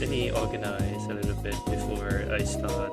let me organize a little bit before I start.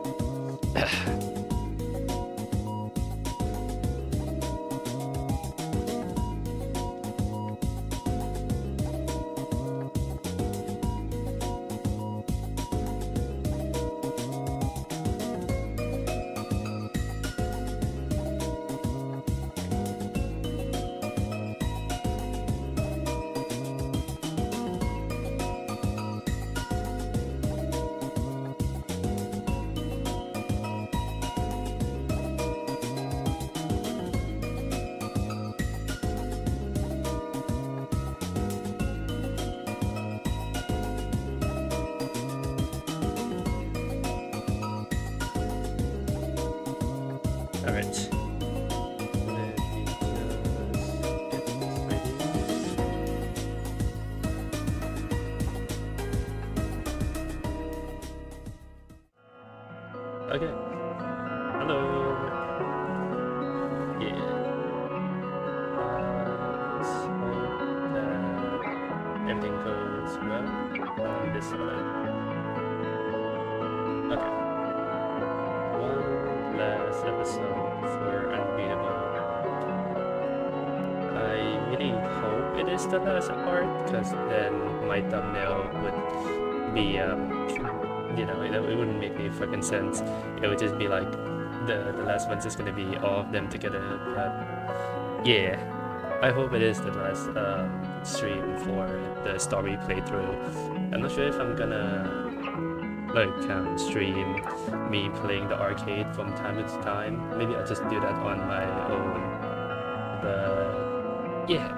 Alright. Let me just get this ready. Okay. Hello. Yeah. Let's hope that everything goes well on this side. Okay. One last episode for Unbeatable. I really hope it is the last part, because then my thumbnail would be, you know, it wouldn't make any fucking sense. It would just be like, the last one's just gonna be all of them together, but yeah. I hope it is the last stream for the story playthrough. I'm not sure if I'm gonna like stream me playing the arcade from time to time. Maybe I'll just do that on my own. But yeah,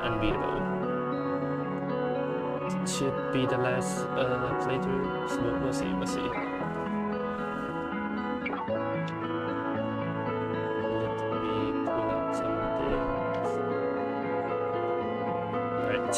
Unbeatable should be the last playthrough. So we'll see. Let me pull up some things. Right.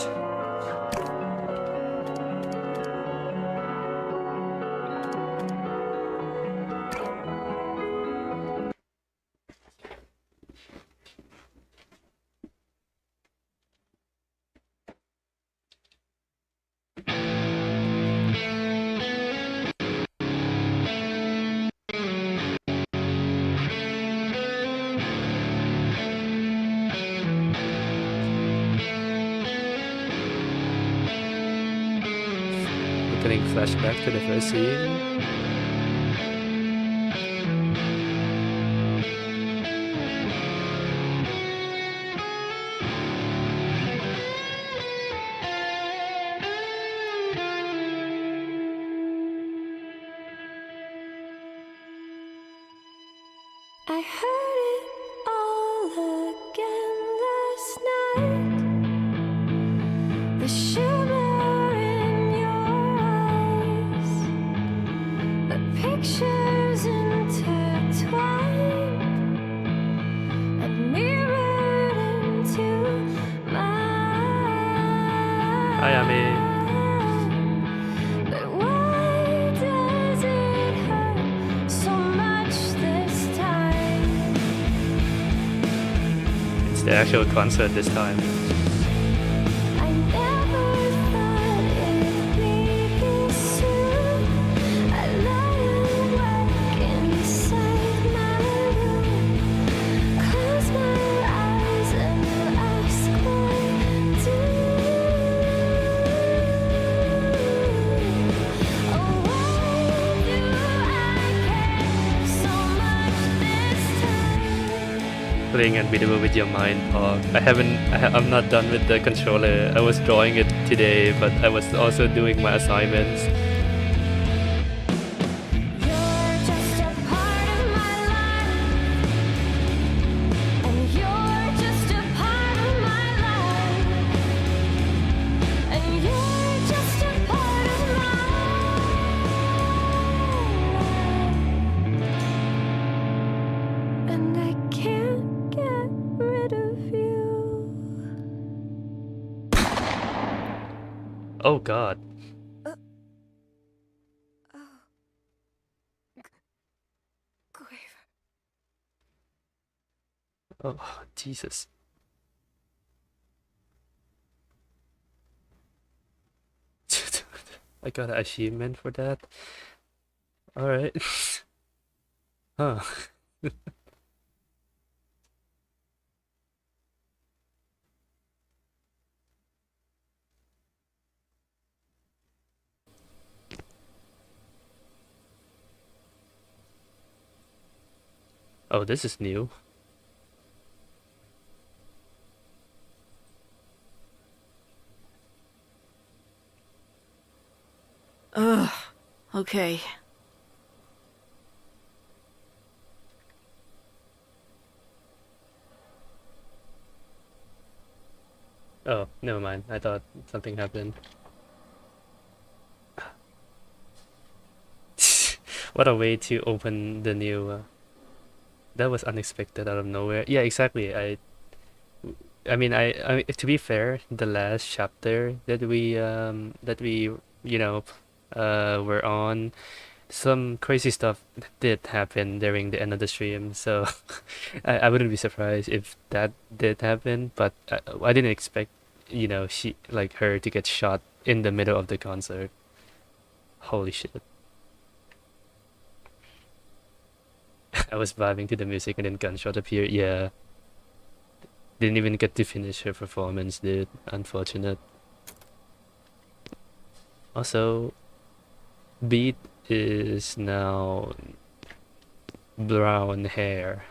Getting flashback to the first scene. I heard it all again last night. The shimmer in your eyes, the pictures intertwined and mirrored into mine. Hi, Ami. But why does it hurt so much this time? It's the actual concert this time. I never thought it'd be this soon. I lie awake inside my room, close my eyes and ask why do. Oh, why do I care so much this time? Playing Unbeatable with your mind, Paul. I'm not done with the controller. I was drawing it today, but I was also doing my assignments. You're just a part of my life, and you're just a part of my life, and you're just a part of my life, and I can't get rid of you. Oh god. Quaver. Oh, Jesus. I got an achievement for that. Alright. Huh. Oh, this is new. Ugh. Okay. Oh, never mind. I thought something happened. What a way to open the new. That was unexpected out of nowhere. Yeah, exactly. I mean, to be fair, the last chapter that we you know were on, some crazy stuff did happen during the end of the stream. So I wouldn't be surprised if that did happen. But I didn't expect she like her to get shot in the middle of the concert. Holy shit! I was vibing to the music and then gunshot appeared. Yeah. Didn't even get to finish her performance, dude. Unfortunate. Also, Beat is now brown hair.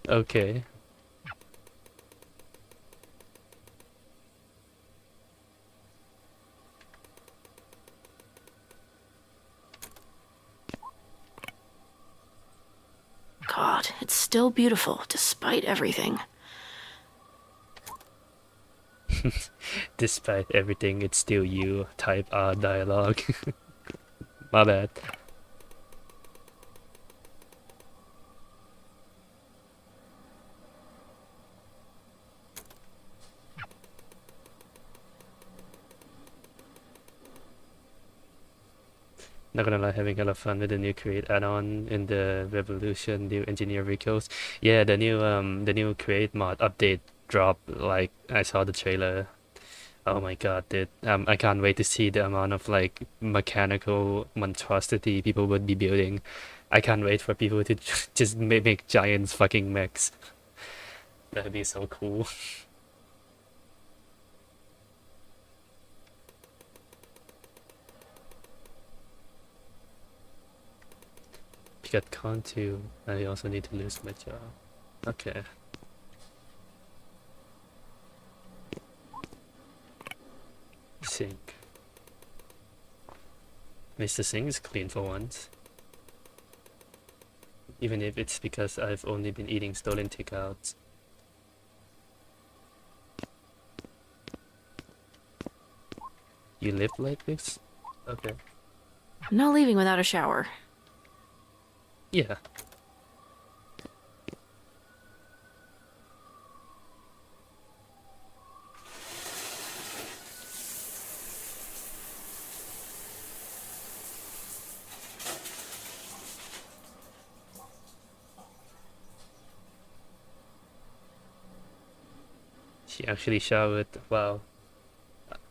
Okay. God, it's still beautiful despite everything. Despite everything, it's still you type dialogue. My bad. Not gonna lie, having a lot of fun with the new create add-on in the Revolution, new engineer vehicles. Yeah, the new create mod update dropped. Like I saw the trailer. Oh my god, dude. I can't wait to see the amount of like mechanical monstrosity people would be building. I can't wait for people to just make giant fucking mechs. That'd be so cool. Get con 2. I also need to lose my job. Okay. Sink. Mr. Singh is clean for once. Even if it's because I've only been eating stolen takeouts. You live like this? Okay. I'm not leaving without a shower. Yeah. She actually showered. Wow.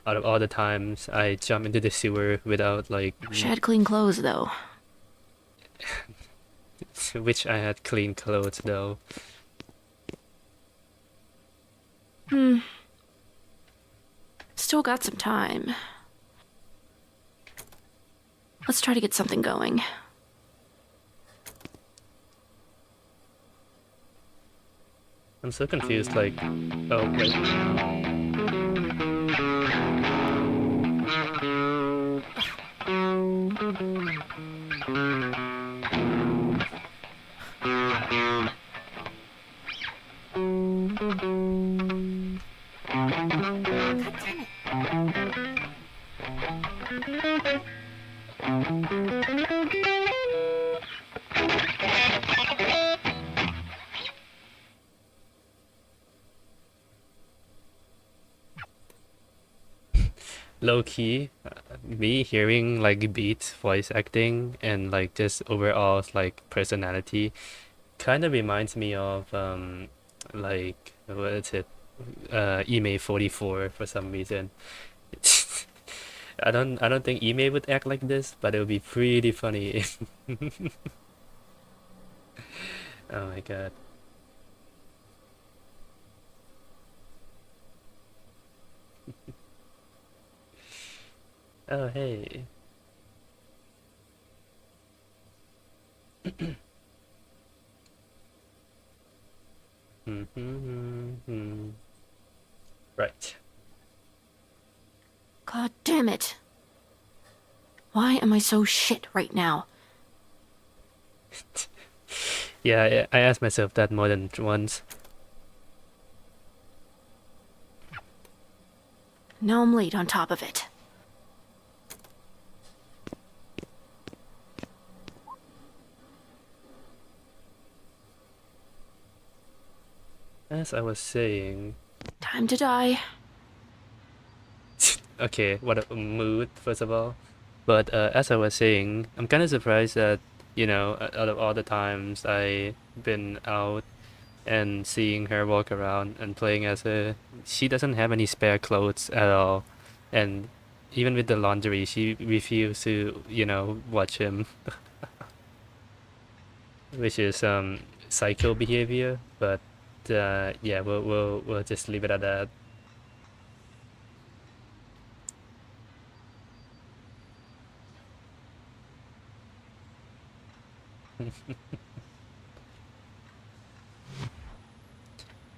Out of all the times I jump into the sewer without like She had clean clothes, though. which I had clean clothes though. Still got some time. Let's try to get something going. I'm so confused, like, oh wait. Low key, me hearing like Beat's voice acting and like just overall like personality kind of reminds me of like what is it, email 44 for some reason. I don't think email would act like this, but it would be pretty funny. Oh my god. Oh hey. Right. God damn it. Why am I so shit right now? Yeah, I asked myself that more than once. Now I'm late on top of it. As I was saying, Time to die. okay, what a mood, first of all. But as I was saying, I'm kind of surprised that, out of all the times I've been out and seeing her walk around and playing as her, she doesn't have any spare clothes at all. And even with the laundry, she refused to, watch him, which is psycho behavior. But yeah, we'll just leave it at that.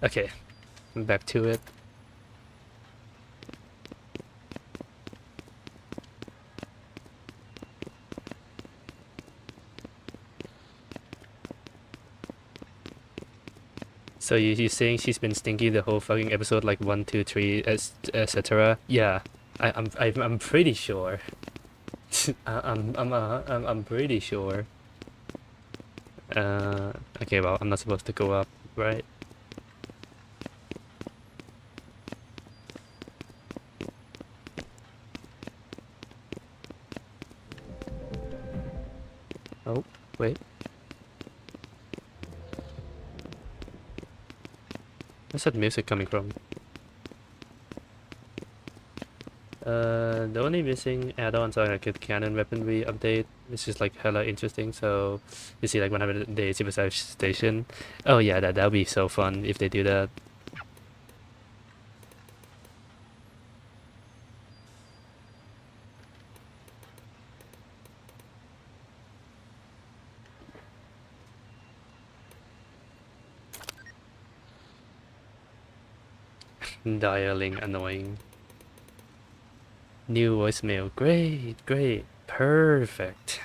Okay, back to it. So you're saying she's been stinky the whole fucking episode, like 1, 2, 3, etc. Yeah, I'm pretty sure. I'm pretty sure. Okay, well, I'm not supposed to go up, right? Oh, wait. Where's that music coming from? The only missing add-ons are like a cannon weaponry update, which is like hella interesting. So you see like 100 Day Superstar Station. Oh yeah, that'll be so fun if they do that. Dialing annoying. New voicemail. Great. Perfect.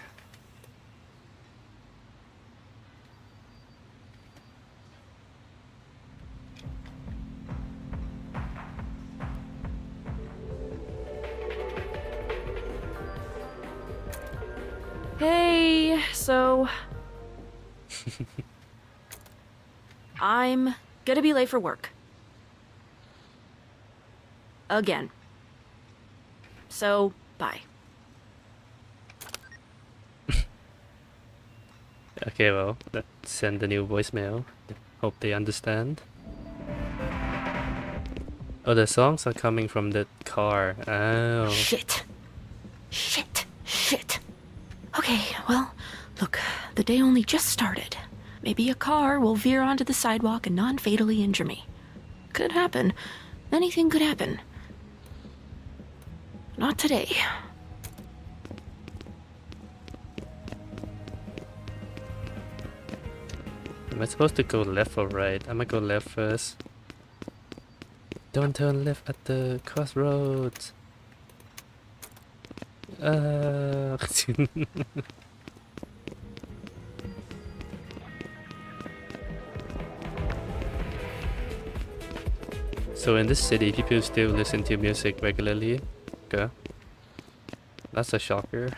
Hey, so... I'm gonna be late for work. Again. So, bye. Okay, well, let's send a new voicemail. Hope they understand. Oh, the songs are coming from the car. Oh. Shit. Okay, well, look, the day only just started. Maybe a car will veer onto the sidewalk and non-fatally injure me. Could happen. Anything could happen. Not today. Am I supposed to go left or right? I'm gonna go left first. Don't turn left at the crossroads. So in this city, people still listen to music regularly. Okay. That's a shocker.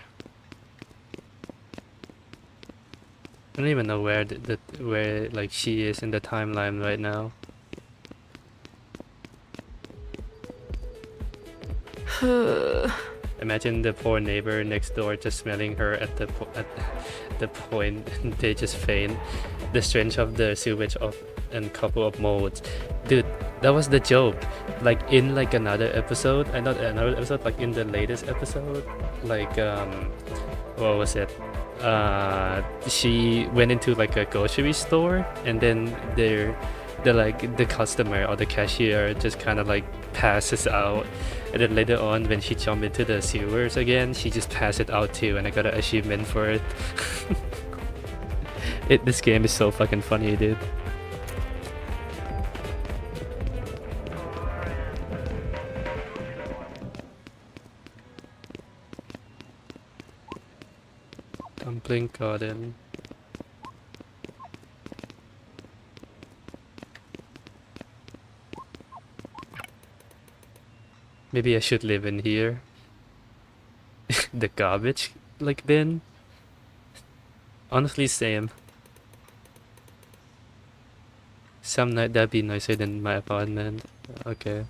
I don't even know where where like she is in the timeline right now. Imagine the poor neighbor next door just smelling her at the point they just faint. The stench of the sewage of and couple of molds. Dude, That was the joke. Like in like another episode, not another episode, like in the latest episode, like what was it? She went into like a grocery store, and then the customer or the cashier just kind of like passes out, and then later on when she jumped into the sewers again, she just passed it out too, and I got an achievement for it. This game is so fucking funny, dude. Dumpling Garden. Maybe I should live in here. The garbage like bin. Honestly, same. Some night that'd be nicer than my apartment. Okay.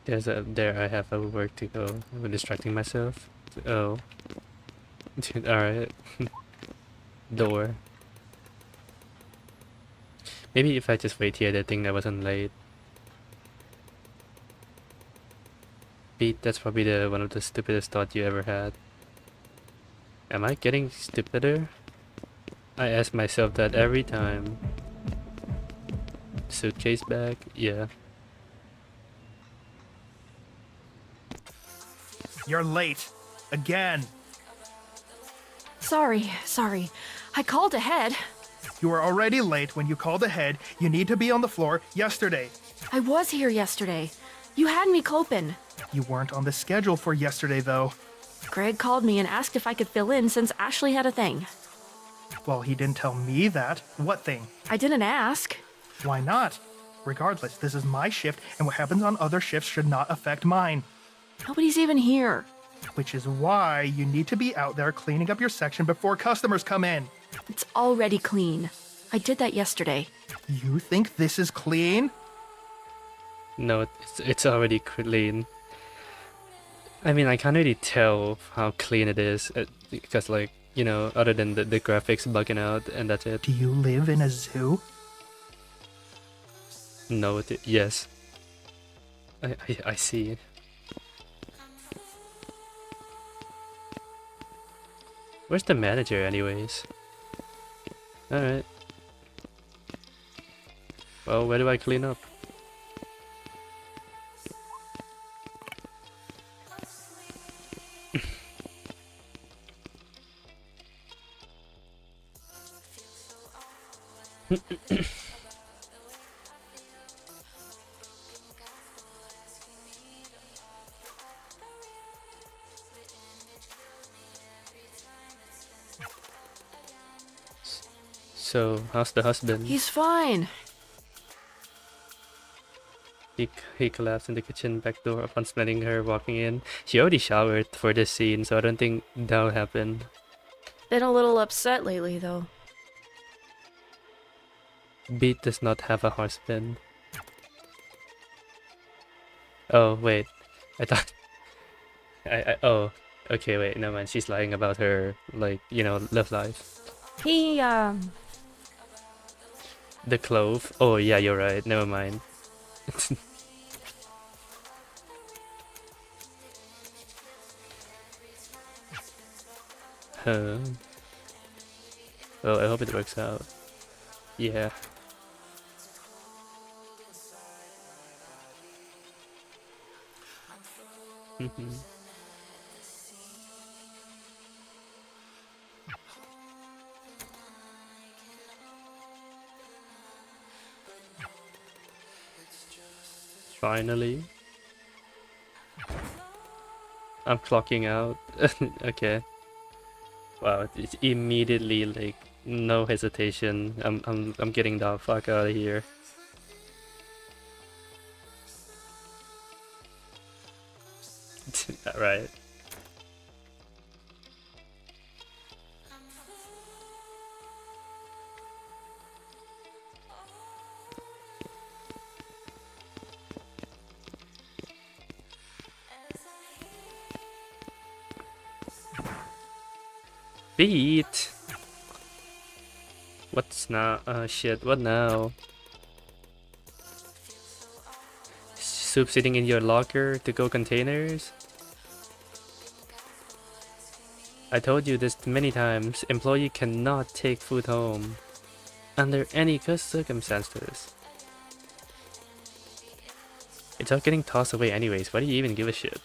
There I have a work to go. I'm distracting myself. Oh. Alright. Door. Maybe if I just wait here, they think I wasn't late. Pete, that's probably one of the stupidest thoughts you ever had. Am I getting stupider? I ask myself that every time. Suitcase bag? Yeah. You're late. Again. Sorry. I called ahead. You were already late when you called ahead. You need to be on the floor yesterday. I was here yesterday. You had me coping. You weren't on the schedule for yesterday, though. Greg called me and asked if I could fill in since Ashley had a thing. Well, he didn't tell me that. What thing? I didn't ask. Why not? Regardless, this is my shift, and what happens on other shifts should not affect mine. Nobody's even here. Which is why you need to be out there cleaning up your section before customers come in. It's already clean. I did that yesterday. You think this is clean? No, it's already clean. I mean, I can't really tell how clean it is because, like, you know, other than the graphics bugging out, and that's it. Do you live in a zoo? No, yes. I see. Where's the manager, anyways? Alright. Well, where do I clean up? So, how's the husband? He's fine. He collapsed in the kitchen back door upon smelling her walking in. She already showered for this scene, so I don't think that'll happen. Been a little upset lately, though. Beat does not have a husband. Oh, wait. I thought... oh, okay, wait, never mind. She's lying about her, like, you know, love life. He, The clove? Oh, yeah, you're right. Never mind. Well, I hope it works out. Yeah. Finally. I'm clocking out. Okay. Wow, it's immediately like no hesitation. I'm getting the fuck out of here. Right. Beat! What's now? Shit, what now? Soup sitting in your locker to go containers? I told you this many times, employee cannot take food home under any circumstances. It's all getting tossed away anyways, why do you even give a shit?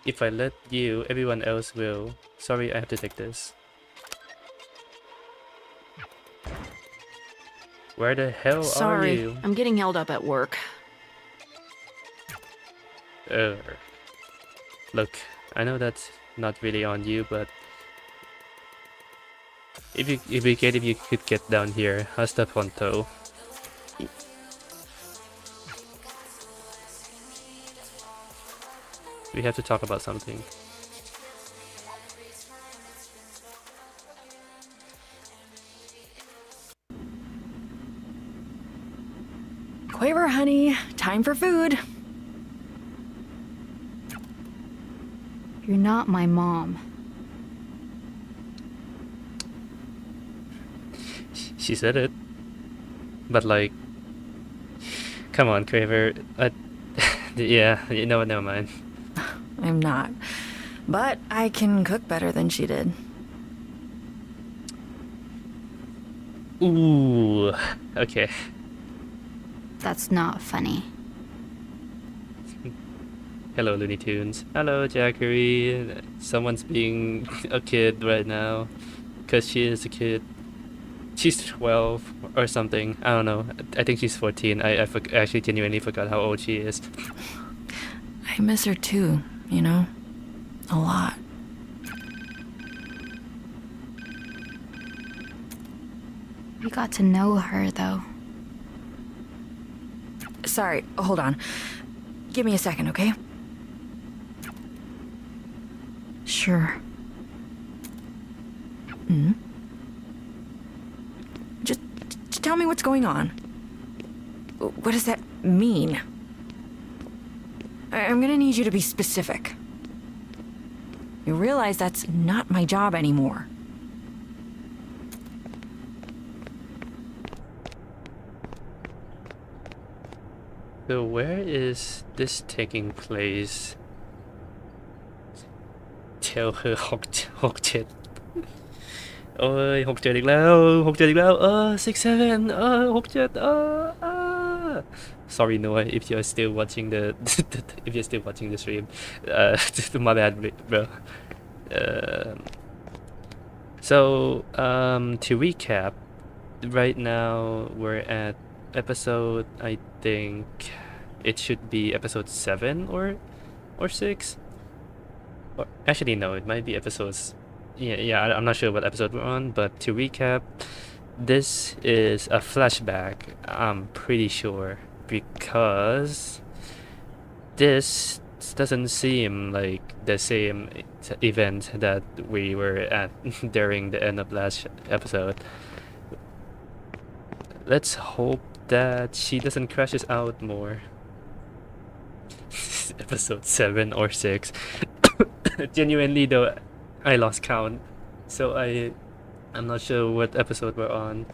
If I let you, everyone else will. Sorry, I have to take this. Where the hell are Sorry, you? I'm getting held up at work. Look, I know that's not really on you, but if you could get down here, hasta pronto. We have to talk about something. Quaver, honey, time for food. You're not my mom. She said it. But like, come on, Craver. Yeah, you know what, never mind. I'm not. But I can cook better than she did. Ooh, okay. That's not funny. Hello, Looney Tunes. Hello, Jackery. Someone's being a kid right now. Because she is a kid. She's 12 or something. I don't know. I think she's 14. I actually genuinely forgot how old she is. I miss her too, you know? A lot. We got to know her, though. Sorry, hold on. Give me a second, okay? Sure. Just tell me what's going on. What does that mean? I'm gonna need you to be specific. You realize that's not my job anymore. So where is this taking place? Tell her 6-7 Ôi 6-7 อีกแล้ว6-7อีกแล้ว 6-7 6-7 Sorry Noah if you're still watching the if you're still watching the stream. My bad bro. So to recap, right now we're at episode, I think it should be episode 7 or 6. Or actually no, it might be episodes. Yeah, I'm not sure what episode we're on, but to recap, this is a flashback, I'm pretty sure, because this doesn't seem like the same event that we were at during the end of last episode. Let's hope that she doesn't crash us out more. Episode 7 or 6. Genuinely though, I lost count, so I'm not sure what episode we're on.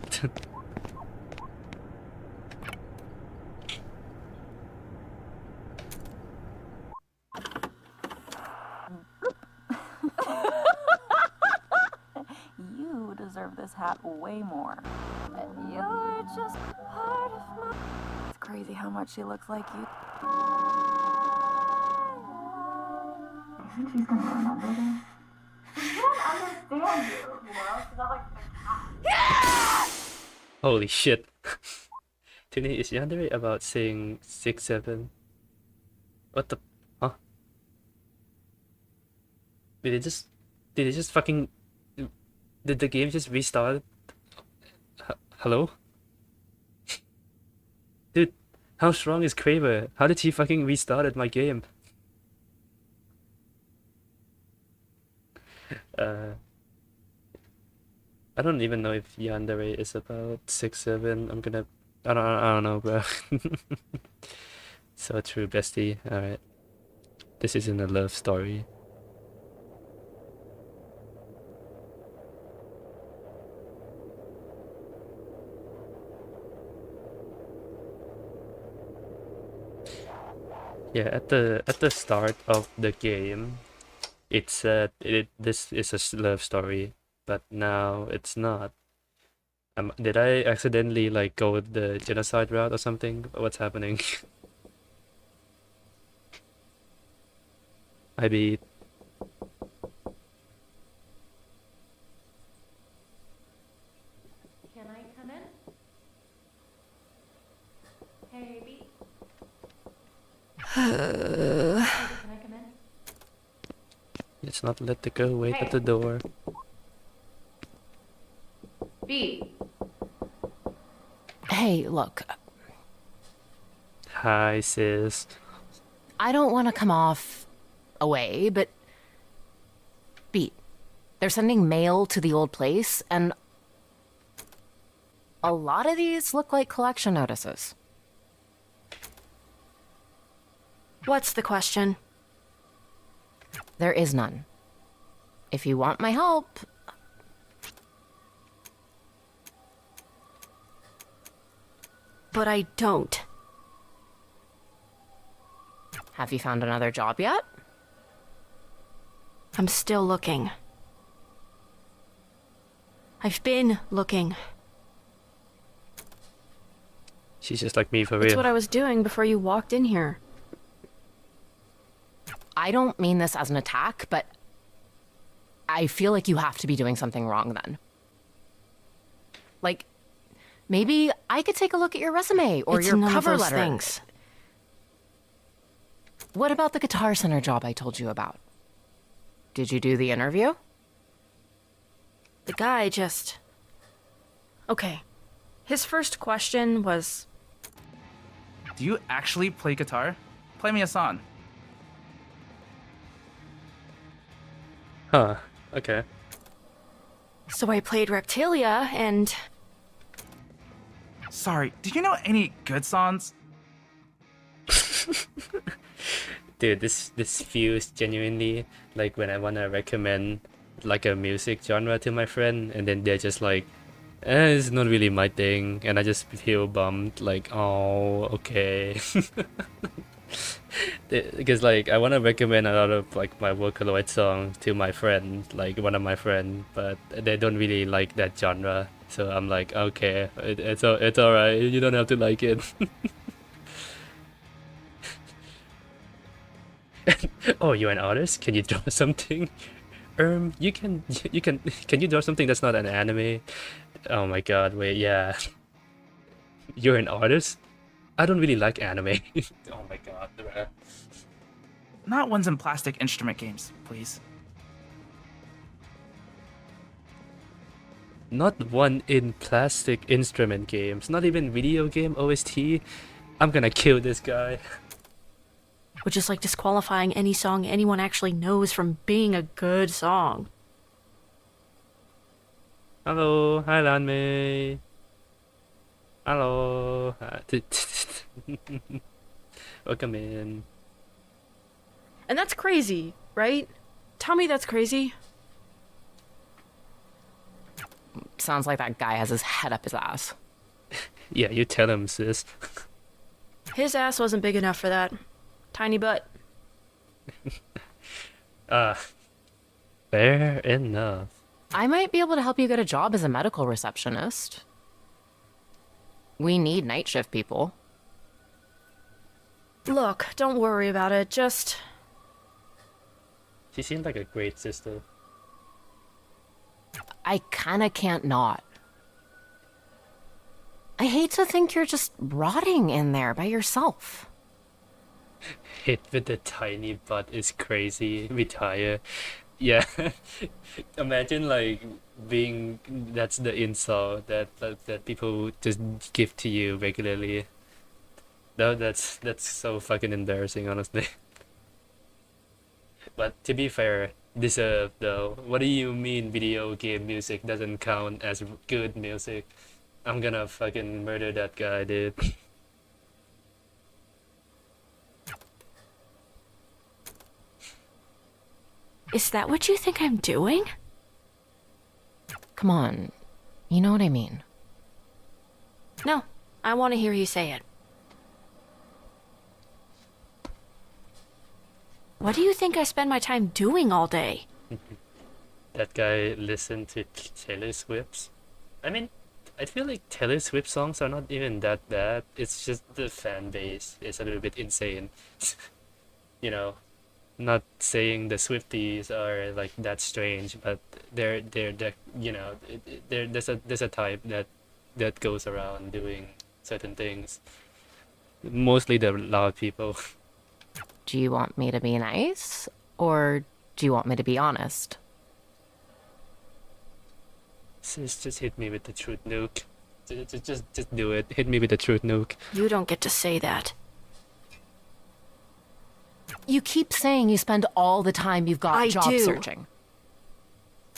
You deserve this hat way more. And you're just part of my... It's crazy how much she looks like you. I think she's gonna remember this. She doesn't understand you know? She's not like the cat. Holy shit. Today is Yandere about saying 6-7. What the... Huh? Did it just fucking... Did the game just restart? Hello? Dude, how strong is Kraber? How did he fucking restarted my game? I don't even know if Yandere is about 6-7. I don't know, bro. So true, bestie. Alright. This isn't a love story. Yeah, at the start of the game, it said this is a love story, but now it's not. Did I accidentally like go the genocide route or something? What's happening? I beat. Can I come in? Hey, Beat. Can I come in? It's not let the girl wait at the door. Beat. Hey, look. Hi, sis. I don't want to come off away, but Beat, they're sending mail to the old place, and a lot of these look like collection notices. What's the question? There is none. If you want my help... But I don't. Have you found another job yet? I'm still looking. I've been looking. She's just like me for It's real. what I was doing before you walked in here. I don't mean this as an attack, but I feel like you have to be doing something wrong then. Like, maybe I could take a look at your resume or It's your none of cover those letter. things. What about the Guitar Center job I told you about? Did you do the interview? The guy just... Okay. His first question was... Do you actually play guitar? Play me a song. Huh. Okay. So I played Reptilia, and... Sorry, do you know any good songs? Dude, this feels genuinely like when I wanna recommend like a music genre to my friend, and then they're just like, it's not really my thing, and I just feel bummed. Like, oh, okay. Because like I wanna recommend a lot of like my Vocaloid song to my friend, like one of my friend, but they don't really like that genre. So I'm like, okay, it's alright. You don't have to like it. Oh, you're an artist? Can you draw something? You can can you draw something that's not an anime? Oh my god, wait, yeah. You're an artist? I don't really like anime. Oh my god, bruh. Not ones in plastic instrument games, please. Not one in plastic instrument games, not even video game OST. I'm gonna kill this guy. Which is like disqualifying any song anyone actually knows from being a good song. Hello, hi Lanmei. Hello. Welcome in. And that's crazy, right? Tell me that's crazy. Sounds like that guy has his head up his ass. Yeah, you tell him, sis. His ass wasn't big enough for that. Tiny butt. Fair enough. I might be able to help you get a job as a medical receptionist. We need night shift people. Look, don't worry about it. Just... She seemed like a great sister. I kinda can't not. I hate to think you're just rotting in there by yourself. Hit with the tiny butt is crazy. Retire. Yeah. Imagine like being that's the insult that people just give to you regularly. No, that's so fucking embarrassing, honestly. But to be fair, deserved though. What do you mean video game music doesn't count as good music? I'm gonna fucking murder that guy, dude. Is that what you think I'm doing? Come on, you know what I mean. No, I want to hear you say it. What do you think I spend my time doing all day? That guy listened to Taylor Swift's. I mean, I feel like Taylor Swift songs are not even that bad. It's just the fan base is a little bit insane. You know, not saying the Swifties are like that strange, but they're you know, there's a type that goes around doing certain things. Mostly the loud people. Do you want me to be nice? Or do you want me to be honest? Just hit me with the truth nuke. Just do it. Hit me with the truth nuke. You don't get to say that. You keep saying you spend all the time you've got I job do. searching.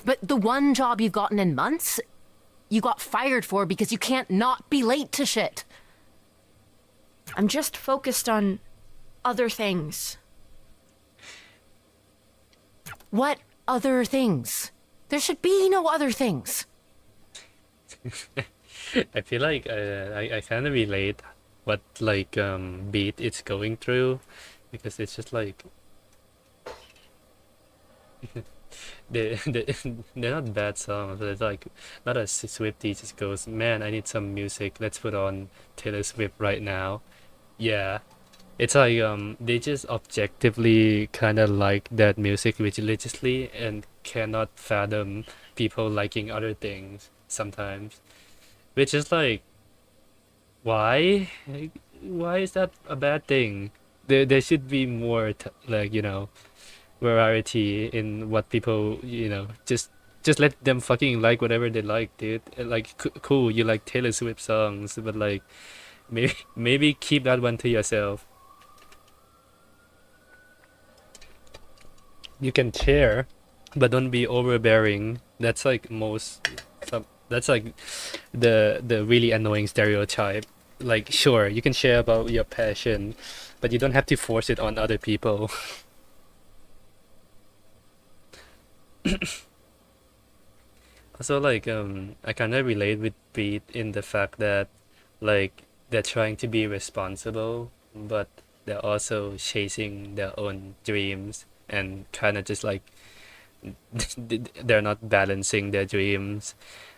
But the one job you've gotten in months, you got fired for because you can't not be late to shit. I'm just focused on other things. What other things? There should be no other things. I feel like I kind of relate what like Beat it's going through, because it's just like they're not bad songs, but it's like not a Swiftie just goes, man, I need some music, let's put on Taylor Swift right now. Yeah, it's like they just objectively kind of like that music religiously and cannot fathom people liking other things sometimes, which is like, why? Like, why is that a bad thing? There should be more like, you know, variety in what people, you know, just let them fucking like whatever they like, dude. Like cool, you like Taylor Swift songs, but like maybe keep that one to yourself. You can share, but don't be overbearing. That's like that's like the really annoying stereotype. Like, sure, you can share about your passion, but you don't have to force it on other people. Also, like, I kind of relate with Beat in the fact that, like, they're trying to be responsible, but they're also chasing their own dreams and kind of just like they're not balancing their dreams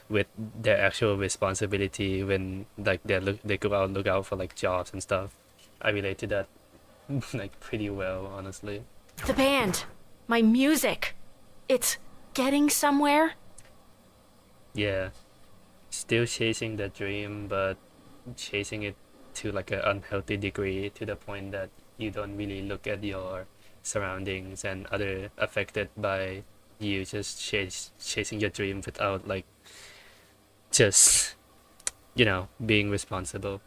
with their actual responsibility when like they go out and look out for like jobs and stuff. I relate to that like pretty well, honestly. The band, my music, it's getting somewhere. Yeah, still chasing the dream, but chasing it to like an unhealthy degree, to the point that you don't really look at your surroundings and other affected by you just chasing your dream without like just, you know, being responsible.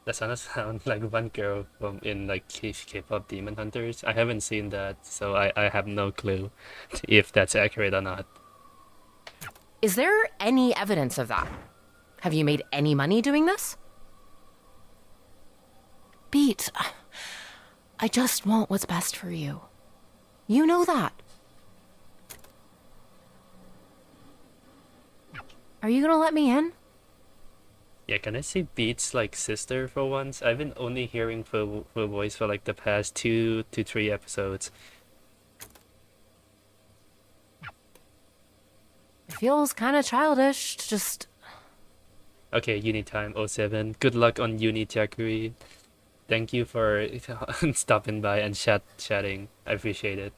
That sound like one girl from in like K-pop Demon Hunters. I haven't seen that, so I have no clue if that's accurate or not. Is there any evidence of that? Have you made any money doing this? Beat, I just want what's best for you. You know that. Are you gonna let me in? Yeah, can I say Beat's like sister for once? I've been only hearing her voice for like the past 2 to 3 episodes. It feels kind of childish to just... Okay, uni time 07. Good luck on uni, Jackery. Thank you for stopping by and chatting. I appreciate it.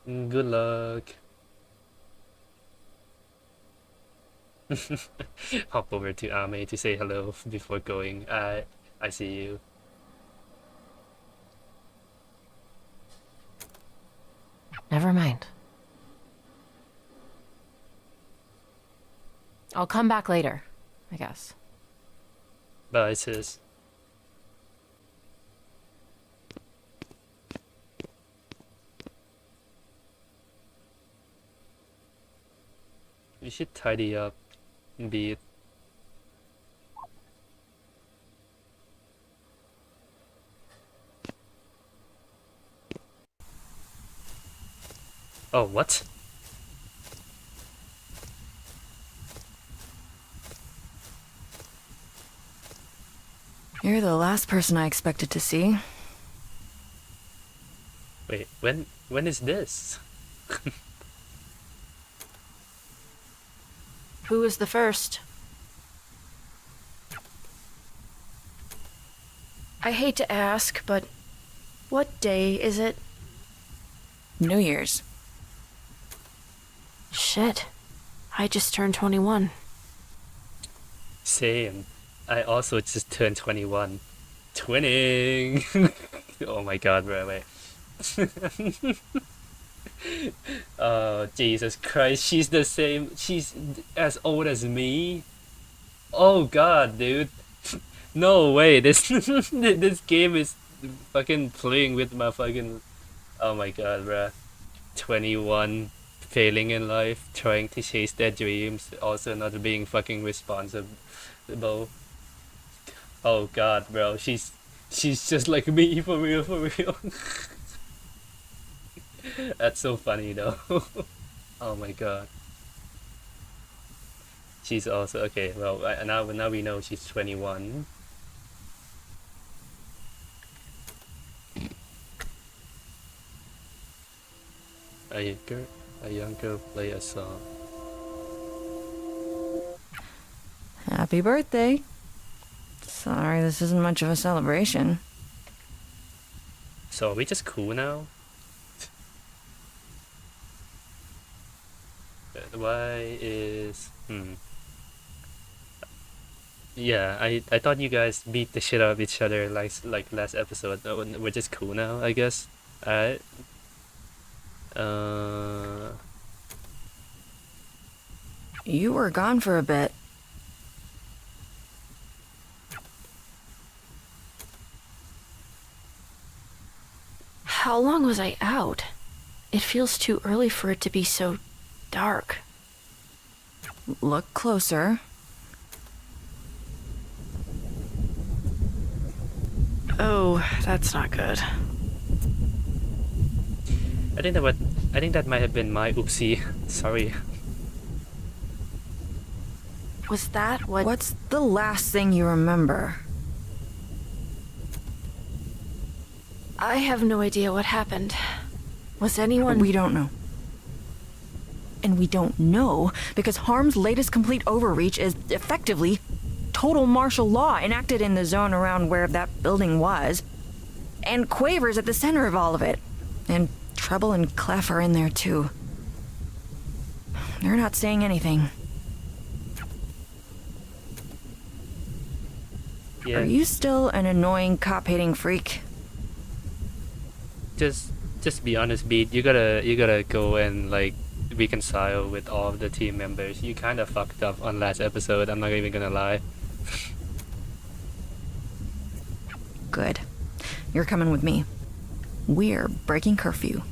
Good luck. Hop over to Ame to say hello before going. I see you. Never mind. I'll come back later, I guess. Bye, sis. We should tidy up. Be it. Oh, what? You're the last person I expected to see. Wait, when is this? Who was the first? I hate to ask, but what day is it? New Year's. Shit. I just turned 21. Same. I also just turned 21. Twinning! Oh my god, bro, wait. Oh, Jesus Christ, she's the same. She's as old as me. Oh god, dude. No way, this this game is fucking playing with my fucking... Oh my god, bruh. 21, failing in life, trying to chase their dreams, also not being fucking responsible. Oh god, bro, she's just like me, for real, for real. That's so funny though. Oh my god. She's also okay. Well, now we know she's 21. A young girl play a song. Happy birthday. Sorry, this isn't much of a celebration. So are we just cool now? Why is Yeah, I thought you guys beat the shit out of each other like last episode. We're just cool now, I guess. Alright. You were gone for a bit. How long was I out? It feels too early for it to be so dark. Look closer. Oh, that's not good. I think that might have been my oopsie. Sorry. Was that what... What's the last thing you remember? I have no idea what happened. Was anyone... We don't know. And we don't know because Harm's latest complete overreach is effectively total martial law enacted in the zone around where that building was. And Quaver's at the center of all of it. And Treble and Clef are in there too. They're not saying anything. Yeah. Are you still an annoying cop-hating freak? Just be honest, Beat. You gotta go and like reconcile with all of the team members. You kind of fucked up on last episode. I'm not even gonna lie. Good. You're coming with me. We're breaking curfew.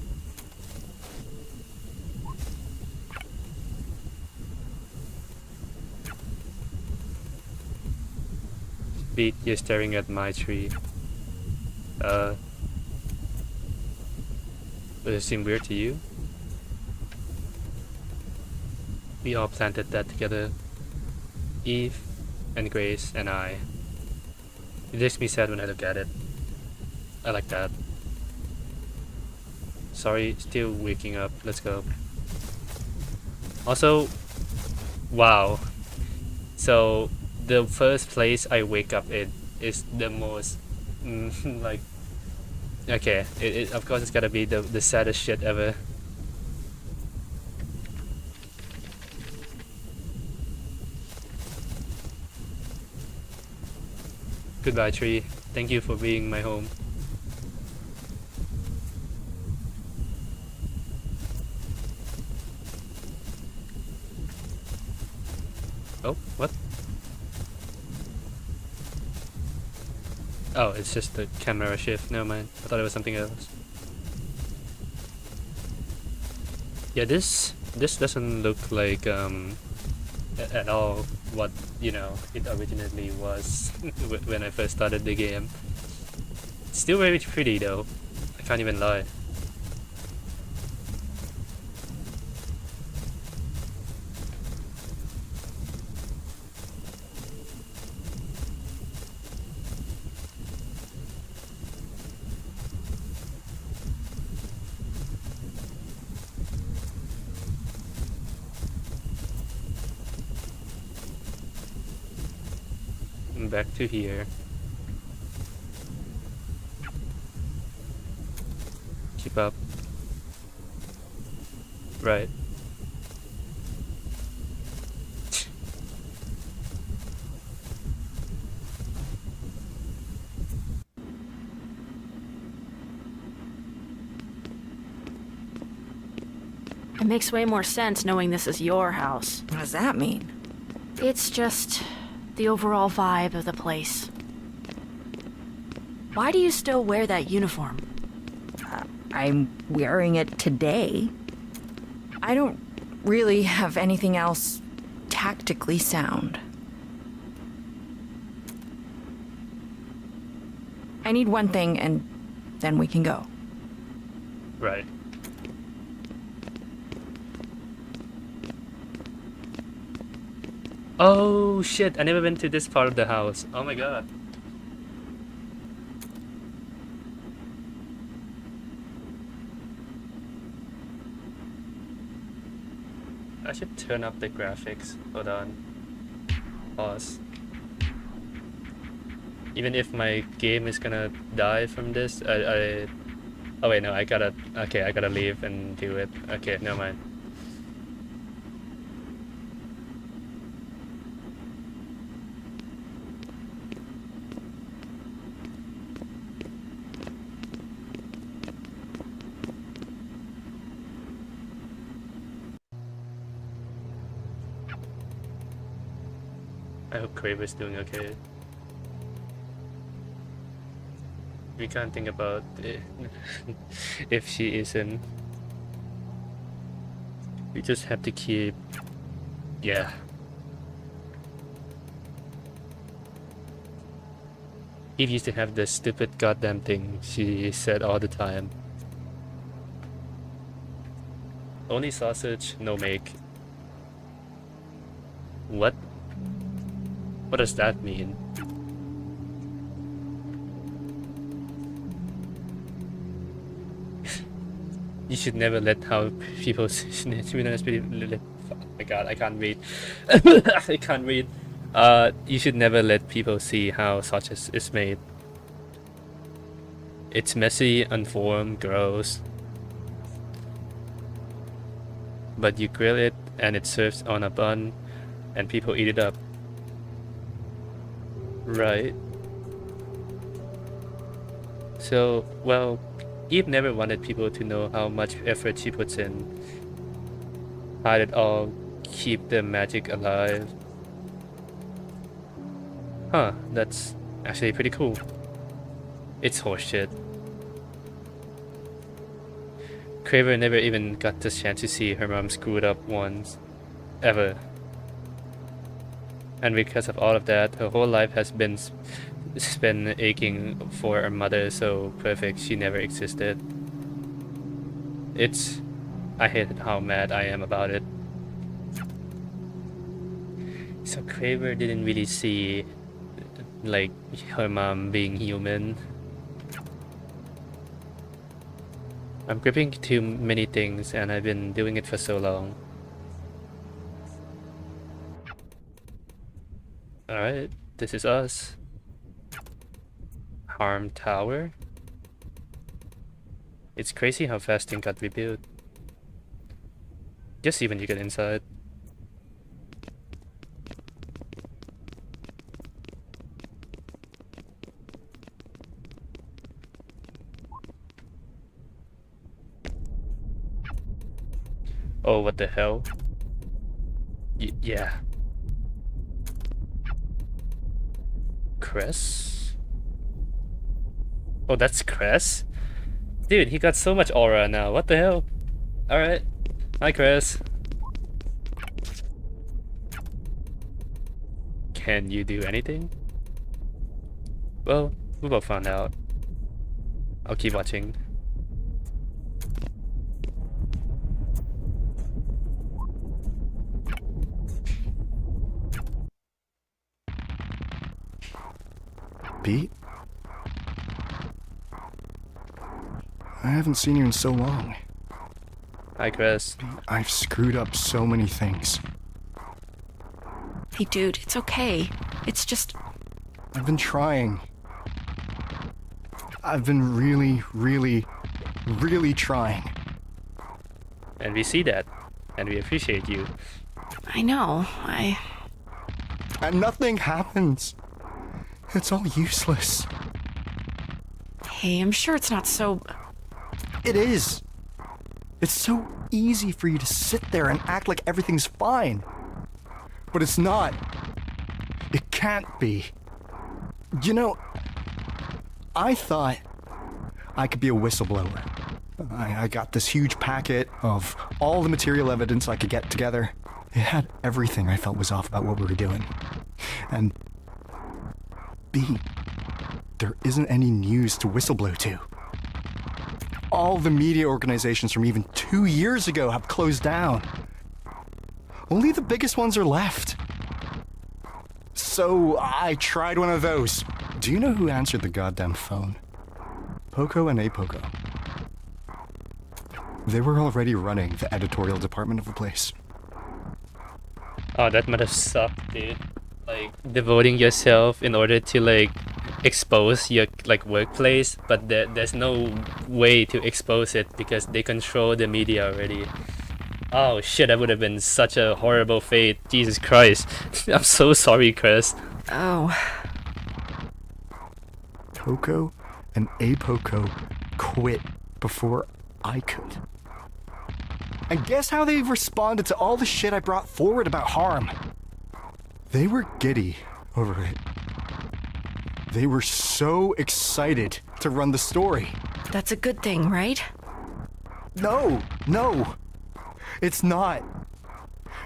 Beat, you're staring at my tree. Does it seem weird to you? We all planted that together. Eve and Grace and I. It makes me sad when I look at it. I like that. Sorry, still waking up. Let's go. Also, wow. So, the first place I wake up in is the most, like, okay, of course it's gotta be the saddest shit ever. Goodbye, tree. Thank you for being my home. Oh, what? Oh, it's just the camera shift. Never mind. I thought it was something else. Yeah, this doesn't look like at all what, you know, it originally was when I first started the game. It's still very pretty though. I can't even lie. back to here. Keep up. Right. It makes way more sense knowing this is your house. What does that mean? It's just the overall vibe of the place. Why do you still wear that uniform? I'm wearing it today. I don't really have anything else tactically sound. I need one thing and then we can go. Right. Oh shit, I never been to this part of the house. Oh my god. I should turn up the graphics. Hold on. Pause. Even if my game is gonna die from this, oh wait, no, I gotta leave and do it. Okay, never mind. I hope Kraber's doing okay. We can't think about it if she isn't. We just have to keep... Yeah. Eve used to have this stupid goddamn thing she said all the time. Only sausage, no make. What? What does that mean? You should never let how people oh my god, I can't read. I can't read. You should never let people see how sausage is made. It's messy, unformed, gross. But you grill it and it serves on a bun and people eat it up. Right. So, well, Eve never wanted people to know how much effort she puts in. Hide it all, keep the magic alive. Huh, that's actually pretty cool. It's horseshit. Kraber never even got the chance to see her mom screwed up once. Ever. And because of all of that, her whole life has been spent aching for her mother so perfect she never existed. I hate how mad I am about it. So Kraber didn't really see, like, her mom being human. I'm gripping too many things and I've been doing it for so long. Alright, this is us. Harm Tower. It's crazy how fast things got rebuilt. Just see when you get inside. Oh, what the hell? Yeah. Cress? Oh, that's Cress? Dude, he got so much aura now. What the hell? Alright. Hi, Cress. Can you do anything? Well, we'll both find out. I'll keep watching. Pete? I haven't seen you in so long. Hi, Chris. I've screwed up so many things. Hey, dude, it's okay. It's just... I've been trying. I've been really, really, really trying. And we see that. And we appreciate you. I know. And nothing happens. It's all useless. Hey, I'm sure it's not so. It is. It's so easy for you to sit there and act like everything's fine. But it's not. It can't be. You know, I thought I could be a whistleblower. I got this huge packet of all the material evidence I could get together. It had everything I felt was off about what we were doing. And B, there isn't any news to whistleblow to. All the media organizations from even 2 years ago have closed down. Only the biggest ones are left. So I tried one of those. Do you know who answered the goddamn phone? Poco and Apoco. They were already running the editorial department of the place. Oh, that must have sucked, dude. Like, devoting yourself in order to, like, expose your, like, workplace, but there's no way to expose it because they control the media already. Oh shit, that would have been such a horrible fate. Jesus Christ. I'm so sorry, Chris. Oh. Poco and Apoco quit before I could. And guess how they responded to all the shit I brought forward about harm? They were giddy over it. They were so excited to run the story. That's a good thing, right? No. It's not.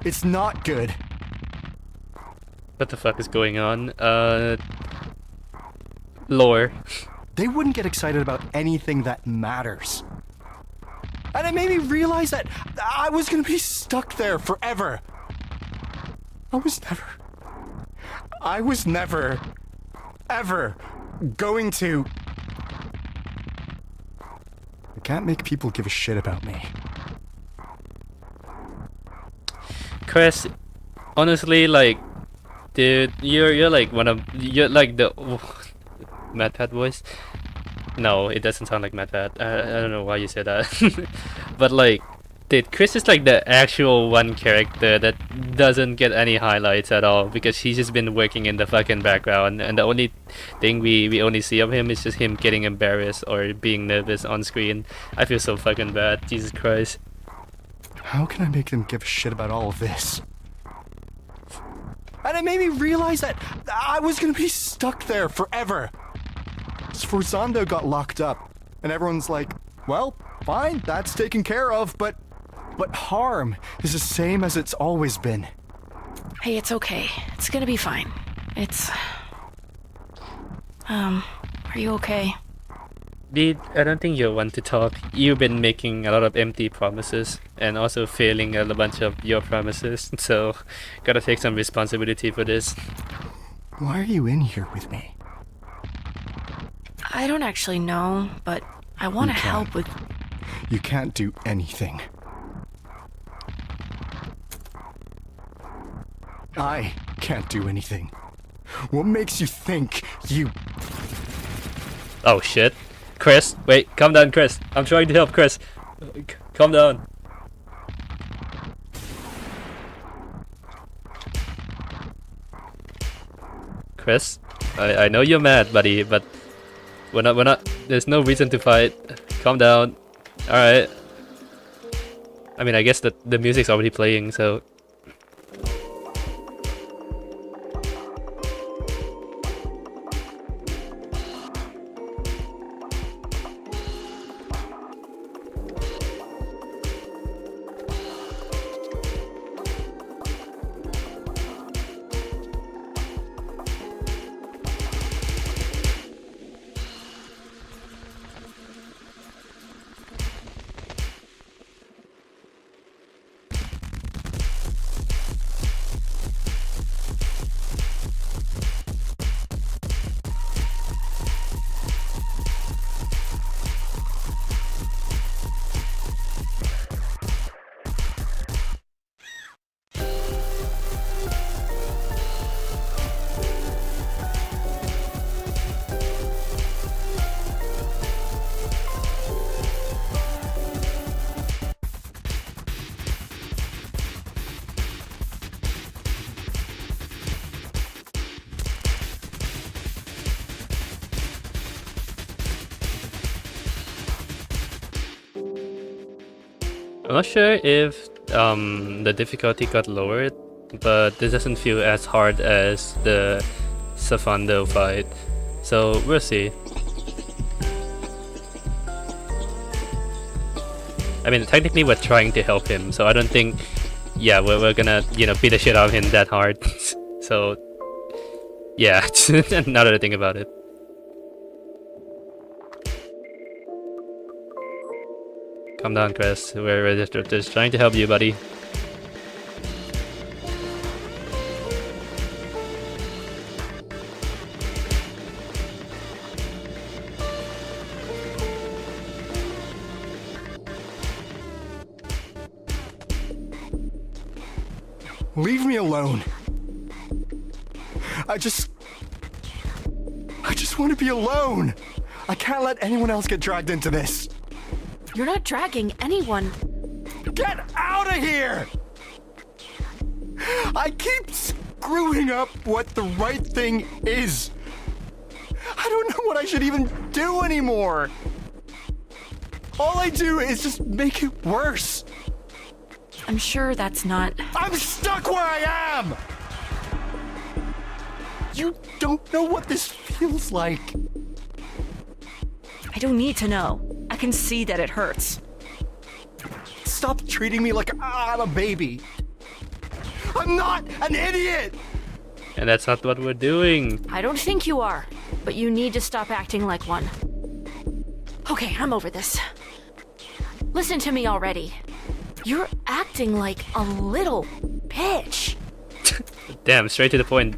It's not good. What the fuck is going on? Lore. They wouldn't get excited about anything that matters. And it made me realize that I was gonna be stuck there forever. I was never, ever going to. I can't make people give a shit about me. Chris, honestly, like, dude, you're like you're like the Mad Pat voice. No, it doesn't sound like Mad Pat. I don't know why you said that. But like, dude, Chris is like the actual one character that doesn't get any highlights at all because he's just been working in the fucking background, and the only thing we only see of him is just him getting embarrassed or being nervous on screen. I feel so fucking bad. Jesus Christ. How can I make them give a shit about all of this? And it made me realize that I was gonna be stuck there forever. Sforzando got locked up, and everyone's like, well, fine, that's taken care of, but harm is the same as it's always been. Hey, it's okay. It's gonna be fine. Are you okay? Dude, I don't think you're one to talk. You've been making a lot of empty promises and also failing a bunch of your promises, so gotta take some responsibility for this. Why are you in here with me? I don't actually know, but I want to help with. You can't do anything. I can't do anything. What makes you think you... Oh shit. Chris, wait, calm down, Chris. I'm trying to help, Chris. Calm down. Chris, I know you're mad, buddy, but we're not, there's no reason to fight. Calm down. Alright. I mean, I guess that the music's already playing, so... I'm not sure if the difficulty got lowered, but this doesn't feel as hard as the Safando fight, so we'll see. I mean, technically we're trying to help him, so I don't think, yeah, we're gonna, you know, beat the shit out of him that hard. So, yeah, now that I think about it. Calm down, Chris. We're just trying to help you, buddy. Leave me alone. I just want to be alone. I can't let anyone else get dragged into this. You're not dragging anyone. Get out of here! I keep screwing up what the right thing is. I don't know what I should even do anymore. All I do is just make it worse. I'm sure that's not... I'm stuck where I am! You don't know what this feels like. I don't need to know. I can see that it hurts. Stop treating me like I'm a baby. I'm not an idiot! And that's not what we're doing. I don't think you are, but you need to stop acting like one. Okay, I'm over this. Listen to me already. You're acting like a little bitch. Damn, straight to the point.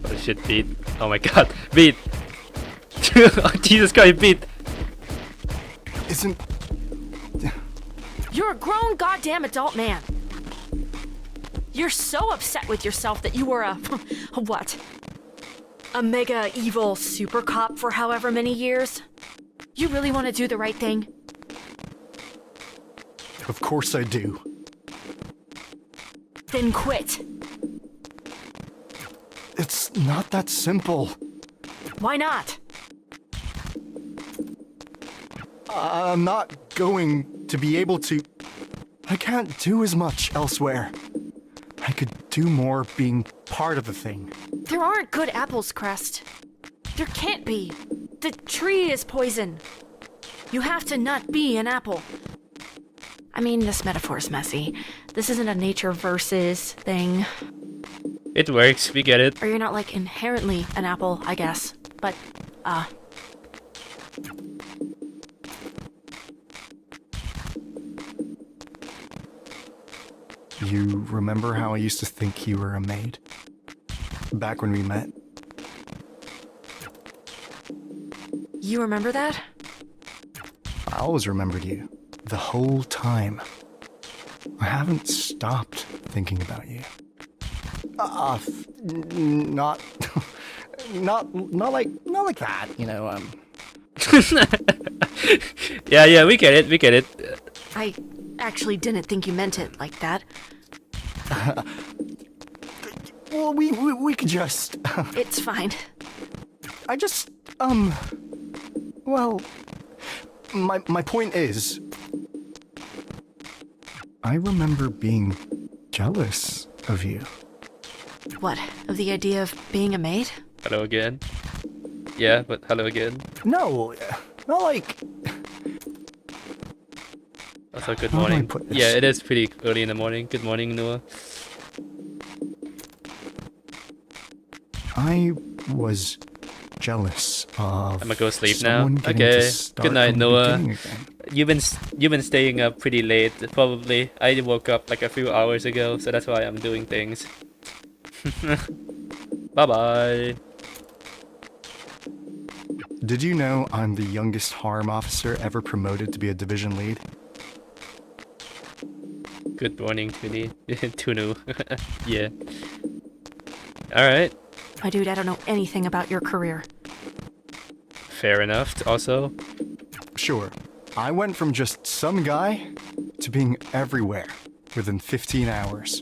Oh shit, Beat. Oh my god, Beat! Oh, Jesus Christ, Beat! Isn't... You're a grown goddamn adult man. You're so upset with yourself that you were a what? A mega evil super cop for however many years? You really want to do the right thing? Of course I do. Then quit. It's not that simple. Why not? I'm not going to be able to... I can't do as much elsewhere. I could do more being part of the thing. There aren't good apples, Crest. There can't be. The tree is poison. You have to not be an apple. I mean, this metaphor's messy. This isn't a nature versus thing. It works, we get it. Or you're not, like, inherently an apple, I guess. But, You remember how I used to think you were a maid? Back when we met? You remember that? I always remembered you. The whole time. I haven't stopped thinking about you. Not like that, you know, Yeah, we get it. I actually didn't think you meant it like that. Well, we could just... It's fine. I just, well, my point is, I remember being jealous of you. What, of the idea of being a maid? Hello again. Yeah, but hello again. No, not like... Also, good How do I morning. put this? Yeah, it is pretty early in the morning. Good morning, Noah. I was jealous of... I'm gonna go sleep now. someone getting to Okay. start Good night, from the Noah. beginning again. You've been staying up pretty late, probably. I woke up like a few hours ago, so that's why I'm doing things. Bye bye. Did you know I'm the youngest harm officer ever promoted to be a division lead? Good morning, Tunu. Tunu. Yeah. Alright. My dude, I don't know anything about your career. Fair enough, also. Sure. I went from just some guy to being everywhere within 15 hours.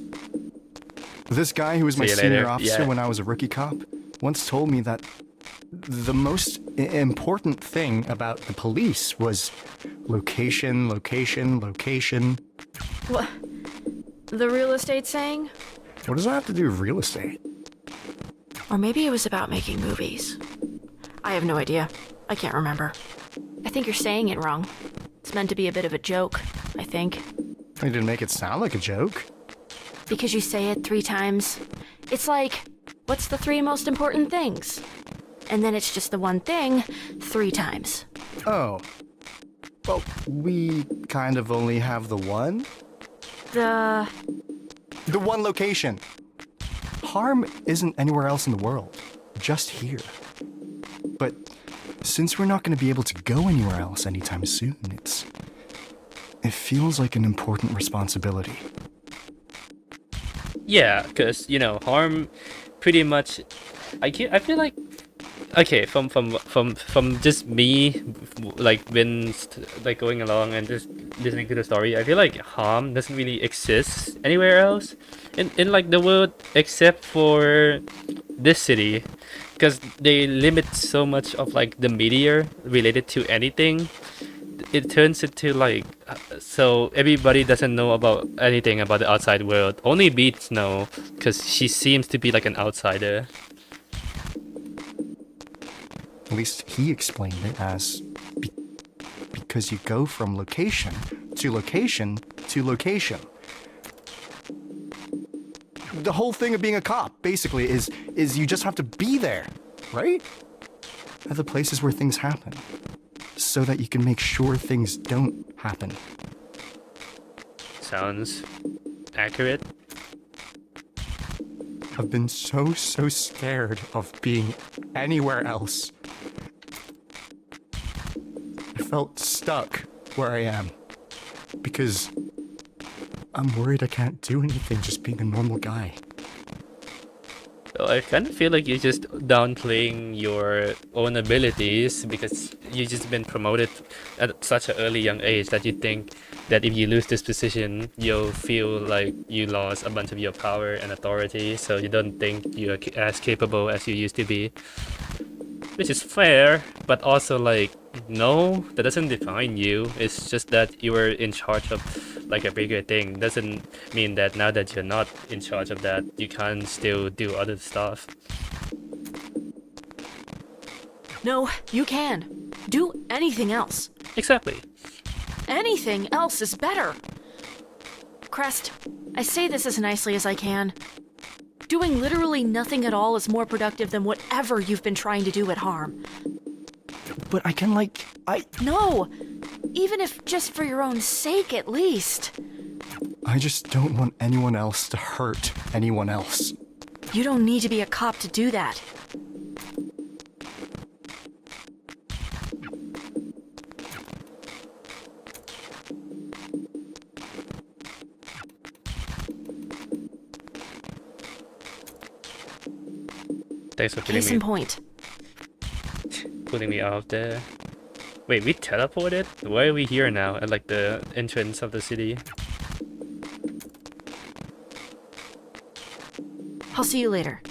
This guy who was my See you senior later. officer Yeah. when I was a rookie cop once told me that the most important thing about the police was location, location, location. What? The real estate saying? What does that have to do with real estate? Or maybe it was about making movies. I have no idea. I can't remember. I think you're saying it wrong. It's meant to be a bit of a joke, I think. They didn't make it sound like a joke. Because you say it 3 times. It's like, what's the 3 most important things? And then it's just the one thing 3 times. Oh. Well, we kind of only have the one? The one location. Harm isn't anywhere else in the world, just here. But since we're not going to be able to go anywhere else anytime soon, it feels like an important responsibility. Yeah, because you know, Harm pretty much. I feel like. Okay, from just me, like like going along and just listening to the story, I feel like Harm doesn't really exist anywhere else in like the world except for this city, because they limit so much of like the media related to anything. It turns into like so everybody doesn't know about anything about the outside world. Only Beats know, because she seems to be like an outsider. At least he explained it as because you go from location to location to location. The whole thing of being a cop, basically, is you just have to be there, right? At the places where things happen, so that you can make sure things don't happen. Sounds accurate. I've been so scared of being anywhere else. I felt stuck where I am because I'm worried I can't do anything just being a normal guy. So I kind of feel like you're just downplaying your own abilities because you've just been promoted at such an early young age that you think that if you lose this position, you'll feel like you lost a bunch of your power and authority, so you don't think you're as capable as you used to be. Which is fair, but also like, no, that doesn't define you. It's just that you were in charge of like a bigger thing. Doesn't mean that now that you're not in charge of that, you can't still do other stuff. No, you can. Do anything else. Exactly. Anything else is better. Crest, I say this as nicely as I can. Doing literally nothing at all is more productive than whatever you've been trying to do at Harm. But I can No! Even if just for your own sake, at least. I just don't want anyone else to hurt anyone else. You don't need to be a cop to do that. Thanks for Case in point. putting me out there. Wait, we teleported? Why are we here now at like the entrance of the city? I'll see you later.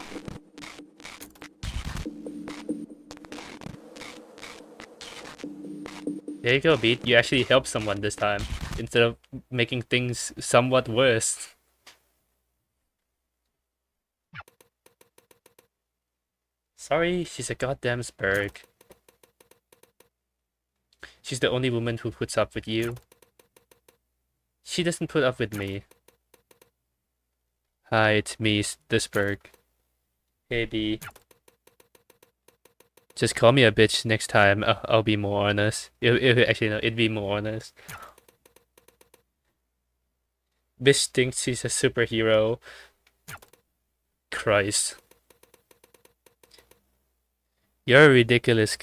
There you go, Beat. You actually helped someone this time, instead of making things somewhat worse. Sorry, she's a goddamn spurg. She's the only woman who puts up with you. She doesn't put up with me. Hi, it's me, the spurg. Hey, B. Just call me a bitch next time. I'll be more honest. Actually, no, it'd be more honest. Bitch thinks she's a superhero. Christ. You're a ridiculous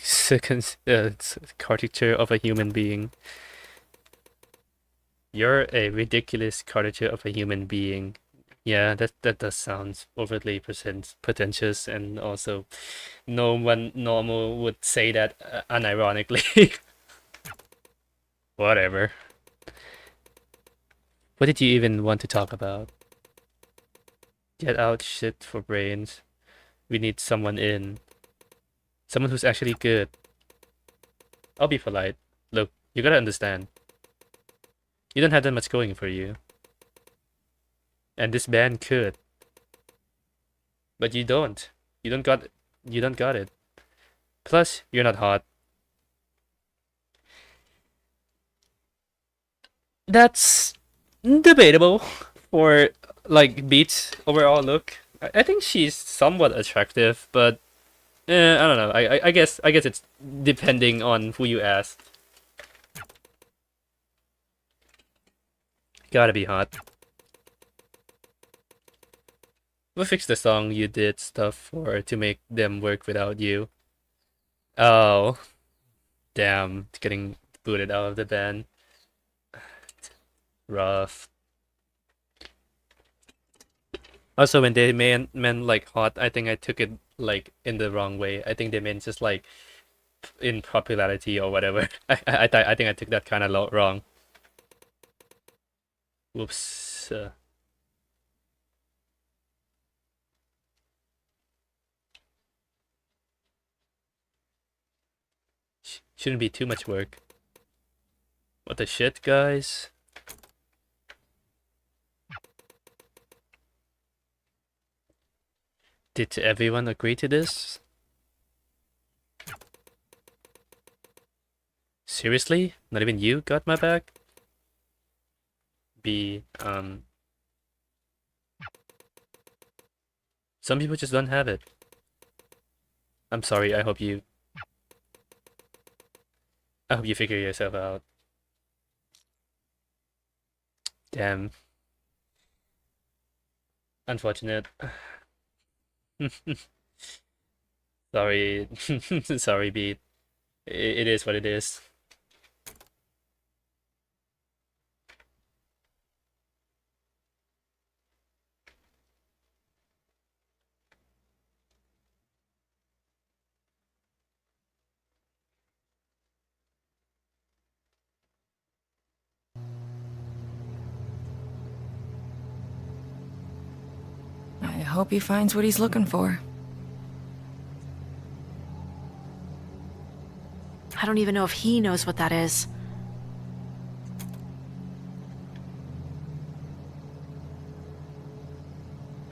caricature of a human being. You're a ridiculous caricature of a human being. Yeah, that does sound overtly pretentious, and also no one normal would say that unironically. Whatever. What did you even want to talk about? Get out shit for brains. We need someone in. Someone who's actually good. I'll be polite. Look, you gotta understand. You don't have that much going for you. And this band could. But you don't. You don't got it. Plus, you're not hot. That's debatable for like Beat's overall look. I think she's somewhat attractive, but I don't know. I guess it's depending on who you ask. Gotta be hot. We'll fix the song you did stuff for to make them work without you. Oh, damn! Getting booted out of the band. Rough. Also, when they meant like hot, I think I took it like in the wrong way. I think they meant just like in popularity or whatever. I think I took that kind of wrong. Whoops. Shouldn't be too much work. What the shit, guys? Did everyone agree to this? Seriously? Not even you got my back? Some people just don't have it. I'm sorry, I hope you figure yourself out. Damn. Unfortunate. Sorry. Sorry, Beat. It is what it is. I hope he finds what he's looking for. I don't even know if he knows what that is.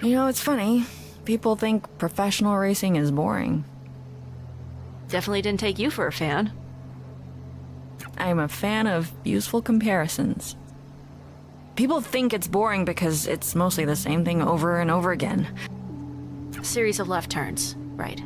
You know, it's funny. People think professional racing is boring. Definitely didn't take you for a fan. I'm a fan of useful comparisons. People think it's boring because it's mostly the same thing over and over again. A series of left turns, right.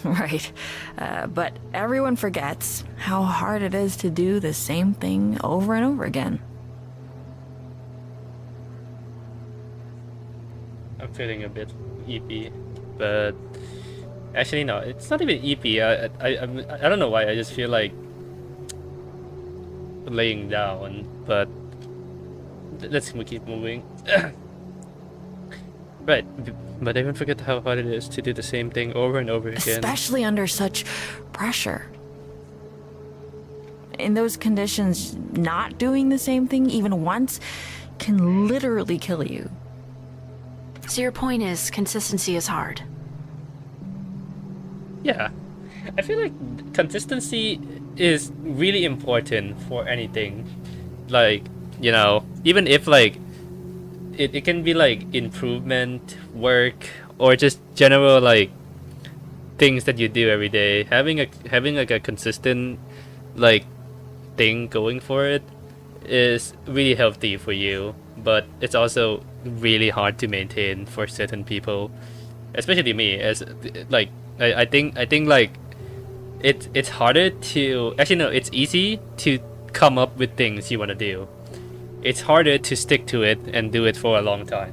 Right. But everyone forgets how hard it is to do the same thing over and over again. I'm feeling a bit EP, but actually no, it's not even EP. I don't know why. I just feel like laying down, but let's keep moving. Right, but everyone forget how hard it is to do the same thing over and over again. Especially under such pressure. In those conditions, not doing the same thing even once can literally kill you. So your point is, consistency is hard. Yeah, I feel like consistency is really important for anything. Like, you know, even if like it can be like improvement, work, or just general like things that you do every day. Having like a consistent like thing going for it is really healthy for you, but it's also really hard to maintain for certain people, especially me. As like I think like it's harder to actually no, it's easy to come up with things you want to do. It's harder to stick to it and do it for a long time,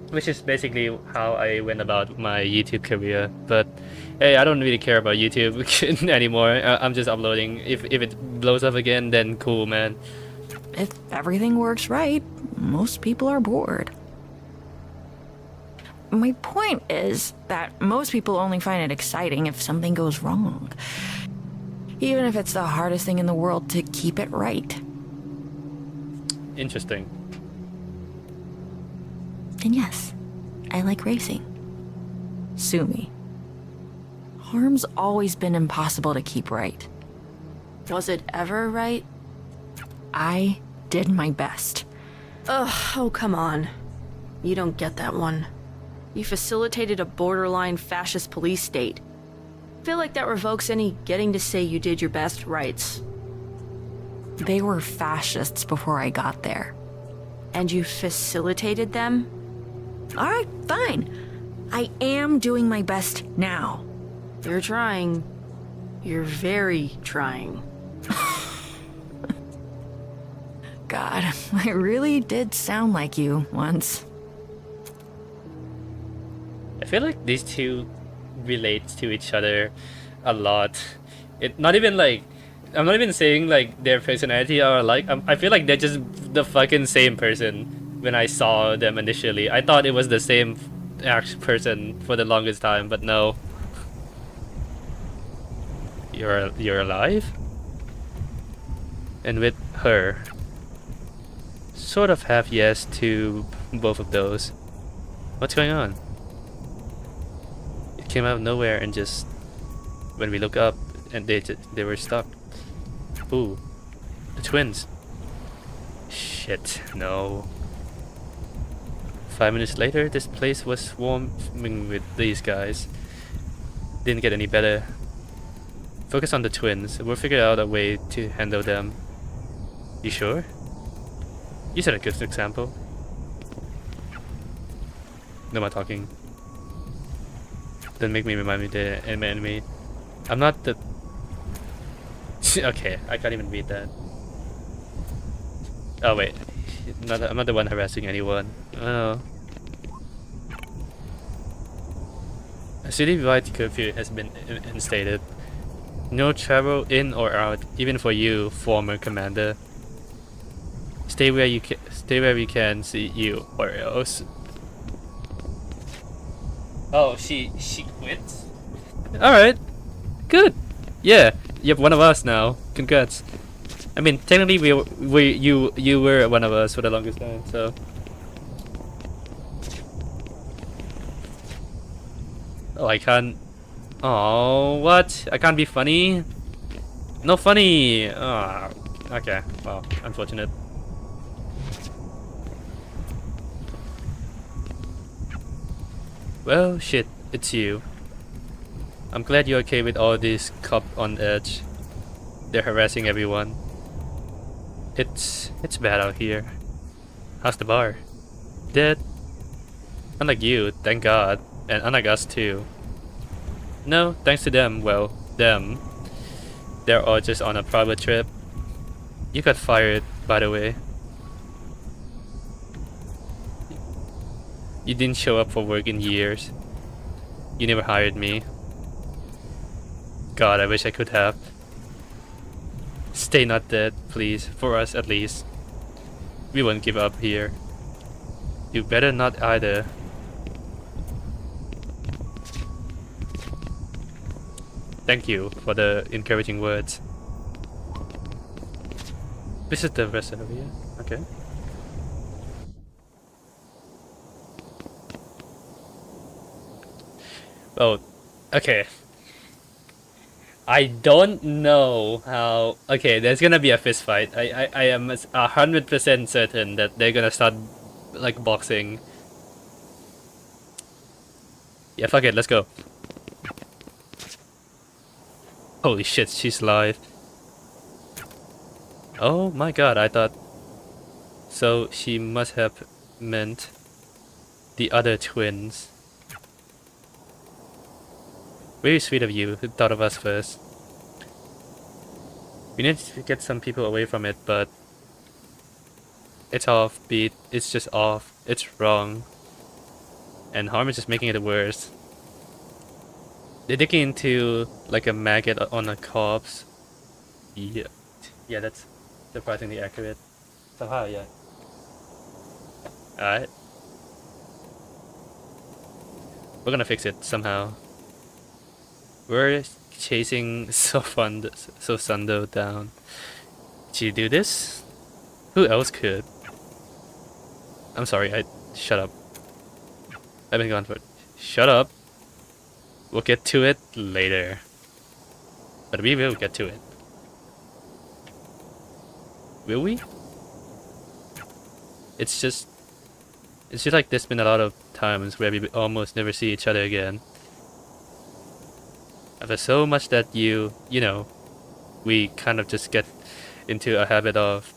which is basically how I went about my YouTube career. But hey, I don't really care about YouTube anymore. I'm just uploading. If it blows up again, then cool, man. If everything works right, most people are bored. My point is that most people only find it exciting if something goes wrong. Even if it's the hardest thing in the world to keep it right. Interesting. And yes, I like racing. Sue me. Harm's always been impossible to keep right. Was it ever right? I did my best. Ugh, oh, come on. You don't get that one. You facilitated a borderline fascist police state. Feel like that revokes any getting to say you did your best rights. They were fascists before I got there. And you facilitated them? Alright, fine. I am doing my best now. You're trying. You're very trying. God, I really did sound like you once. I feel like these two relate to each other a lot. It not even like I'm not even saying like their personality are alike. I feel like they're just the fucking same person. When I saw them initially, I thought it was the same person for the longest time, but no. You're alive? And with her. Sort of half yes to both of those. What's going on? It came out of nowhere and just when we look up and they were stuck. Ooh. The twins. Shit, no. 5 minutes later, this place was swarming with these guys. Didn't get any better. Focus on the twins. We'll figure out a way to handle them. You sure? You said a good example. No more talking. Don't make me remind me the enemy. I'm not the... Okay, I can't even read that. Oh wait. I'm not the one harassing anyone. Oh. A city-wide curfew has been instated. No travel in or out, even for you, former commander. Stay where you can. Stay where we can see you, or else. Oh, she quit. All right, good. Yeah, you're one of us now. Congrats. I mean, technically, you were one of us for the longest time, so. Oh, I can't. Oh, what? I can't be funny? No funny! Ah, okay. Well, unfortunate. Well, shit. It's you. I'm glad you're okay with all this cop on edge. They're harassing everyone. It's bad out here. How's the bar? Dead? Unlike you, thank God. And unlike us too. No, thanks to them, well, them. They're all just on a private trip. You got fired, by the way. You didn't show up for work in years. You never hired me. God, I wish I could have. Stay not dead, please, for us at least. We won't give up here. You better not either. Thank you for the encouraging words. This is the rest of the video. Okay. Oh, okay. I don't know how. Okay, there's gonna be a fist fight. I am 100% certain that they're gonna start like boxing. Yeah, fuck it. Let's go. Holy shit, she's live. Oh my god, I thought. So she must have meant the other twins. Very sweet of you who thought of us first. We need to get some people away from it, but it's offbeat. It's just off. It's wrong. And Harm is just making it worse. They're digging into like a maggot on a corpse. Yeah, yeah, that's surprisingly accurate. Somehow, yeah. Alright. We're gonna fix it somehow. We're chasing Sando down. Did you do this? Who else could? I'm sorry, shut up. I've been gone for it. Shut up. We'll get to it later. But we will get to it. Will we? It's just like there's been a lot of times where we almost never see each other again. After so much that you know, we kind of just get into a habit of...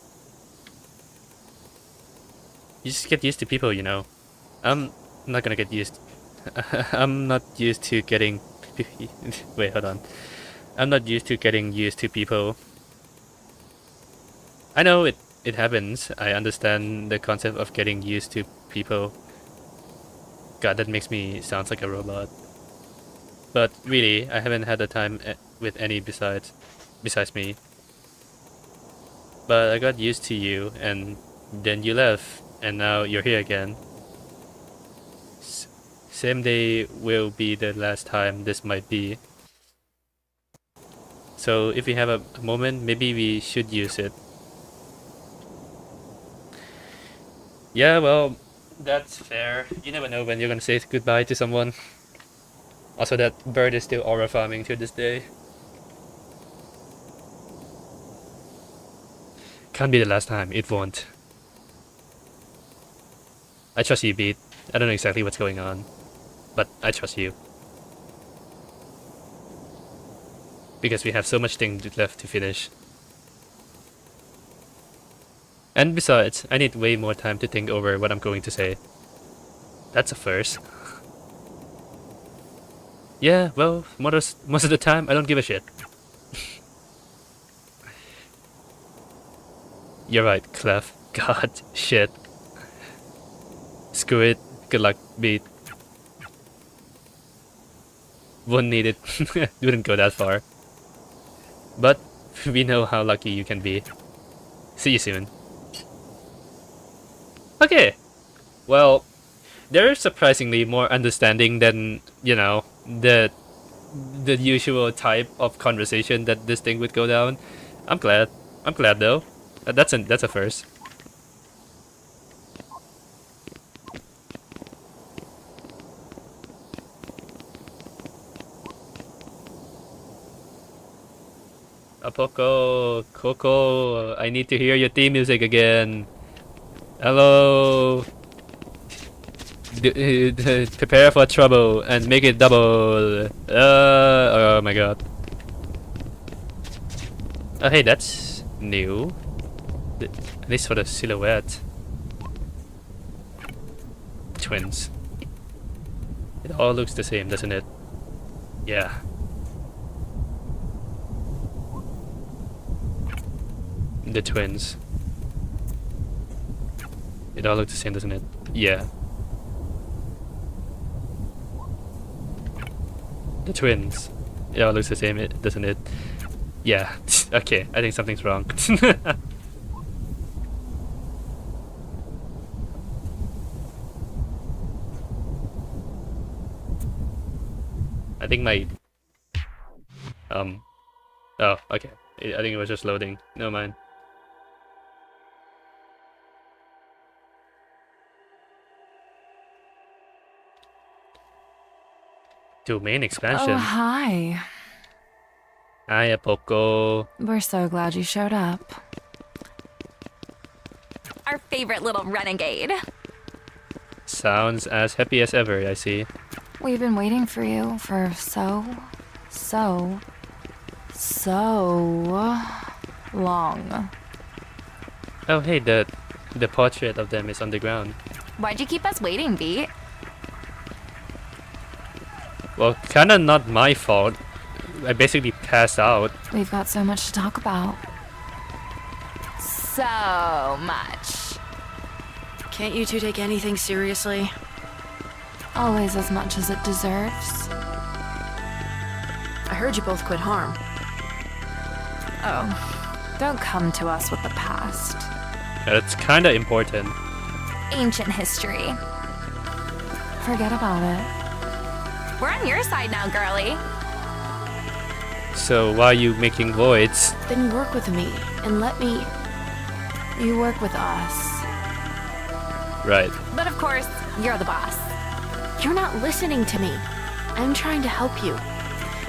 You just get used to people, you know. I'm not gonna get used... I'm not used to getting... Wait, hold on. I'm not used to getting used to people. I know it happens. I understand the concept of getting used to people. God, that makes me sound like a robot. But really, I haven't had the time with any besides me. But I got used to you, and then you left, and now you're here again. Same day will be the last time this might be. So if we have a moment, maybe we should use it. Yeah, well, that's fair. You never know when you're gonna say goodbye to someone. Also, that bird is still aura farming to this day. Can't be the last time, it won't. I trust you, Beat. I don't know exactly what's going on, but I trust you. Because we have so much things left to finish. And besides, I need way more time to think over what I'm going to say. That's a first. Yeah, well, most of the time, I don't give a shit. You're right, Clef. God, shit. Screw it. Good luck, Beat. Wouldn't need it. Wouldn't go that far. But we know how lucky you can be. See you soon. Okay. Well, they're surprisingly more understanding than, you know, the usual type of conversation that this thing would go down. I'm glad. I'm glad though. That's a first. Apoko, Coco, I need to hear your theme music again. Hello. Prepare for trouble and make it double. Oh my god. Oh hey, that's new. At least for the silhouette. Twins. It all looks the same, doesn't it? Yeah. The twins. It all looks the same, doesn't it? Yeah. The twins. It all looks the same, doesn't it? Yeah. Okay, I think something's wrong. I think my... Oh, okay. I think it was just loading. Never mind. Domain expansion. Oh, hi. Hi, Apoko. We're so glad you showed up. Our favorite little renegade. Sounds as happy as ever, I see. We've been waiting for you for so long. Oh, hey, the portrait of them is on the ground. Why'd you keep us waiting, Beat? Well, kinda not my fault. I basically passed out. We've got so much to talk about. So much. Can't you two take anything seriously? Always as much as it deserves. I heard you both quit harm. Oh, don't come to us with the past. That's kinda important. Ancient history. Forget about it. We're on your side now, girly. So why are you making voids? Then work with me and let me. You work with us. Right. But of course, you're the boss. You're not listening to me. I'm trying to help you.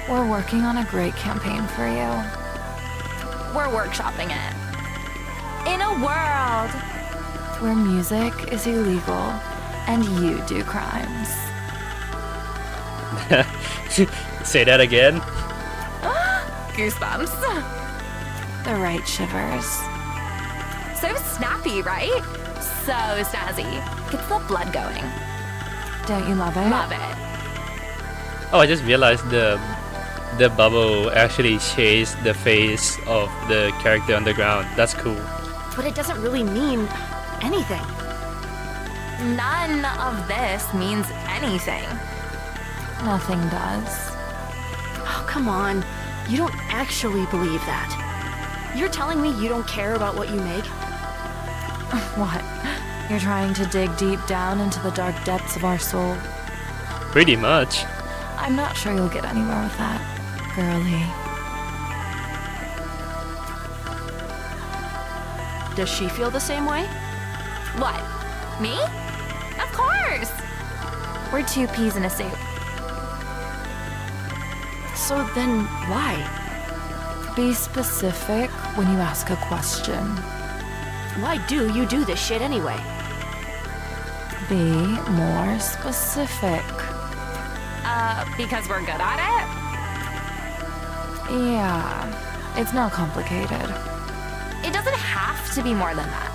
We're working on a great campaign for you. We're workshopping it. In a world where music is illegal and you do crimes. Say that again. Goosebumps. The right shivers. So snappy, right? So snazzy. Gets the blood going. Don't you love it? Love it. Oh, I just realized the bubble actually chased the face of the character on the ground. That's cool. But it doesn't really mean anything. None of this means anything. Nothing does. Oh, come on. You don't actually believe that. You're telling me you don't care about what you make? What? You're trying to dig deep down into the dark depths of our soul? Pretty much. I'm not sure you'll get anywhere with that, girly. Does she feel the same way? What? Me? Of course! We're two peas in a soup. So then why? Be specific when you ask a question. Why do you do this shit anyway? Be more specific. Because we're good at it? Yeah, it's not complicated. It doesn't have to be more than that.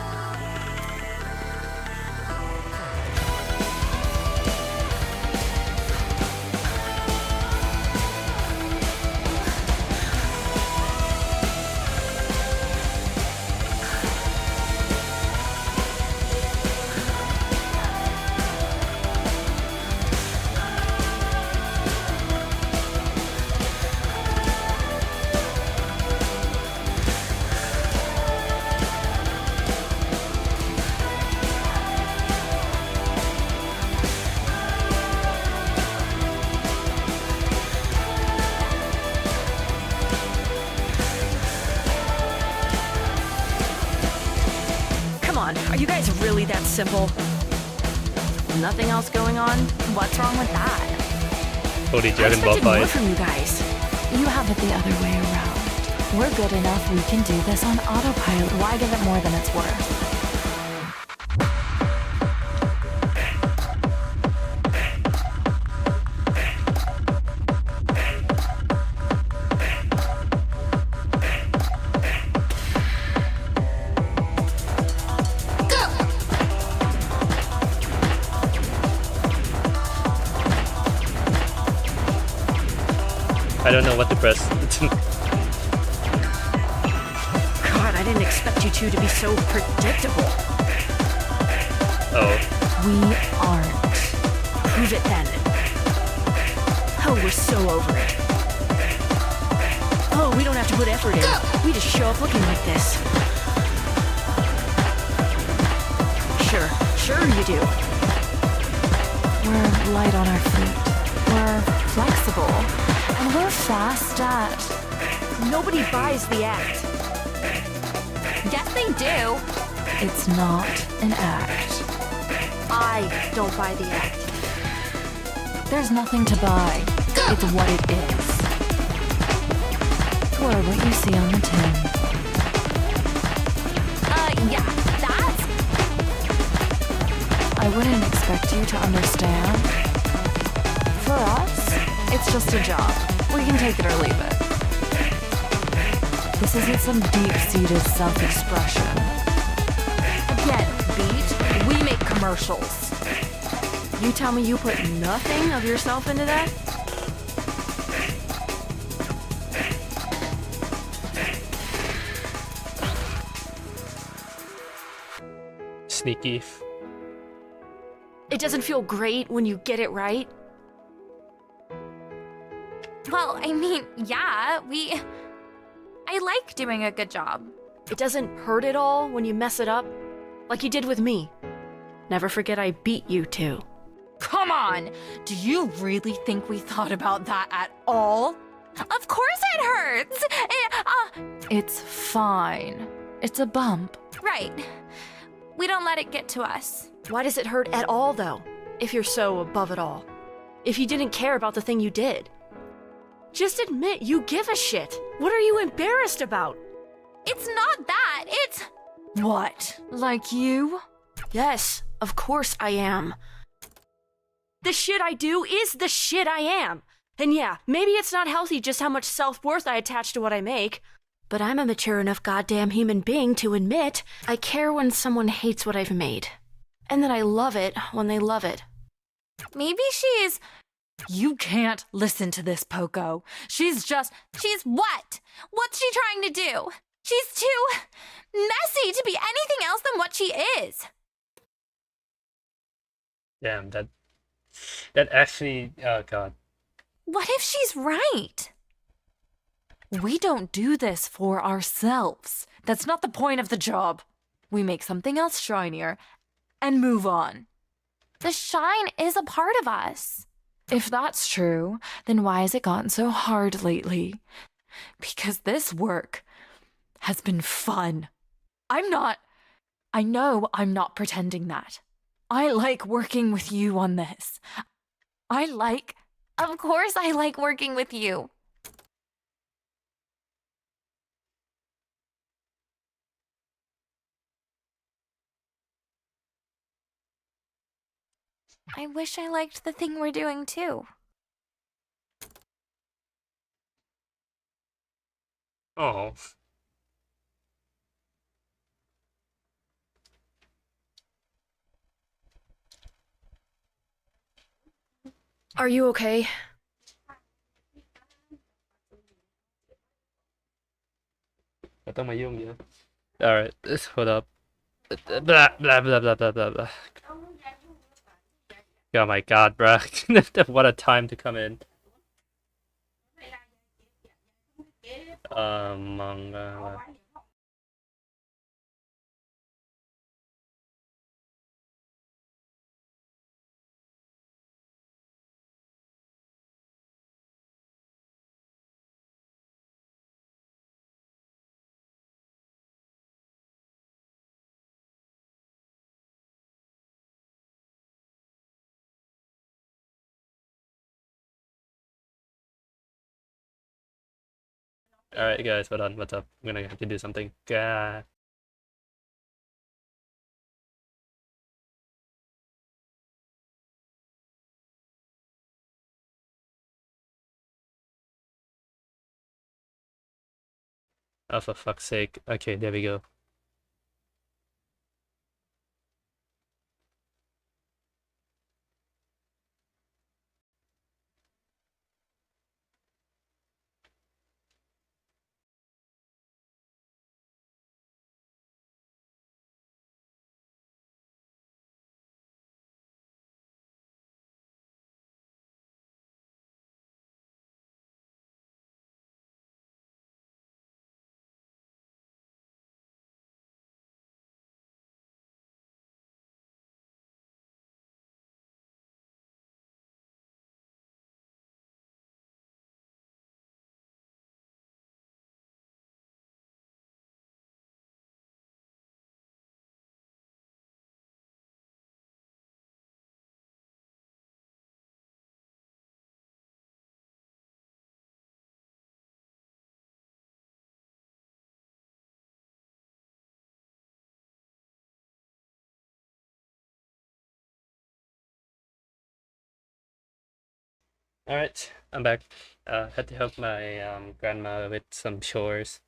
Are you guys really that simple? Nothing else going on? What's wrong with that? Holy I Dragon Ball expected more fight. from you guys. You have it the other way around. We're good enough, we can do this on autopilot. Why give it more than it's worth? I don't know what to press. God, I didn't expect you two to be so predictable. Oh. We aren't. Prove it then. Oh, we're so over it. Oh, we don't have to put effort in. We just show up looking like this. Sure you do. We're light on our feet. We're flexible. And we're fast at... Nobody buys the act. Yes, they do. It's not an act. I don't buy the act. There's nothing to buy. It's what it is. Or what you see on the tin. Yeah, that's... I wouldn't expect you to understand. For us, it's just a job. We can take it or leave it. This isn't some deep-seated self-expression. Again, Beat, we make commercials. You tell me you put nothing of yourself into that? Sneaky. It doesn't feel great when you get it right. Well, I mean, yeah, I like doing a good job. It doesn't hurt at all when you mess it up, like you did with me. Never forget I beat you too. Come on! Do you really think we thought about that at all? Of course it hurts! It's fine. It's a bump. Right. We don't let it get to us. Why does it hurt at all, though? If you're so above it all. If you didn't care about the thing you did. Just admit you give a shit. What are you embarrassed about? It's not that. It's... What? Like you? Yes, of course I am. The shit I do is the shit I am. And yeah, maybe it's not healthy just how much self-worth I attach to what I make. But I'm a mature enough goddamn human being to admit I care when someone hates what I've made. And that I love it when they love it. Maybe she's... You can't listen to this, Poco. She's what? What's she trying to do? She's too messy to be anything else than what she is. Damn, that actually, oh god. What if she's right? We don't do this for ourselves. That's not the point of the job. We make something else shinier and move on. The shine is a part of us. If that's true, then why has it gotten so hard lately? Because this work has been fun. I know I'm not pretending that. I like working with you on this. Of course I like working with you. I wish I liked the thing we're doing too. Oh. Are you okay? Alright, hold up. Blah, blah, blah, blah, blah, blah, blah. Oh my god, bruh. What a time to come in. Manga. Alright guys, hold on, what's up? I'm gonna have to do something. God. Oh, for fuck's sake. Okay, there we go. Alright, I'm back. Had to help my grandma with some chores.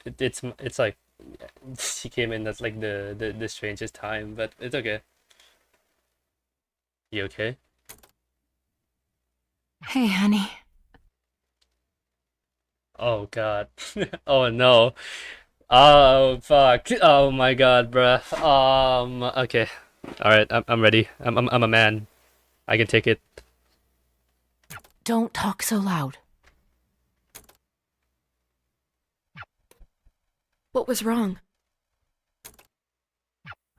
It's like she came in at like the strangest time, but it's okay. You okay? Hey, honey. Oh god. Oh no. Oh fuck. Oh my god, bruh. Okay. Alright, I'm ready. I'm a man. I can take it. Don't talk so loud. What was wrong?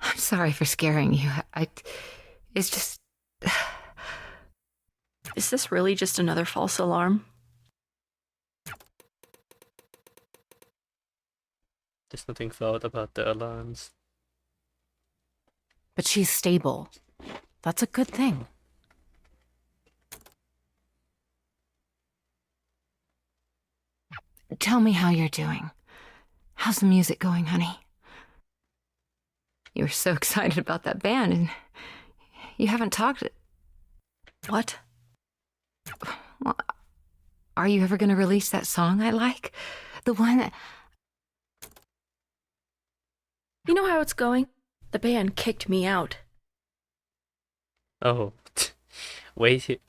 I'm sorry for scaring you. is just... Is this really just another false alarm? There's nothing felt about the alarms. But she's stable. That's a good thing. Tell me how you're doing. How's the music going, honey? You were so excited about that band, and you haven't talked... What? Well, are you ever gonna release that song I like? The one that... You know how it's going? The band kicked me out. Oh, wait,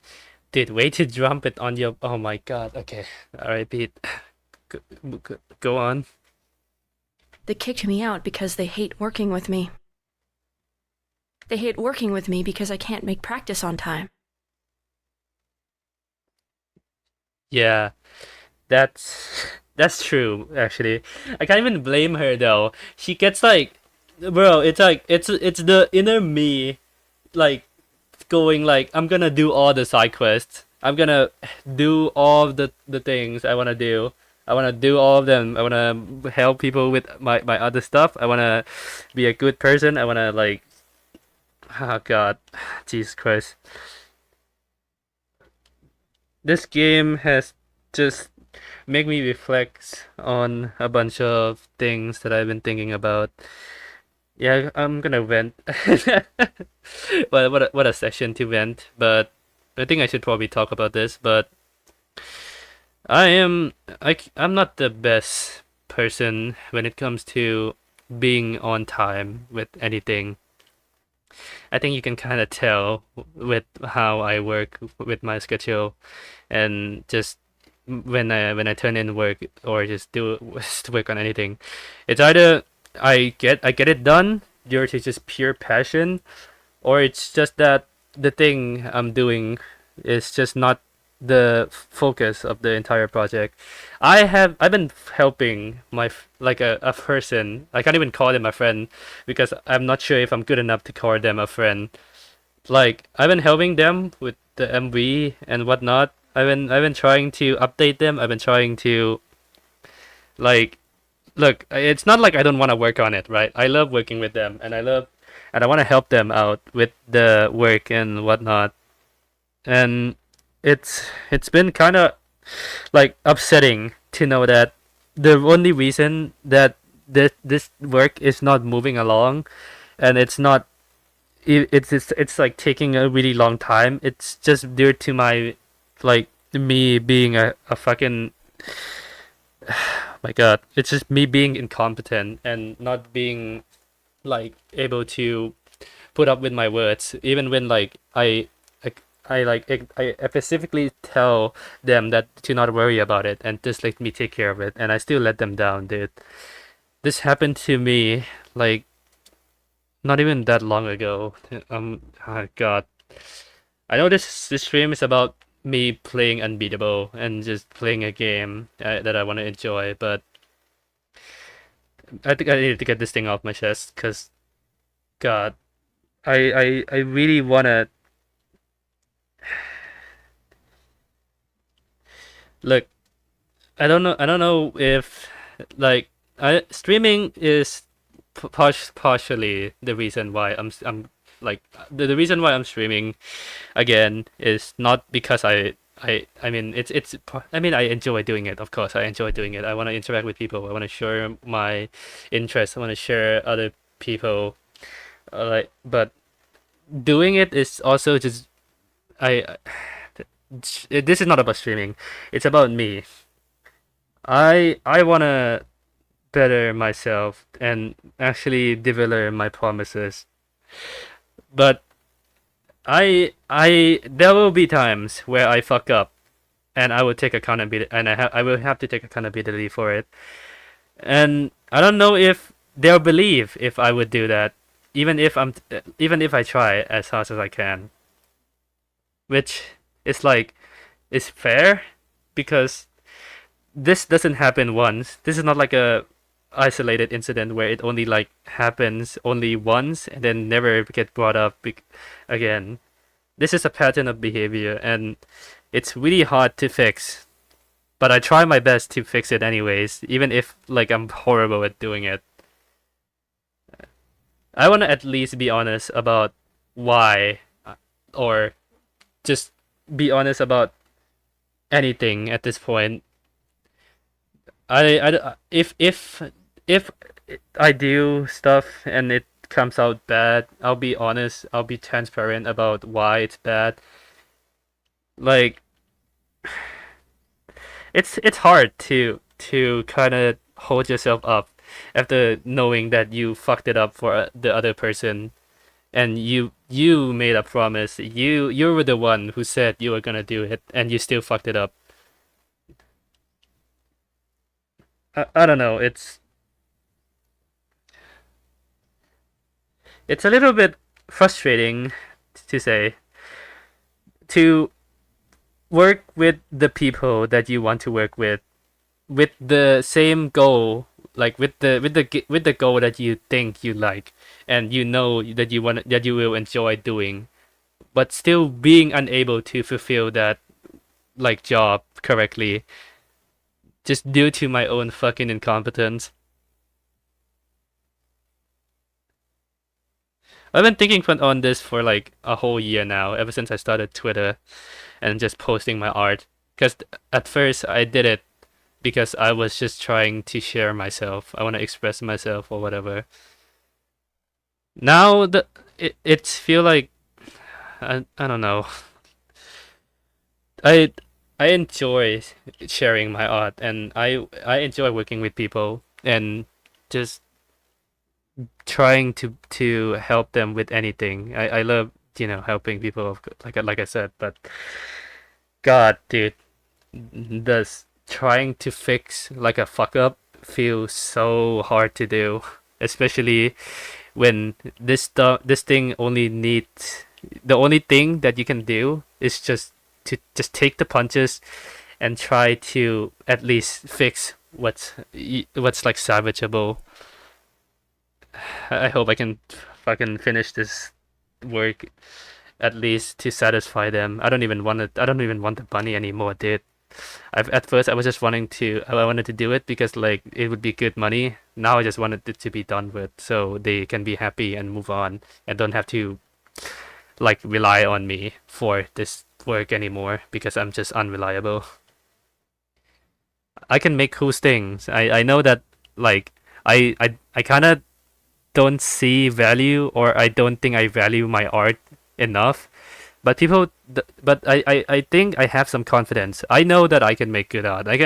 dude, wait to drop it on your... Oh my god, okay. Alright, Pete. Go on. They kicked me out because they hate working with me. They hate working with me because I can't make practice on time. Yeah, that's true, actually. I can't even blame her, though. She gets like... Bro, it's like, it's the inner me, like, going like, I'm gonna do all the side quests. I'm gonna do all the things I wanna do. I wanna do all of them. I wanna help people with my other stuff. I wanna be a good person. I wanna like... Oh god. Jesus Christ. This game has just made me reflect on a bunch of things that I've been thinking about. Yeah, I'm gonna vent. Well, what a session to vent, but I think I should probably talk about this, but I'm not the best person when it comes to being on time with anything. I think you can kind of tell with how I work with my schedule, and just when I turn in work or just work on anything, it's either I get it done due to just pure passion, or it's just that the thing I'm doing is just not the focus of the entire project. I've been helping like a person. I can't even call them a friend because I'm not sure if I'm good enough to call them a friend. Like, I've been helping them with the MV and whatnot. I've been trying to update them. I've been trying to, like, look, it's not like I don't want to work on it, right? I love working with them, and I want to help them out with the work and whatnot. And it's been kind of like upsetting to know that the only reason that this work is not moving along, and it's like taking a really long time. It's just due to my, like, me being a fucking... my god, it's just me being incompetent and not being like able to put up with my words, even when like I specifically tell them that to not worry about it and just let me take care of it, and I still let them down, dude. This happened to me like not even that long ago. Oh god. I know this stream is about me playing Unbeatable and just playing a game that I want to enjoy, but I think I needed to get this thing off my chest, because god, I really want to... Look, I don't know if, like, streaming is partially the reason why I'm like, the reason why I'm streaming again is not because I mean, I enjoy doing it. Of course I enjoy doing it. I want to interact with people. I want to share my interests. I want to share other people, like, but doing it is also just... this is not about streaming. It's about me. I want to better myself and actually deliver my promises. But there will be times where I fuck up, and I will take accountability, and I will have to take accountability for it. And I don't know if they'll believe if I would do that, even if I try as hard as I can. Which is like, is fair, because this doesn't happen once. This is not like a isolated incident where it only like happens only once and then never get brought up again. This is a pattern of behavior, and it's really hard to fix. But I try my best to fix it anyways, even if like I'm horrible at doing it. I want to at least be honest about why, or just be honest about anything at this point. If I do stuff and it comes out bad, I'll be honest. I'll be transparent about why it's bad. Like, it's hard to kind of hold yourself up after knowing that you fucked it up for the other person, and you made a promise. You were the one who said you were gonna do it, and you still fucked it up. I don't know. It's a little bit frustrating to say, to work with the people that you want to work with the same goal, like with the goal that you think you like and you know that you will enjoy doing, but still being unable to fulfill that like job correctly just due to my own fucking incompetence. I've been thinking on this for like a whole year now, ever since I started Twitter and just posting my art. Because at first I did it because I was just trying to share myself. I want to express myself or whatever. Now it feel like I don't know. I enjoy sharing my art, and I enjoy working with people and just trying to help them with anything. I love, helping people, like I said, but God, dude, does trying to fix like a fuck up feel so hard to do, especially when this thing only needs, the only thing that you can do is just to take the punches and try to at least fix what's like salvageable. I hope I can fucking finish this work at least to satisfy them. I don't even want the money anymore, dude. At first I was just wanted to do it because like it would be good money. Now I just wanted it to be done with so they can be happy and move on and don't have to like rely on me for this work anymore because I'm just unreliable. I can make cool things. I know that like I kind of don't see value, or I don't think I value my art enough, but I think I have some confidence. I know that I can make good art. I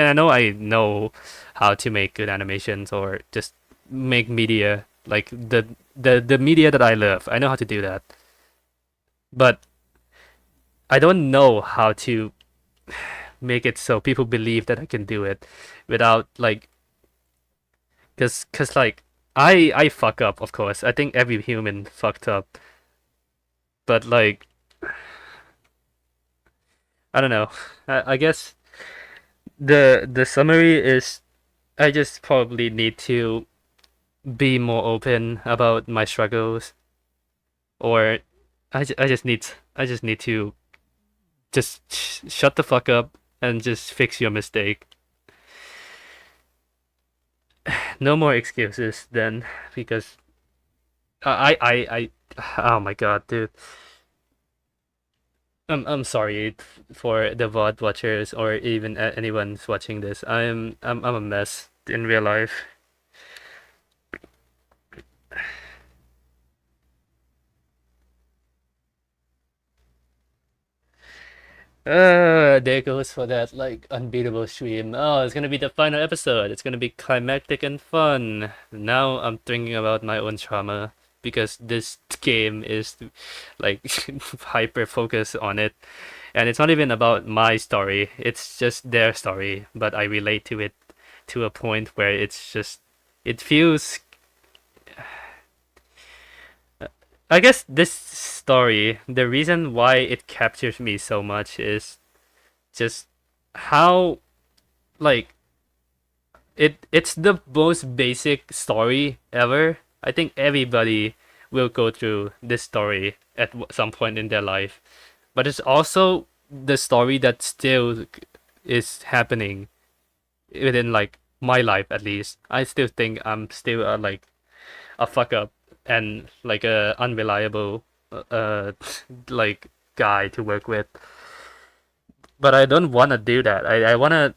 know how to make good animations or just make media like the media that I love. I know how to do that, but I don't know how to make it so people believe that I can do it without like, cause like I fuck up, of course. I think every human fucked up, but like I don't know. I guess the summary is I just probably need to be more open about my struggles, or I just need to just shut the fuck up and just fix your mistake. No more excuses then, because I oh my god, dude. I'm sorry for the VOD watchers or even anyone's watching this. I'm a mess in real life. There goes for that like unbeatable stream. Oh, it's gonna be the final episode. It's gonna be climactic and fun. Now I'm thinking about my own trauma because this game is like hyper focused on it, and it's not even about my story. It's just their story, but I relate to it to a point where it feels. I guess this story, the reason why it captures me so much is just how, like, it's the most basic story ever. I think everybody will go through this story at some point in their life, but it's also the story that still is happening within like my life. At least I still think I'm still like a fuck up and like a unreliable like guy to work with. But I don't want to do that. I want to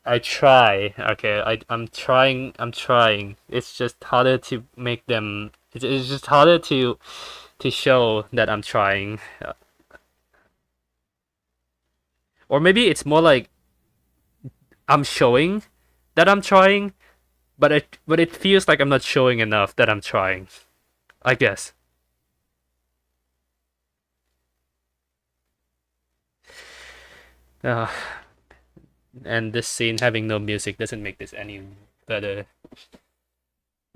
I try. Okay, I'm trying. It's just harder to make them. It's just harder to show that I'm trying. Or maybe it's more like I'm showing that I'm trying, but it feels like I'm not showing enough that I'm trying. I guess. Uh, and this scene having no music doesn't make this any better.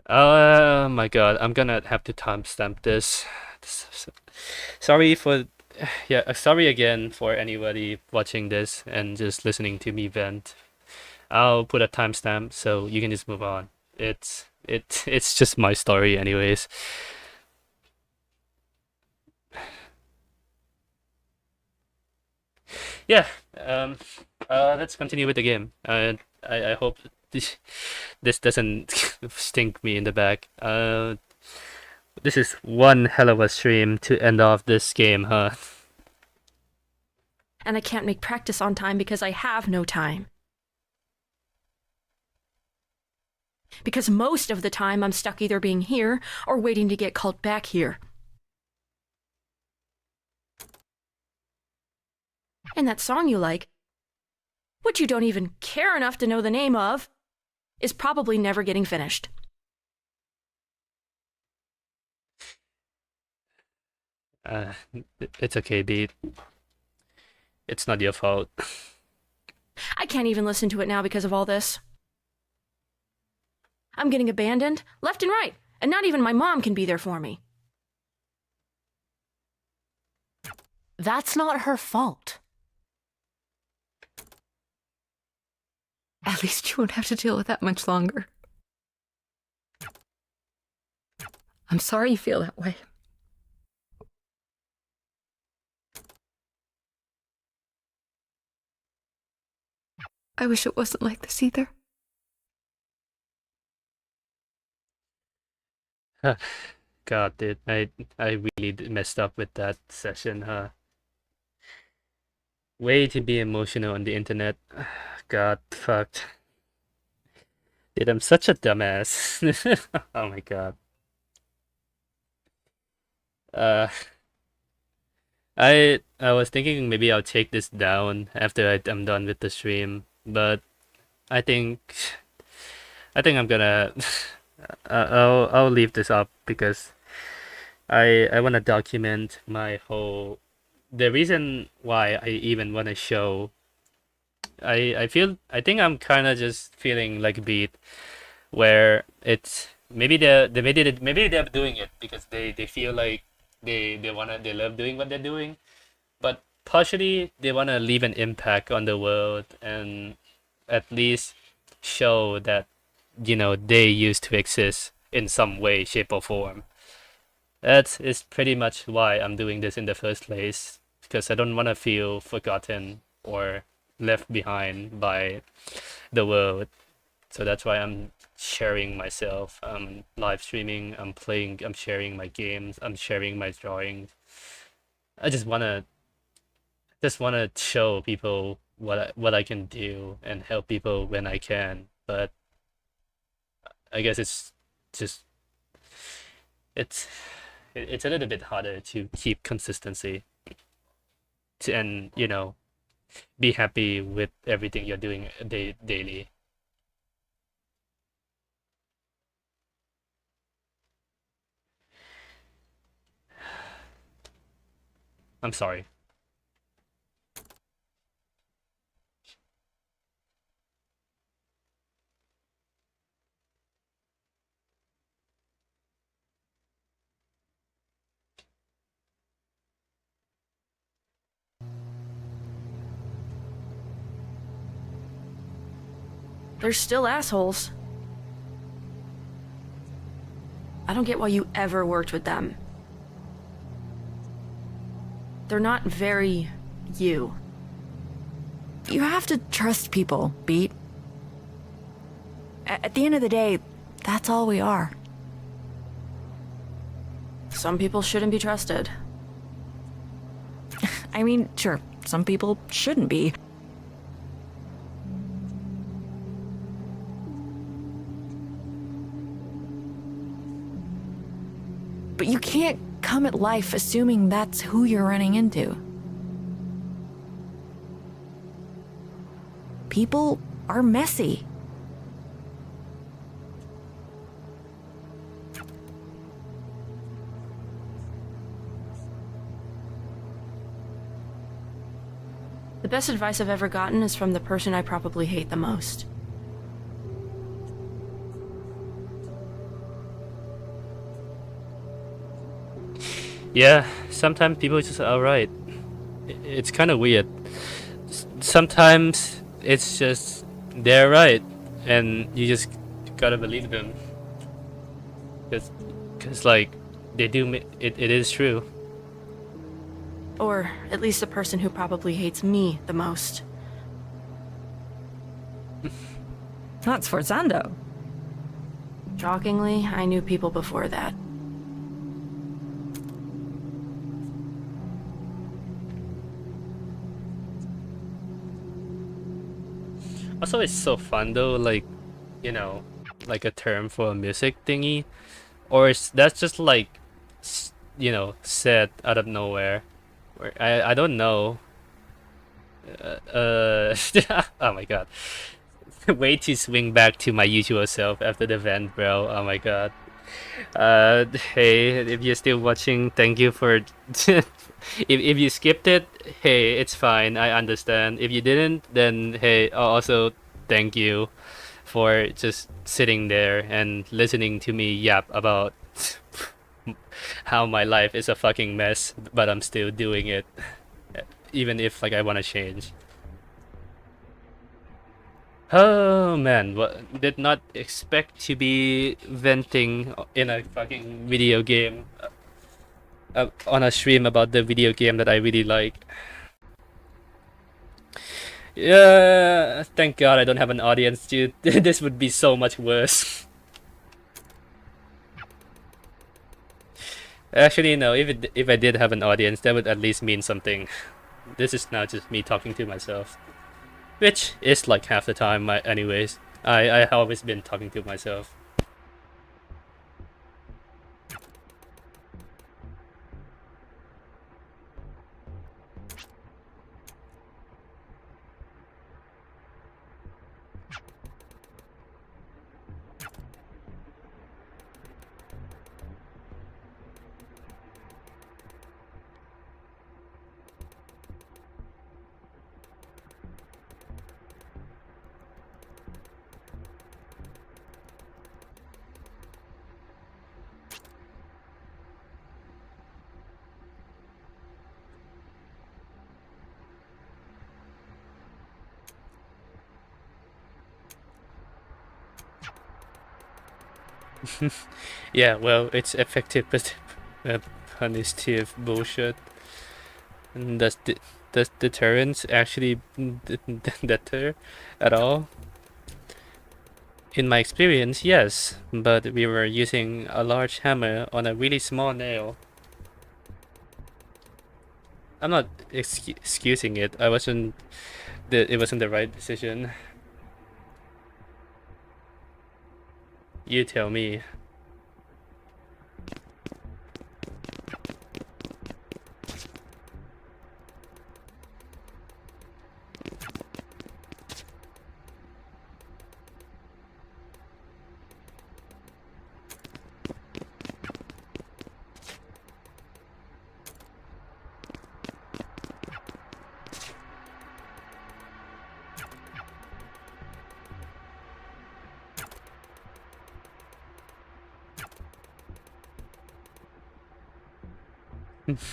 Oh my god, I'm gonna have to timestamp this. Sorry for, yeah, sorry again for anybody watching this and just listening to me vent. I'll put a timestamp so you can just move on. It's just my story anyways. Yeah, let's continue with the game. I hope this doesn't stink me in the back. This is one hell of a stream to end off this game, huh? And I can't make practice on time because I have no time. Because most of the time I'm stuck either being here or waiting to get called back here. And that song you like, which you don't even care enough to know the name of, is probably never getting finished. It's okay, Beat. It's not your fault. I can't even listen to it now because of all this. I'm getting abandoned left and right, and not even my mom can be there for me. That's not her fault. At least you won't have to deal with that much longer. I'm sorry you feel that way. I wish it wasn't like this either. God, dude, I really messed up with that session, huh? Way to be emotional on the internet. God, fucked. Dude, I'm such a dumbass. Oh my god. I was thinking maybe I'll take this down after I'm done with the stream, but I think I'm gonna I'll leave this up because I want to document my whole the reason why I even want to show. I think I'm kind of just feeling like a Beat where it's maybe they're doing it because they feel like they love doing what they're doing, but partially they want to leave an impact on the world and at least show that they used to exist in some way, shape, or form. That is pretty much why I'm doing this in the first place, because I don't want to feel forgotten or left behind by the world. So that's why I'm sharing myself. I'm live streaming, I'm playing, I'm sharing my games, I'm sharing my drawings. I just wanna show people what I can do and help people when I can. But I guess it's just it's a little bit harder to keep consistency and be happy with everything you're doing daily. I'm sorry. They're still assholes. I don't get why you ever worked with them. They're not very you. You have to trust people, Beat. At the end of the day, that's all we are. Some people shouldn't be trusted. I mean, sure, some people shouldn't be. But you can't come at life assuming that's who you're running into. People are messy. The best advice I've ever gotten is from the person I probably hate the most. Yeah, sometimes people just are right. It's kind of weird. Sometimes it's just they're right, and you just gotta believe them. Cause like they do, it is true. Or at least the person who probably hates me the most. Not Sforzando. Shockingly, I knew people before that. Also, it's so fun though, like, you know, like a term for a music thingy, or that's just like, you know, said out of nowhere. Or I don't know. Oh my god. Way to swing back to my usual self after the event, bro. Oh my god. Hey, if you're still watching, thank you for. If you skipped it, hey, it's fine. I understand. If you didn't, then hey, also thank you for just sitting there and listening to me yap about how my life is a fucking mess, but I'm still doing it, even if like I want to change. Oh man, did not expect to be venting in a fucking video game. On a stream about the video game that I really like. Yeah, thank God I don't have an audience, dude. This would be so much worse. Actually, no. If I did have an audience, that would at least mean something. This is now just me talking to myself, which is like half the time. Anyways, I always been talking to myself. Yeah, well, it's effective, but punitive bullshit. And does deterrence actually deter at all? In my experience, yes, but we were using a large hammer on a really small nail. I'm not excusing it. It wasn't the right decision. You tell me.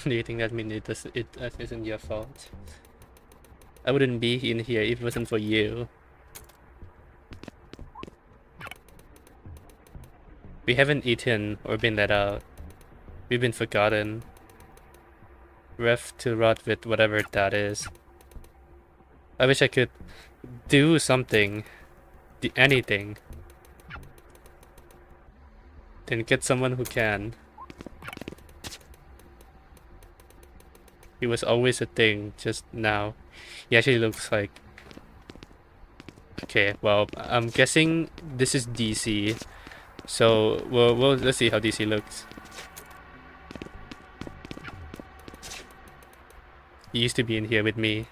Do you think that means it isn't your fault? I wouldn't be in here if it wasn't for you. We haven't eaten or been let out. We've been forgotten. Left to rot with whatever that is. I wish I could do something. Anything. Then get someone who can. It was always a thing, just now. He actually looks like... Okay, well, I'm guessing this is DC. So, let's see how DC looks. He used to be in here with me.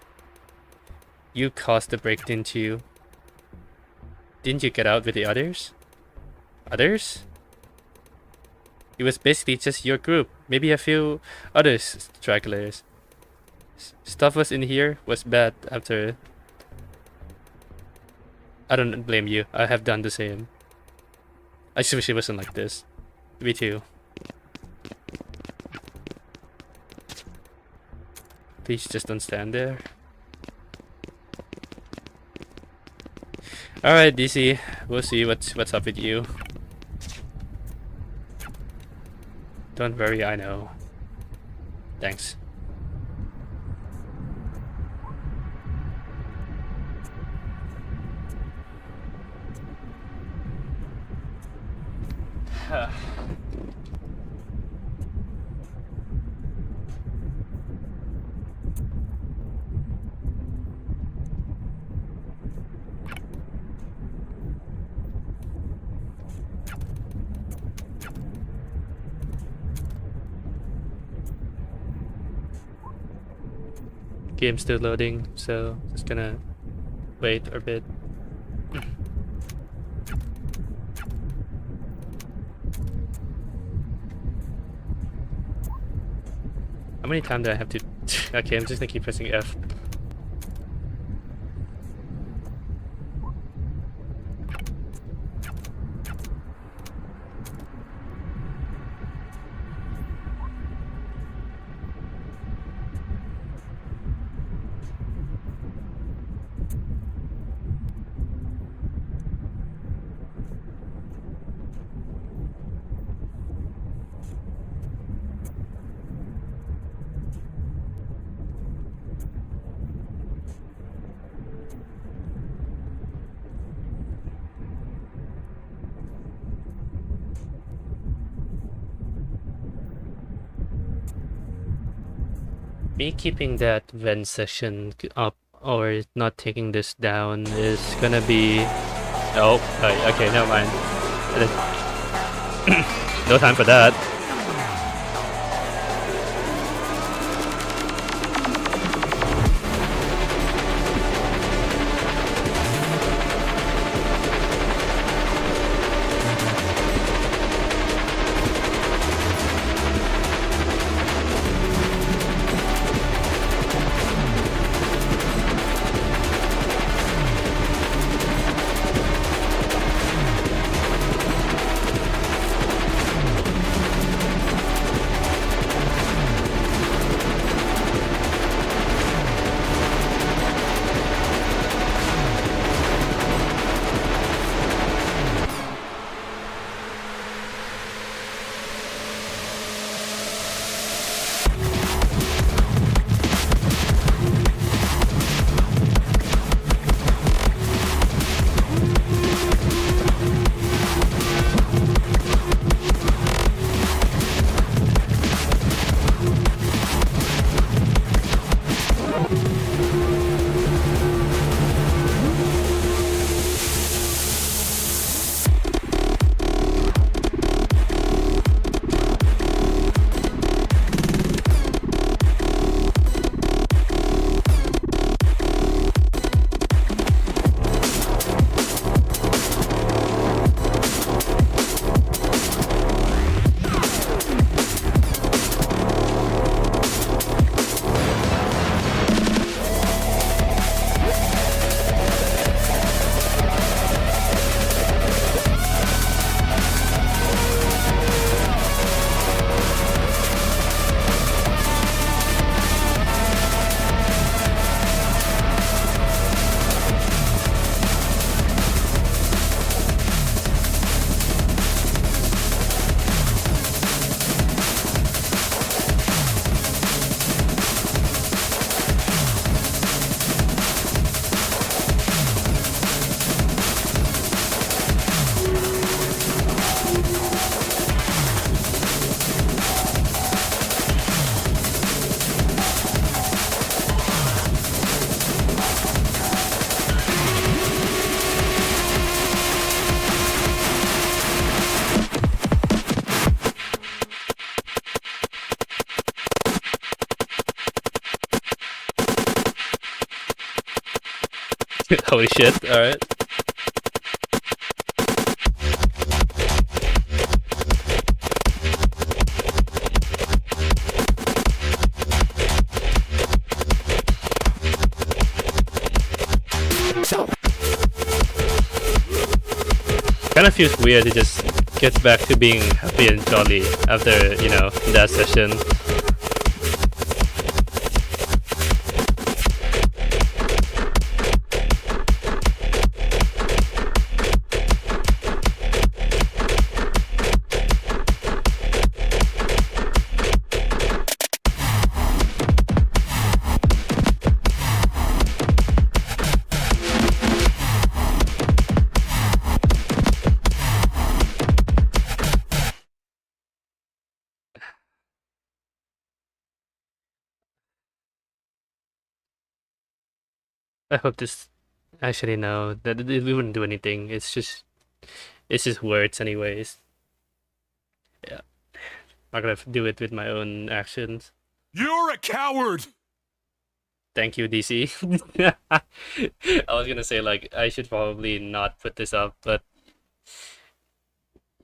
You caused the break, didn't you? Didn't you get out with the others? Others? It was basically just your group. Maybe a few other stragglers. Stuff was in here was bad after. I don't blame you. I have done the same. I just wish it wasn't like this. Me too. Please just don't stand there. Alright, DC. We'll see what's up with you. Don't worry, I know. Thanks. Game's still loading, so just gonna wait a bit. How many times do I have to... Okay, I'm just gonna keep pressing F. Me keeping that vent session up or not taking this down is gonna be... Oh, okay, never mind. No time for that. Holy shit, alright. Kind of feels weird to just get back to being happy and jolly after, you know, that session. I hope this. Actually, no. We wouldn't do anything. It's just words, anyways. Yeah, not gonna do it with my own actions. You're a coward. Thank you, DC. I was gonna say like I should probably not put this up, but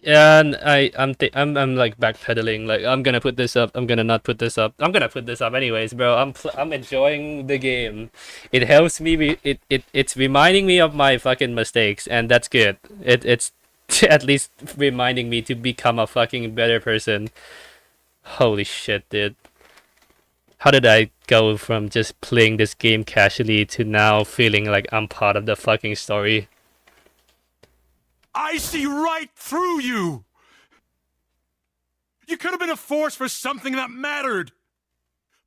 yeah, and I'm like backpedaling. Like I'm gonna put this up. I'm gonna not put this up. I'm gonna put this up anyways, bro. I'm enjoying the game. It helps me. It's reminding me of my fucking mistakes, and that's good. It's at least reminding me to become a fucking better person. Holy shit, dude. How did I go from just playing this game casually to now feeling like I'm part of the fucking story? I see right through you. You could have been a force for something that mattered.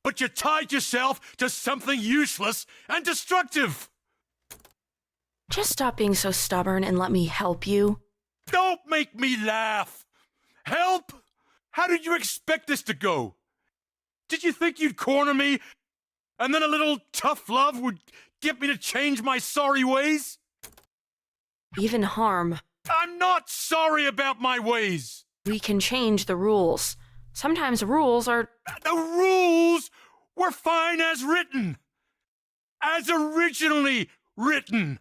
But you tied yourself to something useless and destructive. Just stop being so stubborn and let me help you. Don't make me laugh. Help? How did you expect this to go? Did you think you'd corner me, and then a little tough love would get me to change my sorry ways? Even harm. I'm not sorry about my ways. We can change the rules. Sometimes rules are... The rules were fine as written. As originally written.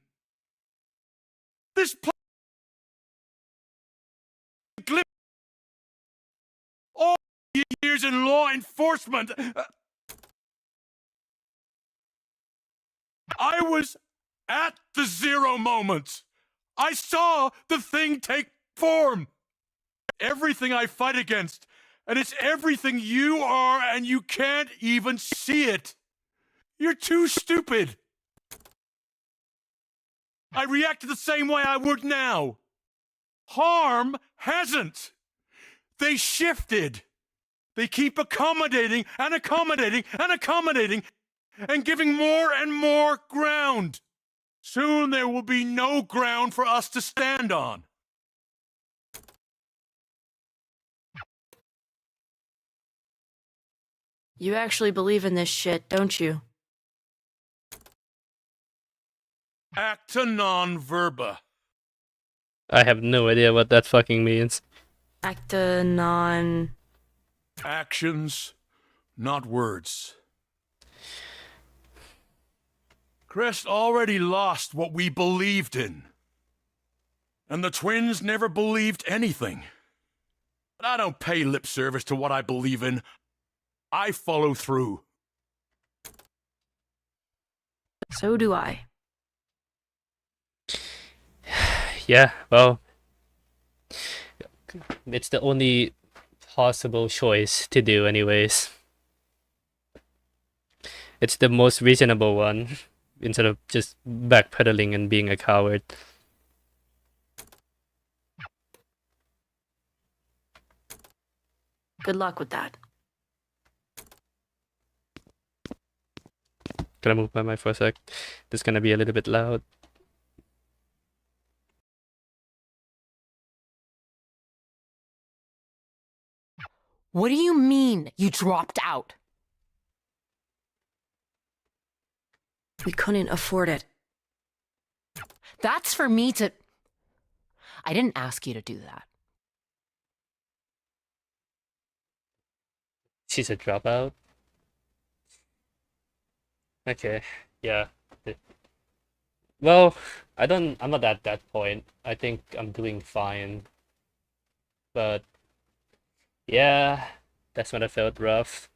This all years in law enforcement. I was at the zero moment. I saw the thing take form. Everything I fight against, and it's everything you are, and you can't even see it. You're too stupid. I reacted the same way I would now. Harm hasn't. They shifted. They keep accommodating and accommodating and accommodating and giving more and more ground. Soon there will be no ground for us to stand on. You actually believe in this shit, don't you? Acta non verba. I have no idea what that fucking means. Acta non... Actions, not words. Crest already lost what we believed in. And the twins never believed anything. But I don't pay lip service to what I believe in. I follow through. So do I. Yeah, well, it's the only possible choice to do anyways. It's the most reasonable one, instead of just backpedaling and being a coward. Good luck with that. Can I move my mic for a sec? This is gonna be a little bit loud. What do you mean you dropped out? We couldn't afford it. That's for me to... I didn't ask you to do that. She's a dropout? Okay, yeah. Well, I'm not at that point. I think I'm doing fine. But yeah, that's when I felt rough.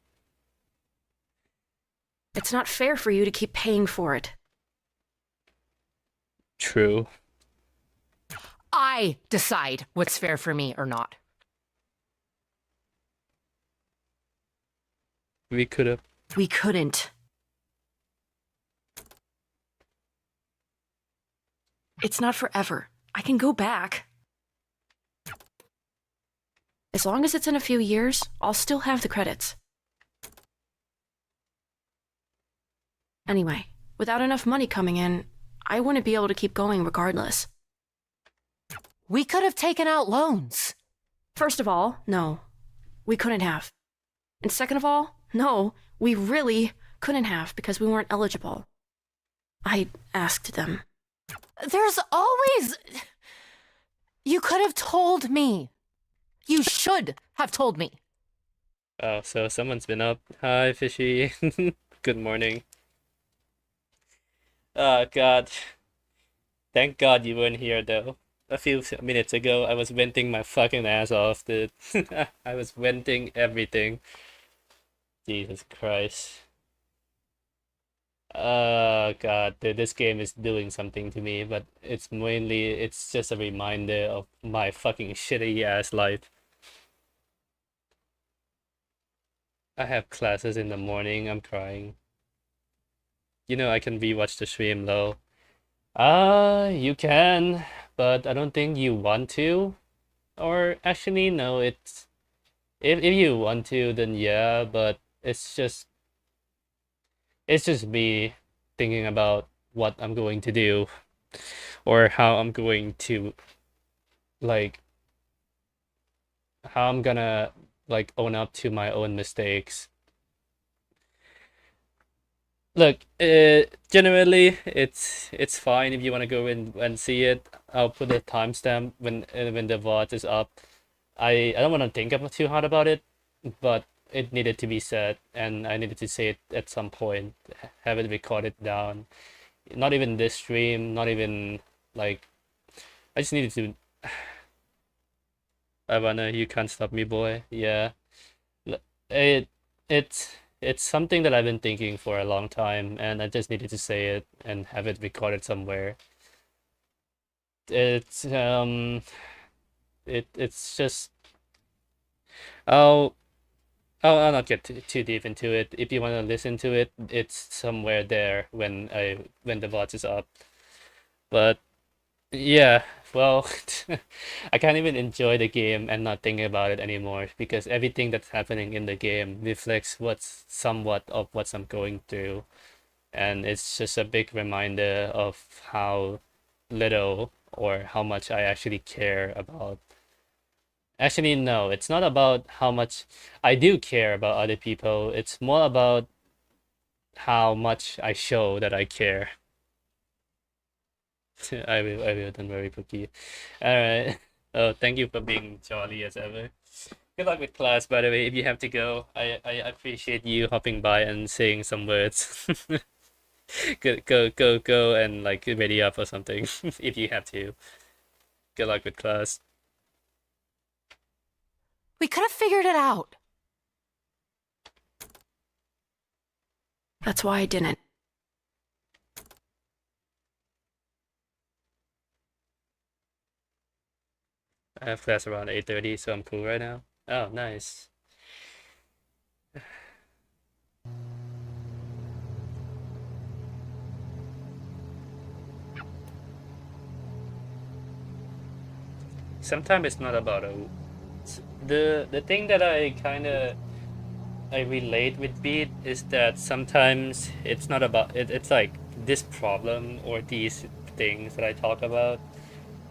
It's not fair for you to keep paying for it. True. I decide what's fair for me or not. We could have. We couldn't. It's not forever. I can go back. As long as it's in a few years, I'll still have the credits. Anyway, without enough money coming in, I wouldn't be able to keep going regardless. We could have taken out loans. First of all, no. We couldn't have. And second of all, no, we really couldn't have because we weren't eligible. I asked them. There's always... You could have told me. You should have told me. Oh, so someone's been up. Hi, Fishy. Good morning. Oh, God. Thank God you weren't here, though. A few minutes ago, I was venting my fucking ass off, dude. I was venting everything. Jesus Christ. Oh, God, dude, this game is doing something to me, but it's just a reminder of my fucking shitty ass life. I have classes in the morning, I'm crying. You know, I can rewatch the stream though. You can, but I don't think you want to. Or actually, no, it's... If you want to, then yeah, but it's just me thinking about what I'm going to do. Or how I'm going to, like... How I'm gonna, like, own up to my own mistakes. Look, generally, it's fine if you want to go in and see it. I'll put a timestamp when the VOD is up. I don't want to think too hard about it, but it needed to be said, and I needed to say it at some point. Have it recorded down. Not even this stream, not even, like... I just needed to... Ivana, you can't stop me, boy. Yeah. It's something that I've been thinking for a long time, and I just needed to say it and have it recorded somewhere. It's just... I'll not get too deep into it. If you want to listen to it, it's somewhere there when the VOD is up. But yeah, well, I can't even enjoy the game and not think about it anymore because everything that's happening in the game reflects somewhat of what I'm going through, and it's just a big reminder of how little or how much I actually care about. Actually, no, it's not about how much I do care about other people. It's more about how much I show that I care. I will, don't worry, Pookie. Alright. Oh, thank you for being jolly as ever. Good luck with class, by the way, if you have to go. I appreciate you hopping by and saying some words. Go and like ready up or something if you have to. Good luck with class. We could have figured it out. That's why I didn't. I have class around 8:30, so I'm cool right now. Oh, nice. Sometimes it's not about the thing that I relate with Beat is that sometimes it's not about it's like this problem or these things that I talk about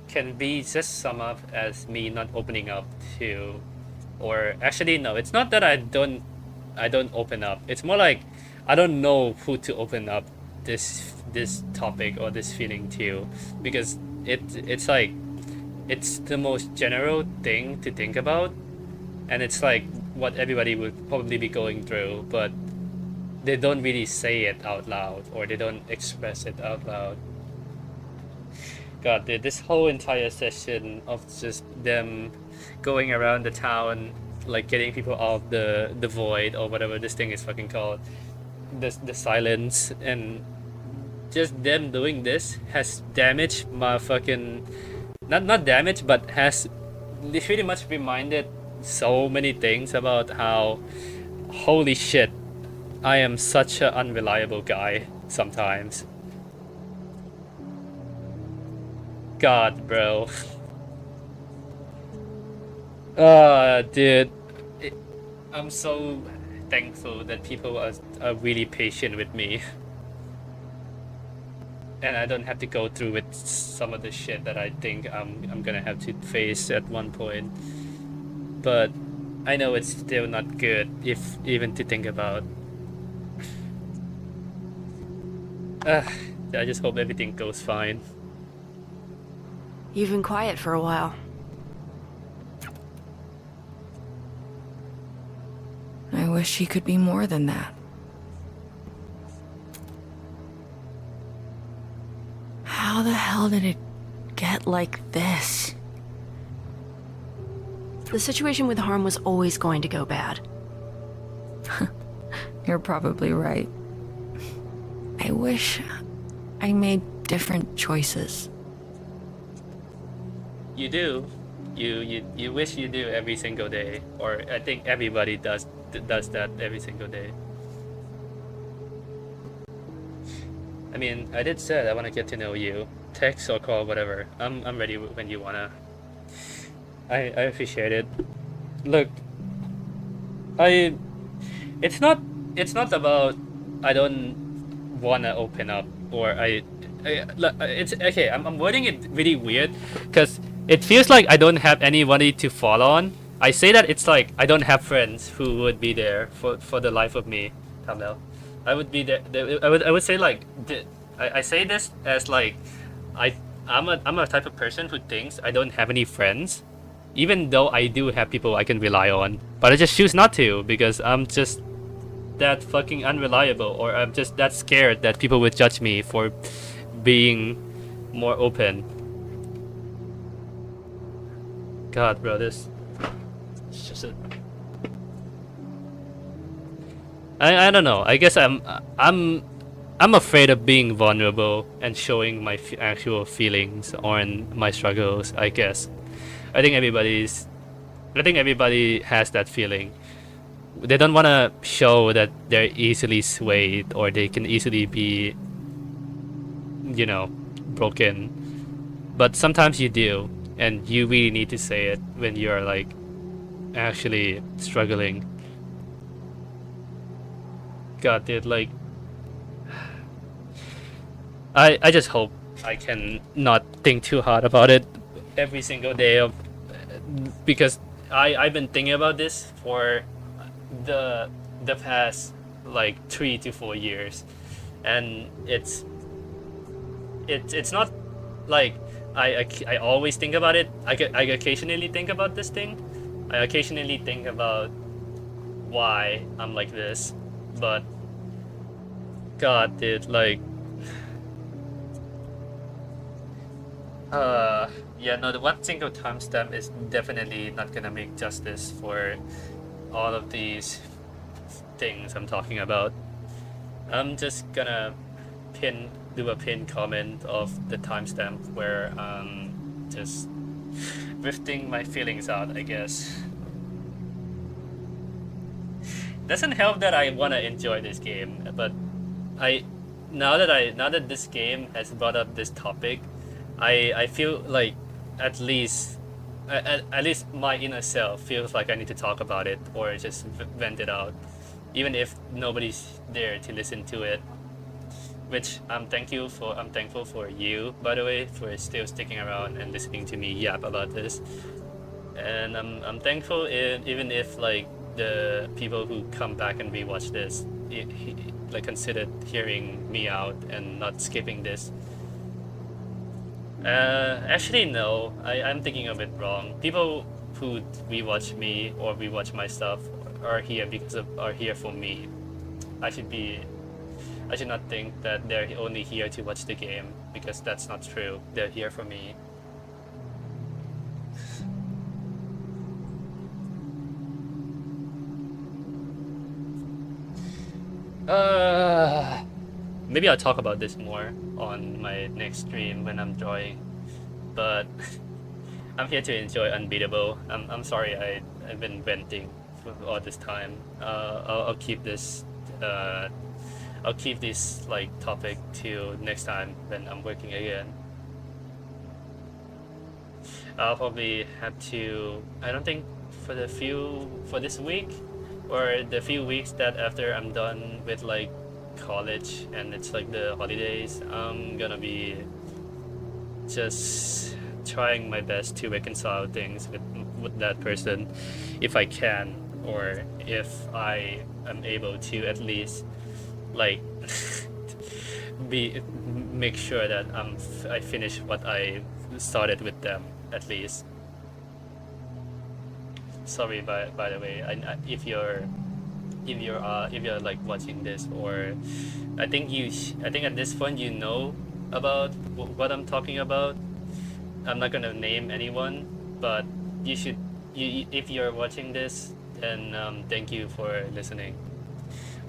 can be just sum up as me not opening up to, or actually no, it's not that I don't open up. It's more like I don't know who to open up this topic or this feeling to, because it's like it's the most general thing to think about, and it's like what everybody would probably be going through, but they don't really say it out loud or they don't express it out loud. God, dude, this whole entire session of just them going around the town, like getting people off the void or whatever this thing is fucking called, the silence, and just them doing this has damaged my fucking, not damaged, but has pretty much reminded so many things about how, holy shit, I am such an unreliable guy sometimes. God, bro. Dude. I'm so thankful that people are really patient with me. And I don't have to go through with some of the shit that I think I'm gonna have to face at one point. But I know it's still not good, if even to think about. I just hope everything goes fine. You've been quiet for a while. I wish he could be more than that. How the hell did it get like this? The situation with Harm was always going to go bad. You're probably right. I wish I made different choices. You do. You wish you do every single day, or I think everybody does that every single day. I mean, I did say I want to get to know you. Text or call, whatever. I'm ready when you wanna. I appreciate it. Look, it's not about I don't wanna open up, or it's okay. I'm wording it really weird because it feels like I don't have anybody to fall on. I say that it's like I don't have friends who would be there for the life of me. Tamil. I would be there. I would say like I say this as like I'm a type of person who thinks I don't have any friends, even though I do have people I can rely on. But I just choose not to because I'm just that fucking unreliable, or I'm just that scared that people would judge me for being more open. God, bro, this it's just I don't know. I guess I'm afraid of being vulnerable and showing my actual feelings on my struggles. I guess I think everybody has that feeling. They don't want to show that they're easily swayed or they can easily be, broken. But sometimes you do, and you really need to say it when you're like actually struggling. God, dude, like I just hope I can not think too hard about it every single day because I've been thinking about this for the past like 3 to 4 years, and it's not like I always think about it. I occasionally think about this thing. I occasionally think about why I'm like this, but God, dude, like the one single timestamp is definitely not gonna make justice for all of these things I'm talking about. I'm just gonna do a pin comment of the timestamp where I'm just drifting my feelings out, I guess. Doesn't help that I wanna enjoy this game, but now that this game has brought up this topic, I feel like at least my inner self feels like I need to talk about it or just vent it out, even if nobody's there to listen to it. Which I'm thankful for you, by the way, for still sticking around and listening to me yap about this. And I'm thankful even if like the people who come back and rewatch this like considered hearing me out and not skipping this. Actually no, I'm thinking of it wrong. People who rewatch me or rewatch my stuff are here for me. I should not think that they're only here to watch the game, because that's not true. They're here for me. Maybe I'll talk about this more on my next stream when I'm drawing, but I'm here to enjoy Unbeatable. I'm sorry I've been venting for all this time. I'll keep this like topic till next time when I'm working again. I'll probably have to, I don't think for this week or the few weeks that after I'm done with like college and it's like the holidays, I'm gonna be just trying my best to reconcile things with that person if I can, or if I am able to at least like make sure that I finish what I started with them at least. Sorry by the way, if you're like watching this, or I think at this point you know about what I'm talking about. I'm not gonna name anyone, but if you're watching this, then thank you for listening.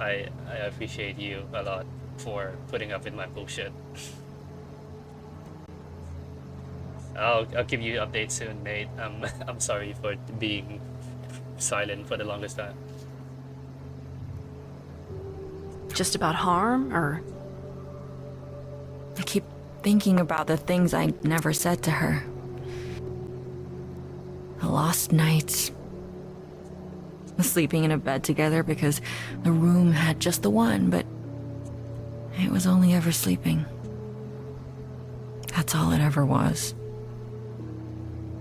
I appreciate you a lot for putting up with my bullshit. I'll give you updates soon, mate. I'm sorry for being silent for the longest time. Just about harm, or? I keep thinking about the things I never said to her. The lost nights. Sleeping in a bed together because the room had just the one, but it was only ever sleeping. That's all it ever was.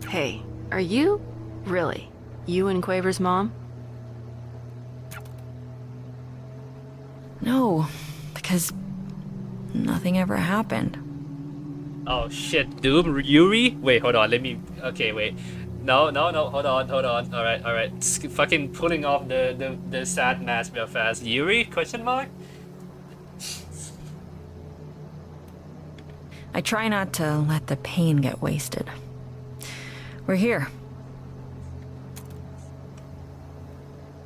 Hey, are you really you and Quaver's mom? No, because nothing ever happened. Oh shit, Doom, Yuri? Wait, hold on, let me, okay, wait. No, hold on. Alright. Fucking pulling off the sad mask real fast. Yuri? Question mark? I try not to let the pain get wasted. We're here.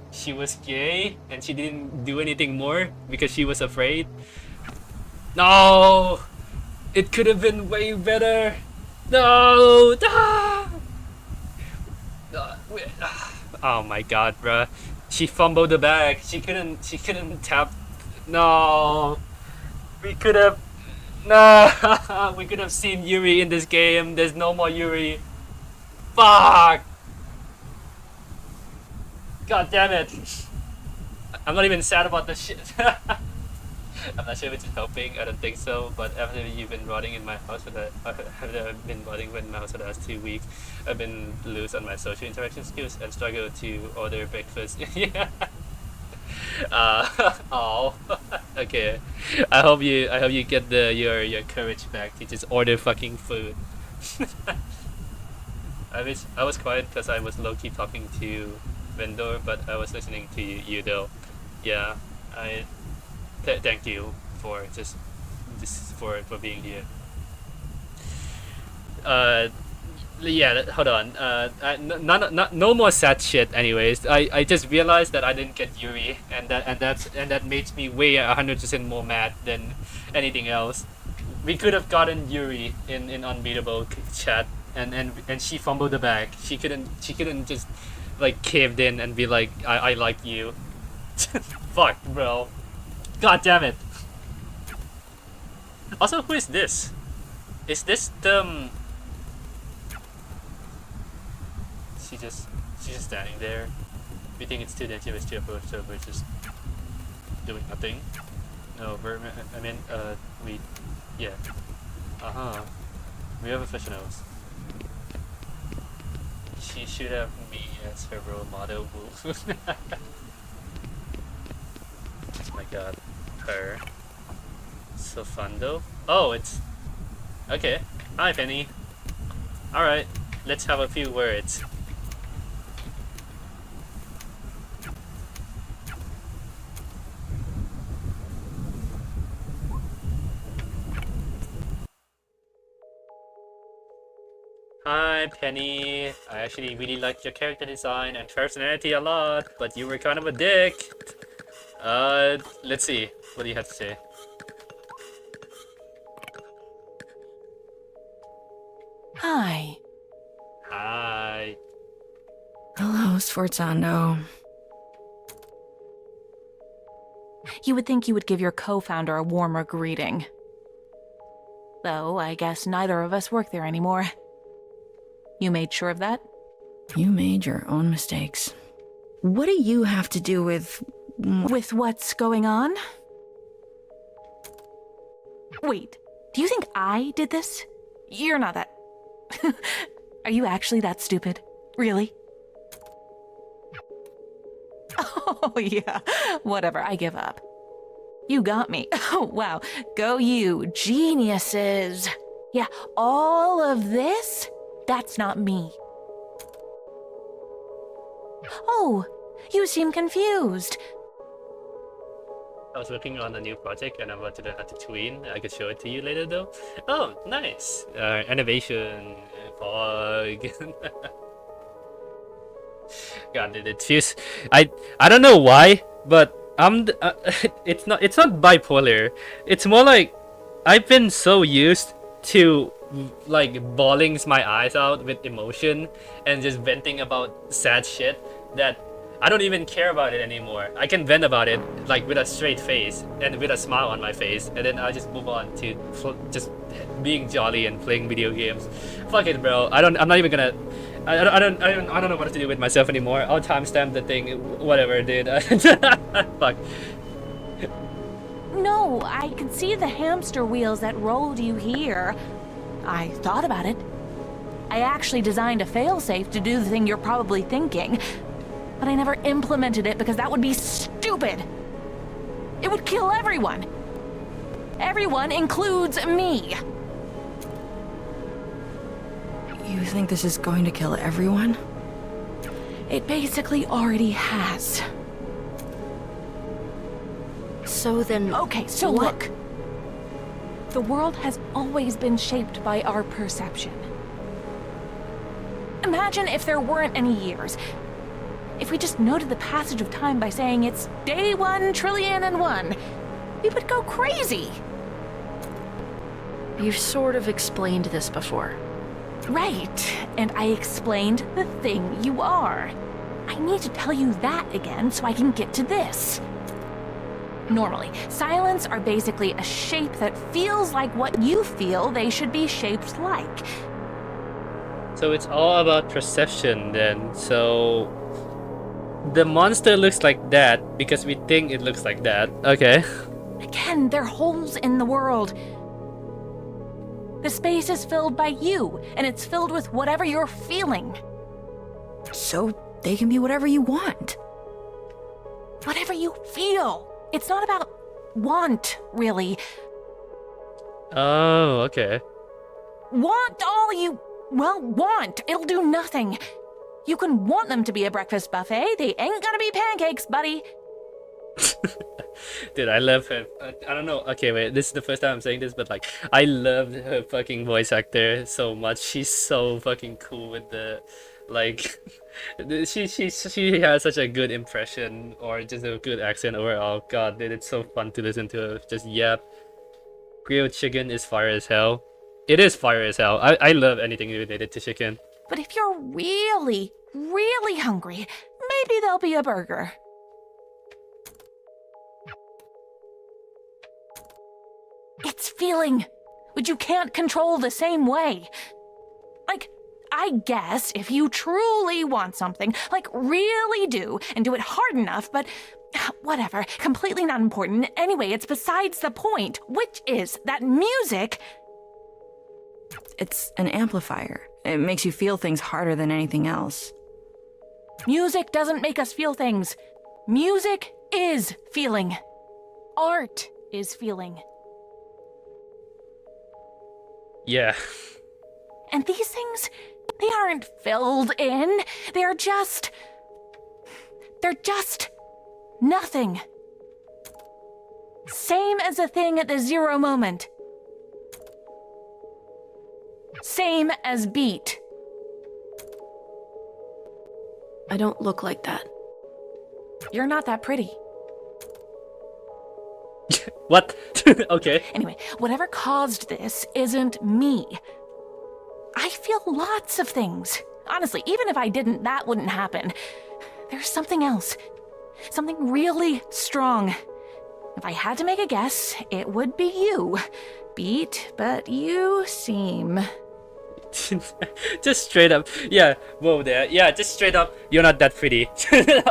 She was gay and she didn't do anything more because she was afraid? No! It could have been way better! No! Oh my god, bruh. She fumbled the bag. She couldn't tap. No. We could have. No. We could have seen Yuri in this game. There's no more Yuri. Fuck. God damn it. I'm not even sad about this shit. I'm not sure if it's helping. I don't think so. But after you've been rotting in my house for the, I've been rotting in my house for the last 2 weeks. I've been loose on my social interaction skills and struggle to order breakfast. Yeah. Oh. Okay. I hope you get your courage back to just order fucking food. I was quiet because I was low key talking to Vendor, but I was listening to you though. Yeah. Thank you for just for being here. Yeah, hold on. No more sad shit. Anyways, I just realized that I didn't get Yuri, and that makes me way 100% more mad than anything else. We could have gotten Yuri in Unbeatable chat, and she fumbled the bag. She couldn't just like caved in and be like, I like you. Fuck, bro. God damn it. Also, who is this? Is this the? She's just standing there. We think it's too dangerous to approach, so we're just doing nothing. No, yeah. We are professionals. She should have me as her role model. Oh my god. Her. So fun though. Oh, it's okay. Hi, Penny. Alright, let's have a few words. Hi, Penny. I actually really liked your character design and personality a lot, but you were kind of a dick. Let's see. What do you have to say? Hi. Hi. Hello, Sforzando. You would think you would give your co-founder a warmer greeting. Though, I guess neither of us work there anymore. You made sure of that? You made your own mistakes. What do you have to do with... With what's going on? Wait, do you think I did this? You're not that... Are you actually that stupid? Really? Oh, yeah. Whatever, I give up. You got me. Oh, wow. Go you, geniuses. Yeah, all of this? That's not me. Oh, you seem confused. I was working on a new project and I'm about to learn how to tween. I could show it to you later though. Oh, nice. Innovation. Fog. God, it feels... I don't know why, but it's not bipolar. It's more like I've been so used to like bawling my eyes out with emotion and just venting about sad shit that I don't even care about it anymore. I can vent about it like with a straight face and with a smile on my face, and then I just move on to just being jolly and playing video games. Fuck it, bro. I'm not even gonna. I don't know what to do with myself anymore. I'll timestamp the thing. Whatever, dude. Fuck. No, I can see the hamster wheels that rolled you here. I thought about it. I actually designed a failsafe to do the thing you're probably thinking, but I never implemented it because that would be stupid. It would kill everyone. Everyone includes me. You think this is going to kill everyone? It basically already has. So then... Okay, so look. The world has always been shaped by our perception. Imagine if there weren't any years. If we just noted the passage of time by saying it's day 1,000,000,001, we would go crazy. You've sort of explained this before. Right, and I explained the thing you are. I need to tell you that again so I can get to this. Normally, silents are basically a shape that feels like what you feel they should be shaped like. So it's all about perception then. So the monster looks like that because we think it looks like that. Okay. Again, they're holes in the world. The space is filled by you, and it's filled with whatever you're feeling. So they can be whatever you want. Whatever you feel. It's not about want, really. Oh, okay. Want all you... Well, want. It'll do nothing. You can want them to be a breakfast buffet. They ain't gonna be pancakes, buddy. Dude, I love her. I don't know. Okay, wait. This is the first time I'm saying this, but like, I love her fucking voice actor so much. She's so fucking cool with the, like, she has such a good impression or just a good accent overall. God, dude, it's so fun to listen to her. Just yap. Grilled chicken is fire as hell. It is fire as hell. I love anything related to chicken. But if you're really, really hungry, maybe there'll be a burger. It's feeling, which you can't control the same way. Like, I guess if you truly want something, like really do, and do it hard enough, but whatever, completely not important. Anyway, it's besides the point, which is that music... It's an amplifier. It makes you feel things harder than anything else. Music doesn't make us feel things. Music is feeling. Art is feeling. Yeah. And these things, they aren't filled in. They're just nothing. Same as a thing at the zero moment. Same as beat. I don't look like that. You're not that pretty. What? Okay. Anyway, whatever caused this isn't me. I feel lots of things. Honestly, even if I didn't, that wouldn't happen. There's something else. Something really strong. If I had to make a guess, it would be you. Beat, but you seem... Just straight up. Yeah, whoa there. Yeah, just straight up. You're not that pretty.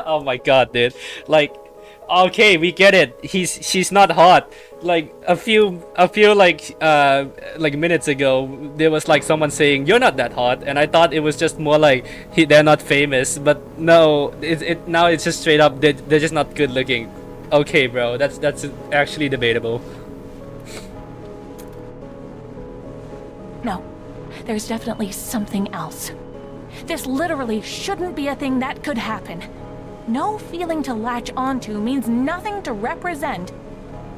Oh my god, dude. Like, okay, we get it. She's not hot. Like a few like minutes ago, there was like someone saying you're not that hot, and I thought it was just more like they're not famous. But no, now it's just straight up. They're just not good looking. Okay, bro, that's actually debatable. No, there's definitely something else. This literally shouldn't be a thing that could happen. No feeling to latch onto means nothing to represent,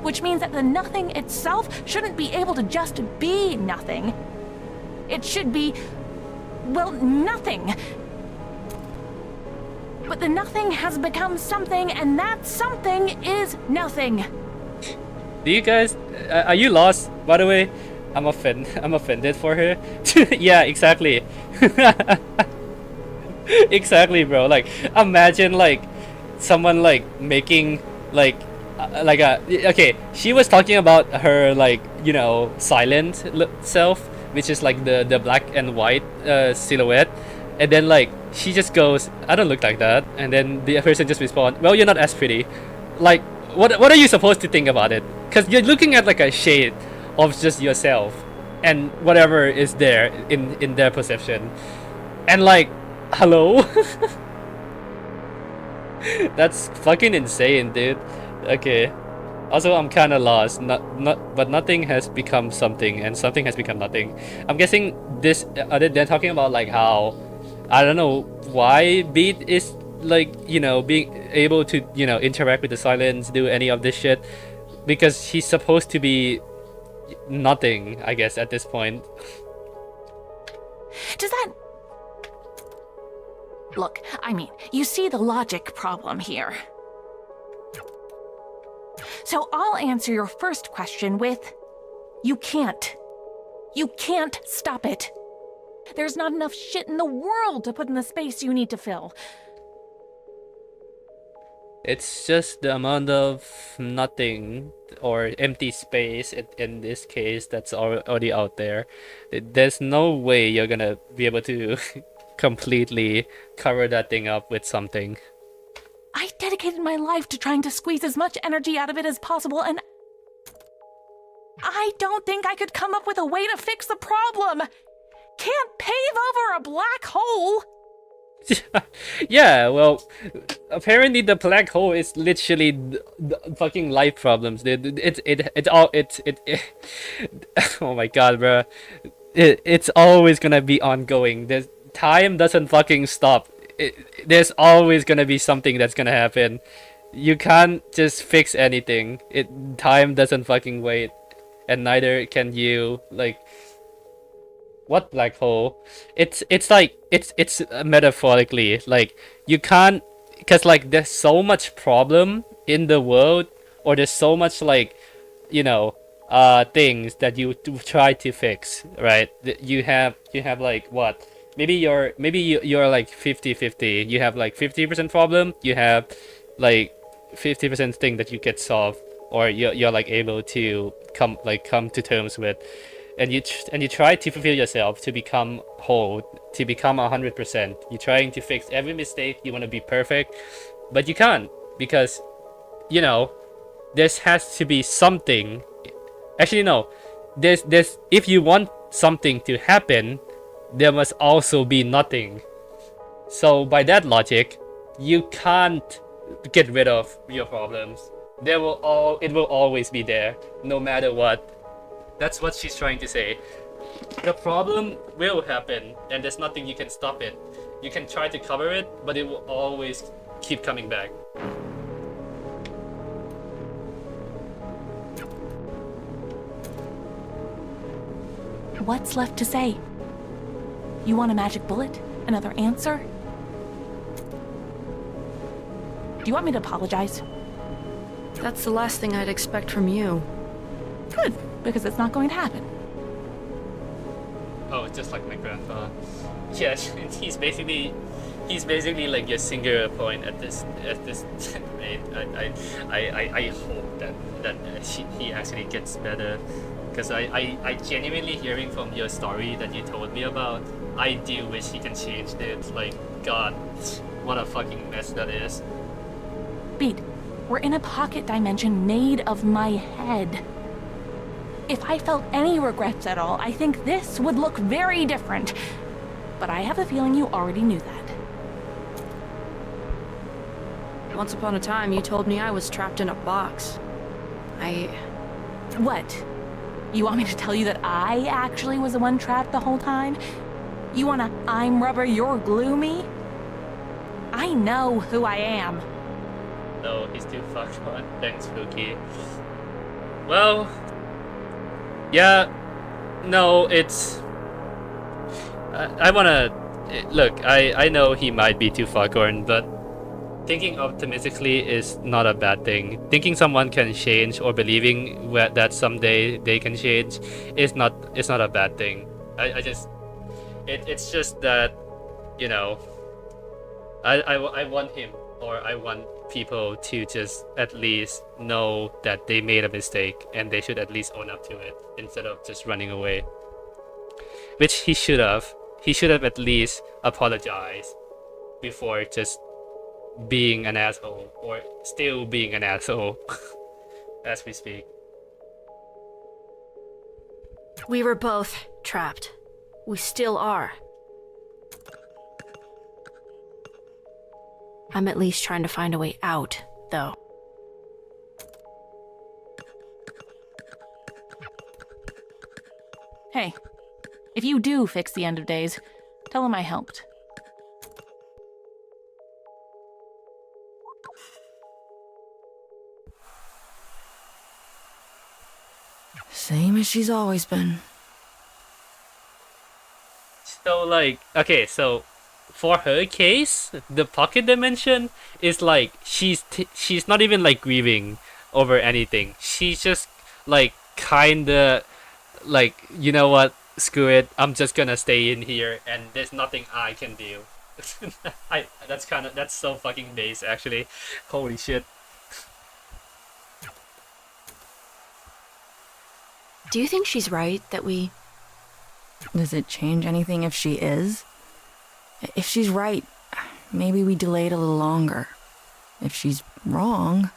which means that the nothing itself shouldn't be able to just be nothing. It should be, well, nothing. But the nothing has become something, and that something is nothing. Do you guys, are you lost, by the way? I'm offended for her. Yeah, exactly. Exactly, bro. Like, imagine like someone like making like a okay. She was talking about her like, you know, silent self, which is like the black and white silhouette, and then like she just goes, "I don't look like that," and then the person just responds, "Well, you're not as pretty." Like, what are you supposed to think about it? Because you're looking at like a shade of just yourself and whatever is there in their perception, and like, hello. That's fucking insane, dude. Okay, also I'm kind of lost. But nothing has become something, and something has become nothing. I'm guessing this they're talking about like how, I don't know why Beat is like, you know, being able to, you know, interact with the silence, do any of this shit, because he's supposed to be nothing, I guess, at this point. Does that... Look, I mean, you see the logic problem here. So I'll answer your first question with, you can't. You can't stop it. There's not enough shit in the world to put in the space you need to fill. It's just the amount of nothing or empty space in this case that's already out there. There's no way you're gonna be able to completely cover that thing up with something. I dedicated my life to trying to squeeze as much energy out of it as possible, and I don't think I could come up with a way to fix the problem. Can't pave over a black hole. Yeah, well, apparently the black hole is literally the fucking life problems. It's all oh my god, bro. It's always gonna be ongoing. Time doesn't fucking stop. There's always gonna be something that's gonna happen. You can't just fix anything. Time doesn't fucking wait, and neither can you. Like, what black hole? It's like it's metaphorically, like, you can't, because like there's so much problem in the world, or there's so much like, you know, things that you try to fix, right? You have like what? Maybe you're like 50-50. You have like 50% problem. You have like 50% thing that you get solved, or you're like able to come to terms with, and you try to fulfill yourself to become whole, to become 100%. You're trying to fix every mistake. You want to be perfect, but you can't, because, you know, there has to be something. Actually, no. There's if you want something to happen, there must also be nothing. So by that logic, you can't get rid of your problems. It will always be there, no matter what. That's what she's trying to say. The problem will happen, and there's nothing you can stop it. You can try to cover it, but it will always keep coming back. What's left to say? You want a magic bullet? Another answer? Do you want me to apologize? That's the last thing I'd expect from you. Good, because it's not going to happen. Oh, just like my grandpa. Yeah, he's basically like your singular point at this rate. I hope that he actually gets better, because I genuinely, hearing from your story that you told me about, I do wish he can change it. Like, God, what a fucking mess that is. Beat, we're in a pocket dimension made of my head. If I felt any regrets at all, I think this would look very different. But I have a feeling you already knew that. Once upon a time, you told me I was trapped in a box. What? You want me to tell you that I actually was the one trapped the whole time? You wanna I'm rubber, you're glue me? I know who I am. No, he's too fucked on. Thanks, Spooky. Well, yeah, no, it's... I wanna... Look, I know he might be too foghorn, but thinking optimistically is not a bad thing. Thinking someone can change or believing that someday they can change is not a bad thing. It's just that, you know, I want him, or I want people to just at least know that they made a mistake and they should at least own up to it instead of just running away. Which he should have. He should have at least apologized before just being an asshole, or still being an asshole as we speak. We were both trapped. We still are. I'm at least trying to find a way out, though. Hey, if you do fix the end of days, tell him I helped. Same as she's always been. So, like, okay, so for her case, the pocket dimension is like she's not even like grieving over anything. She's just like kinda like, you know what, screw it, I'm just gonna stay in here and there's nothing I can do. That's so fucking base, actually. Holy shit. Do you think she's right that we... Does it change anything if she is? If she's right, maybe we delay it a little longer. If she's wrong,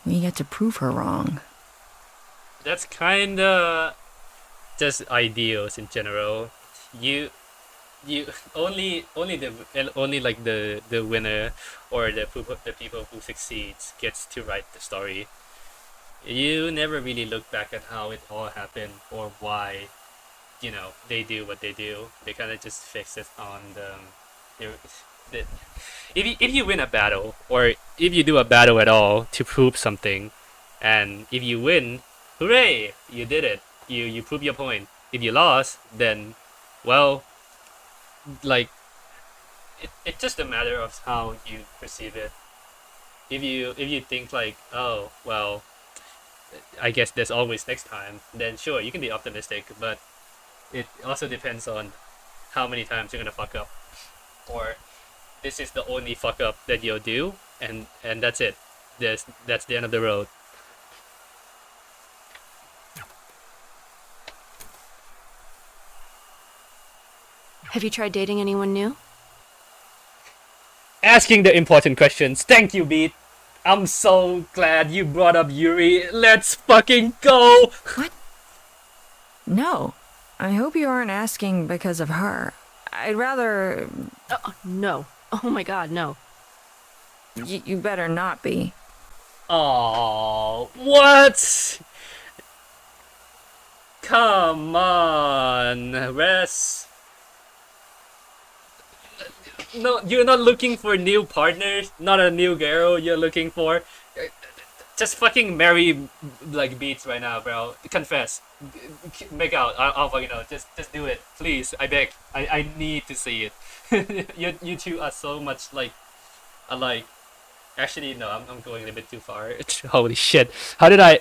we get to prove her wrong. That's kinda just ideals in general. You only like the winner or the people who succeeds gets to write the story. You never really look back at how it all happened or why, you know, they do what they do. They kind of just fix it on if you win a battle, or if you do a battle at all to prove something, and if you win, hooray, you did it. You prove your point. If you lost, then, well, like, it's just a matter of how you perceive it. If you think like, oh, well, I guess there's always next time, then sure, you can be optimistic, but it also depends on how many times you're gonna fuck up, or this is the only fuck up that you'll do, and that's it. That's the end of the road. Have you tried dating anyone new? Asking the important questions. Thank you, Beat. I'm so glad you brought up Yuri. Let's fucking go! What? No. I hope you aren't asking because of her. I'd rather... No. Oh my god, no. You better not be. Oh, what? Come on, Res. No, you're not looking for new partners, not a new girl you're looking for. Just fucking marry like Beats right now, bro. Confess. Make out. I'll fucking know. Just do it. Please, I beg. I need to see it. You two are so much like alike. Actually, no, I'm going a little bit too far. Holy shit! How did I?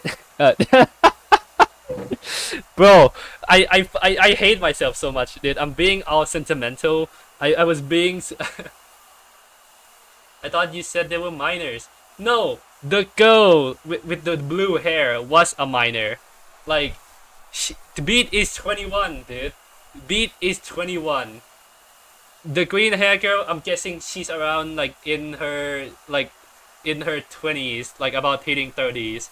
Bro, I hate myself so much, dude. I'm being all sentimental. I was being. I thought you said they were minors. No, the girl with the blue hair was a minor. Like, the Beat is 21, dude. Beat is 21. The green hair girl, I'm guessing she's around like in her 20s, like about hitting 30s.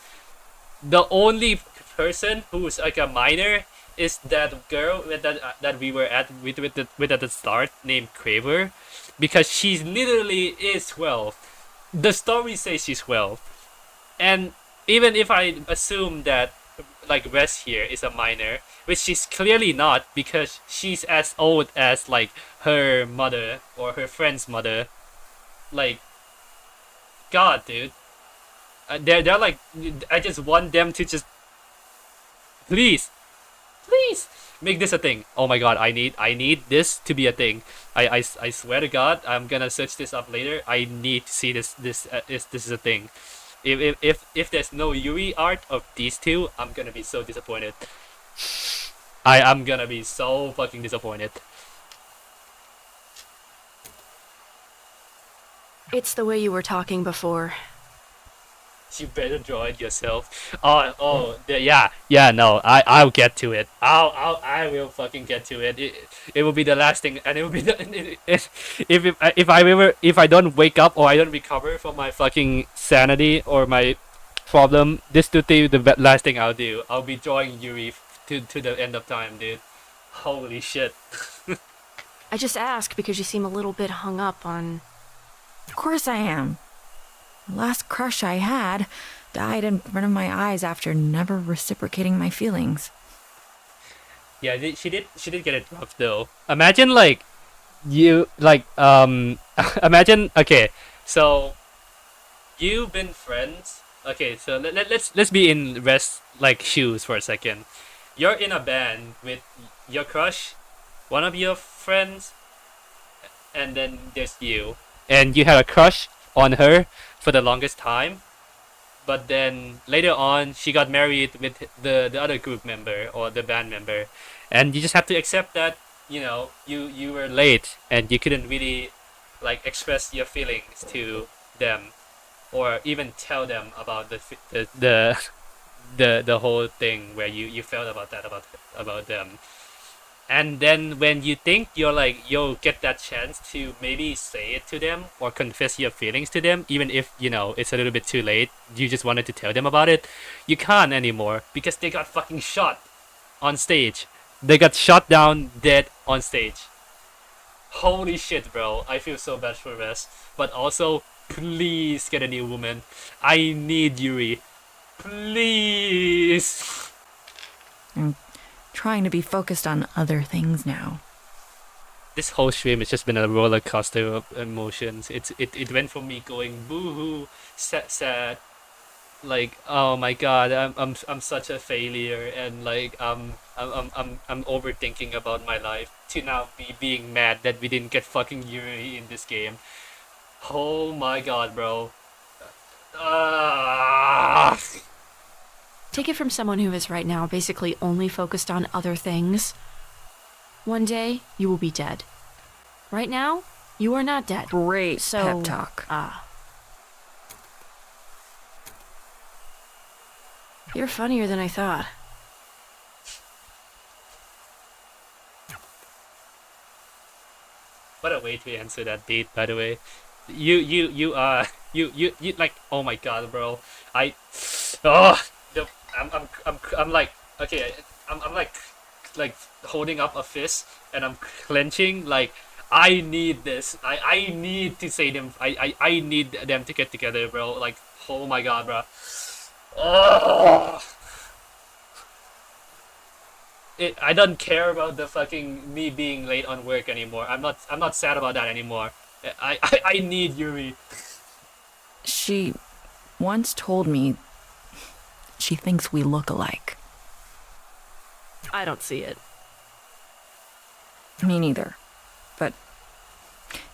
The only person who's like a minor is that girl that we were at with at the start named Craver, because she's literally is 12. The story says she's 12, and even if I assume that like Wes here is a minor, which she's clearly not because she's as old as like her mother or her friend's mother. Like, God, dude. They're like, I just want them to just please make this a thing. Oh my God, I need this to be a thing. I swear to God, I'm gonna search this up later. I need to see this is a thing. If there's no Yuri art of these two, I'm gonna be so disappointed. I'm gonna be so fucking disappointed. It's the way you were talking before. You better draw it yourself. Yeah, no, I'll get to it. I will fucking get to it. It will be the last thing, and it will be the if I don't wake up or I don't recover from my fucking sanity or my problem, this will be the last thing I'll do. I'll be drawing Yuri to the end of time, dude. Holy shit. I just ask because you seem a little bit hung up on. Of course I am. The last crush I had died in front of my eyes after never reciprocating my feelings. Yeah, she did get it rough though. Imagine like you like imagine, okay, so you've been friends. Okay, so let's be in Rest like shoes for a second. You're in a band with your crush, one of your friends, and then there's you. And you had a crush on her for the longest time, but then later on she got married with the other group member or the band member, and you just have to accept that, you know, you were late and you couldn't really like express your feelings to them or even tell them about the whole thing where you felt about that about them. And then when you think you'll get that chance to maybe say it to them or confess your feelings to them, even if, you know, it's a little bit too late, you just wanted to tell them about it, you can't anymore because they got fucking shot on stage. They got shot down dead on stage. Holy shit, bro. I feel so bad for Wes. But also, please get a new woman. I need Yuri. Please. Trying to be focused on other things now. This whole stream has just been a roller coaster of emotions. It went from me going boo-hoo, sad, like, oh my God, I'm such a failure, and like I'm overthinking about my life, to now being mad that we didn't get fucking Yuri in this game. Oh my God, bro. Take it from someone who is right now basically only focused on other things. One day, you will be dead. Right now, you are not dead. Great So, pep talk. You're funnier than I thought. What a way to answer that date, by the way. You like, oh my God, bro. I'm like, okay, I'm like holding up a fist and I'm clenching, like, I need this. I need to say them. I need them to get together, bro. Like, oh my God, bro. I don't care about the fucking me being late on work anymore. I'm not sad about that anymore. I need Yuri. She once told me she thinks we look alike. I don't see it. Me neither. But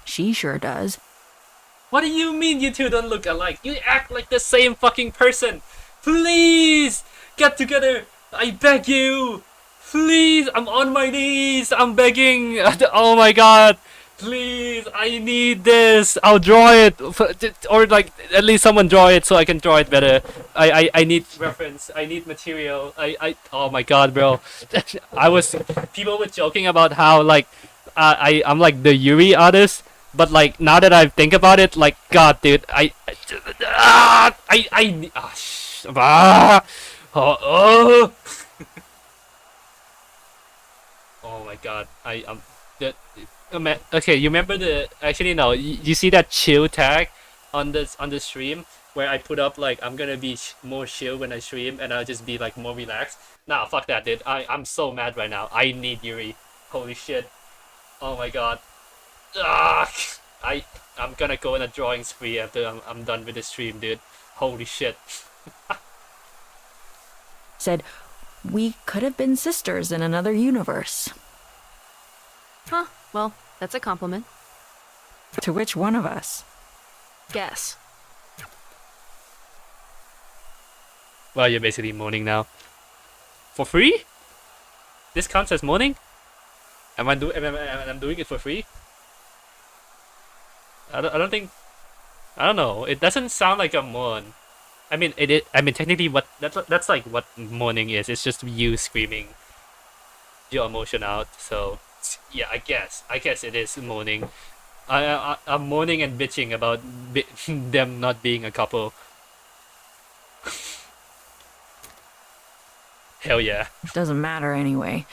she sure does. What do you mean you two don't look alike? You act like the same fucking person. Please get together. I beg you. Please, I'm on my knees. I'm begging. Oh my god. Please, I need this. I'll draw it, or like at least someone draw it so I can draw it better. I need reference. I need material. Oh my god, bro. People were joking about how like I'm like the Yuri artist, but like now that I think about it, like god, dude, oh my god, okay, you remember actually no, you see that chill tag on the stream where I put up like I'm gonna be more chill when I stream and I'll just be like more relaxed. Nah, fuck that, dude. I'm so mad right now. I need Yuri. Holy shit. Oh my god. I'm gonna go on a drawing spree after I'm done with the stream, dude. Holy shit. Said, we could have been sisters in another universe. Huh, well, that's a compliment. To which one of us? Guess. Well, you're basically mourning now. For free? This counts as mourning? I'm doing it for free? I don't know. It doesn't sound like a mourn. I mean, technically, that's like what mourning is. It's just you screaming your emotion out. So, yeah, I guess it is mourning. I'm mourning and bitching about them not being a couple. Hell yeah. Doesn't matter anyway.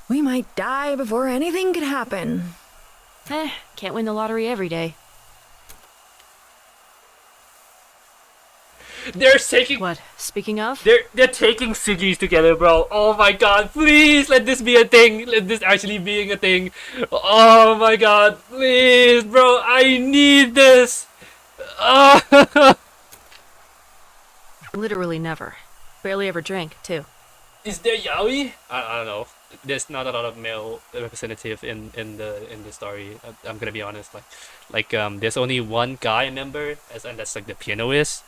We might die before anything could happen. Can't win the lottery every day. They're taking. What? Speaking of? They're taking CGs together, bro. Oh my god, please let this be a thing. Let this actually being a thing. Oh my god, please, bro. I need this. Literally never. Barely ever drank, too. Is there yaoi? I don't know. There's not a lot of male representative in the story. I'm gonna be honest. Like there's only one guy member, and that's like the pianist.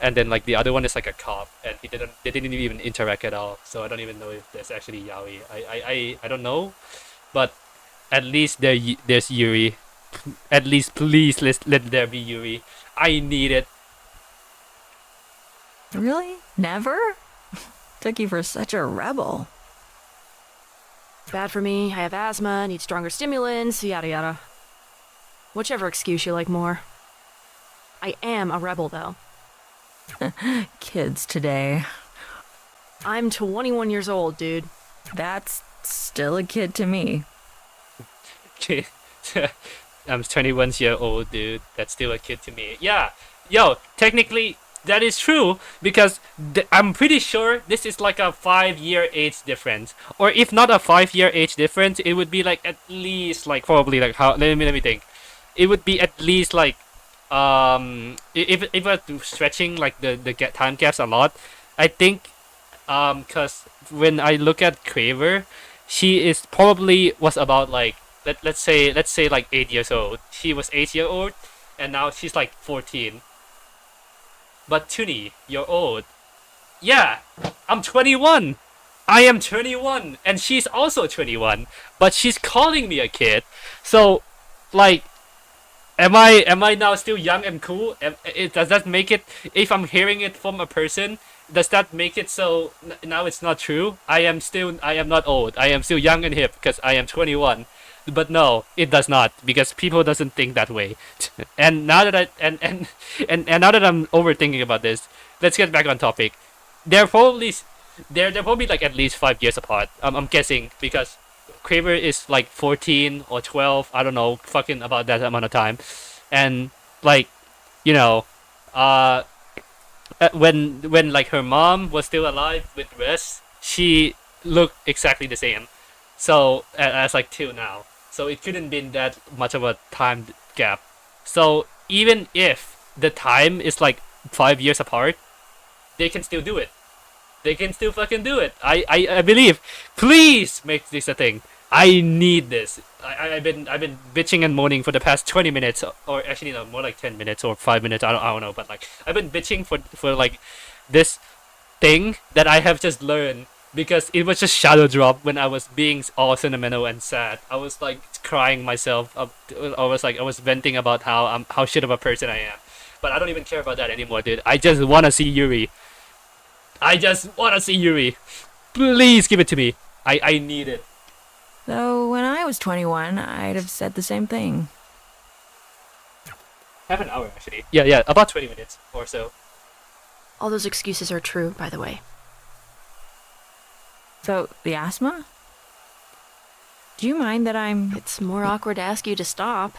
And then like the other one is like a cop, and they didn't even interact at all. So I don't even know if there's actually yaoi. I don't know, but at least there's Yuri. At least please let there be Yuri. I need it. Really? Never? Took you for such a rebel. Bad for me, I have asthma, need stronger stimulants, yada yada. Whichever excuse you like more. I am a rebel though. Kids today. I'm 21 years old, dude. That's still a kid to me. I'm 21 years old, dude. That's still a kid to me. Yeah, yo, technically that is true because I'm pretty sure this is like a 5-year age difference, or if not a 5-year age difference, it would be like at least like probably like how. Let me think. It would be at least like if we're stretching like the time gaps a lot, I think because when I look at Craver, she is probably was about like let's say like 8 years old. She was 8 years old, and now she's like 14. But Tuni, you're old. Yeah, I'm 21. I am 21, and she's also 21. But she's calling me a kid. So, like, am I now still young and cool? Does that make it? If I'm hearing it from a person, does that make it so now it's not true? I am not old. I am still young and hip because I am 21. But no, it does not, because people doesn't think that way. And now that now that I'm overthinking about this, let's get back on topic. They're probably like at least 5 years apart. I'm guessing because Craver is like 14 or 12. I don't know, fucking about that amount of time. And like, you know, when like her mom was still alive with Wes, she looked exactly the same. So as like till now. So it couldn't been that much of a time gap. So even if the time is like 5 years apart, they can still do it. They can still fucking do it. I believe. Please make this a thing. I need this. I've been bitching and moaning for the past 20 minutes, or actually no, more like 10 minutes or 5 minutes. I don't know, but like I've been bitching for like this thing that I have just learned because it was just shadow drop when I was being all sentimental and sad. I was like crying myself up. I was venting about how shit of a person I am. But I don't even care about that anymore, dude. I just wanna see Yuri. I just wanna see Yuri. Please give it to me. I need it. Though when I was 21, I'd have said the same thing. Half an hour, actually. Yeah, about 20 minutes or so. All those excuses are true, by the way. So, the asthma? Do you mind that I'm... It's more awkward to ask you to stop.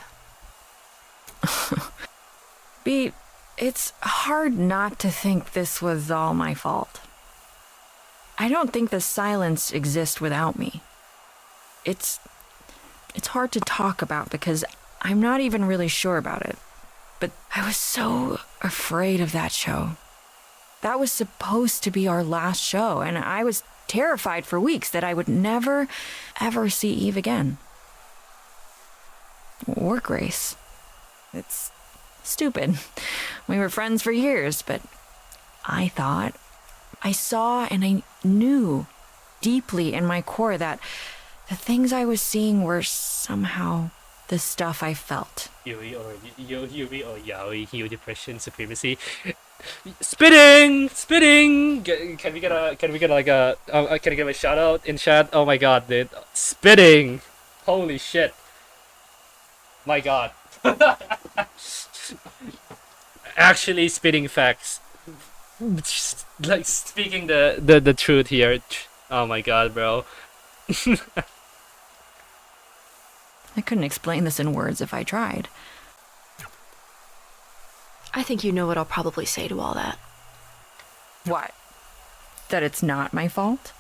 B, it's hard not to think this was all my fault. I don't think the silence exists without me. It's hard to talk about because I'm not even really sure about it. But I was so afraid of that show. That was supposed to be our last show, and I was terrified for weeks that I would never, ever see Eve again. Or Grace. It's stupid. We were friends for years, but I thought, I saw and I knew deeply in my core that the things I was seeing were somehow the stuff I felt. Yuri or yaoi, hue depression, supremacy. Spitting! Can we get like a can I give a shout out in chat? Oh my god, dude. Spitting! Holy shit. My god. Actually spitting facts. Like speaking the truth here. Oh my god, bro. I couldn't explain this in words if I tried. I think you know what I'll probably say to all that. What? That it's not my fault?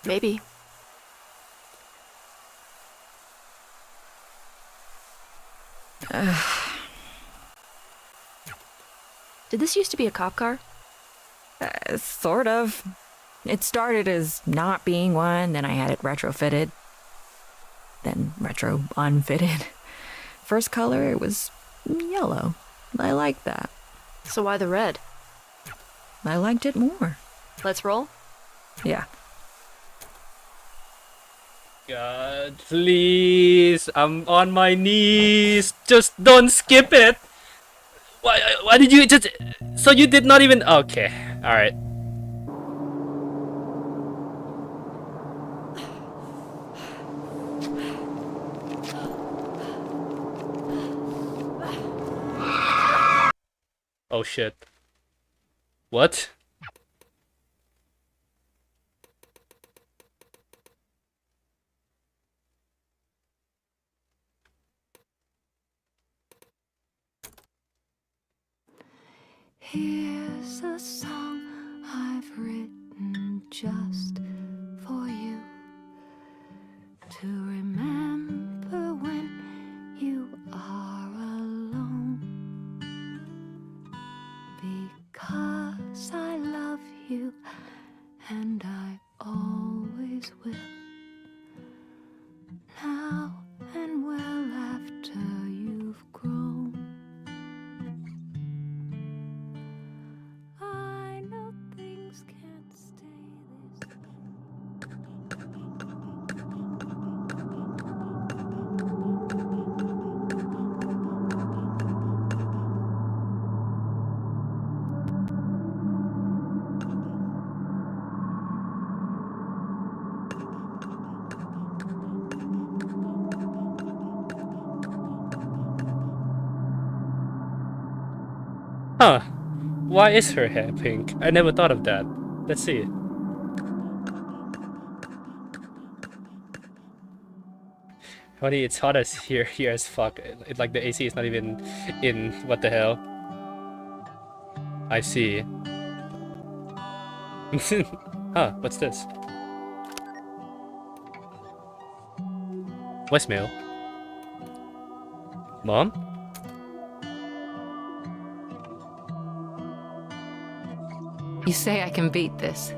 Maybe. Did this used to be a cop car? Sort of. It started as not being one, then I had it retrofitted. Then retro unfitted. First color, it was yellow. I liked that. So why the red? I liked it more. Let's roll? Yeah. God, please. I'm on my knees. Just don't skip it. Why did you just... So you did not even... Okay, alright. Oh shit. What? Here's a song I've written just for you to remember when you are alone, because I love you and I always will, now and well after you've grown. I know things can't stay this Huh. Why is her hair pink? I never thought of that. Let's see. Honey, it's hot as here as fuck. Like the AC is not even in. What the hell? I see. Huh, what's this? Voicemail. Mom? You say I can beat this.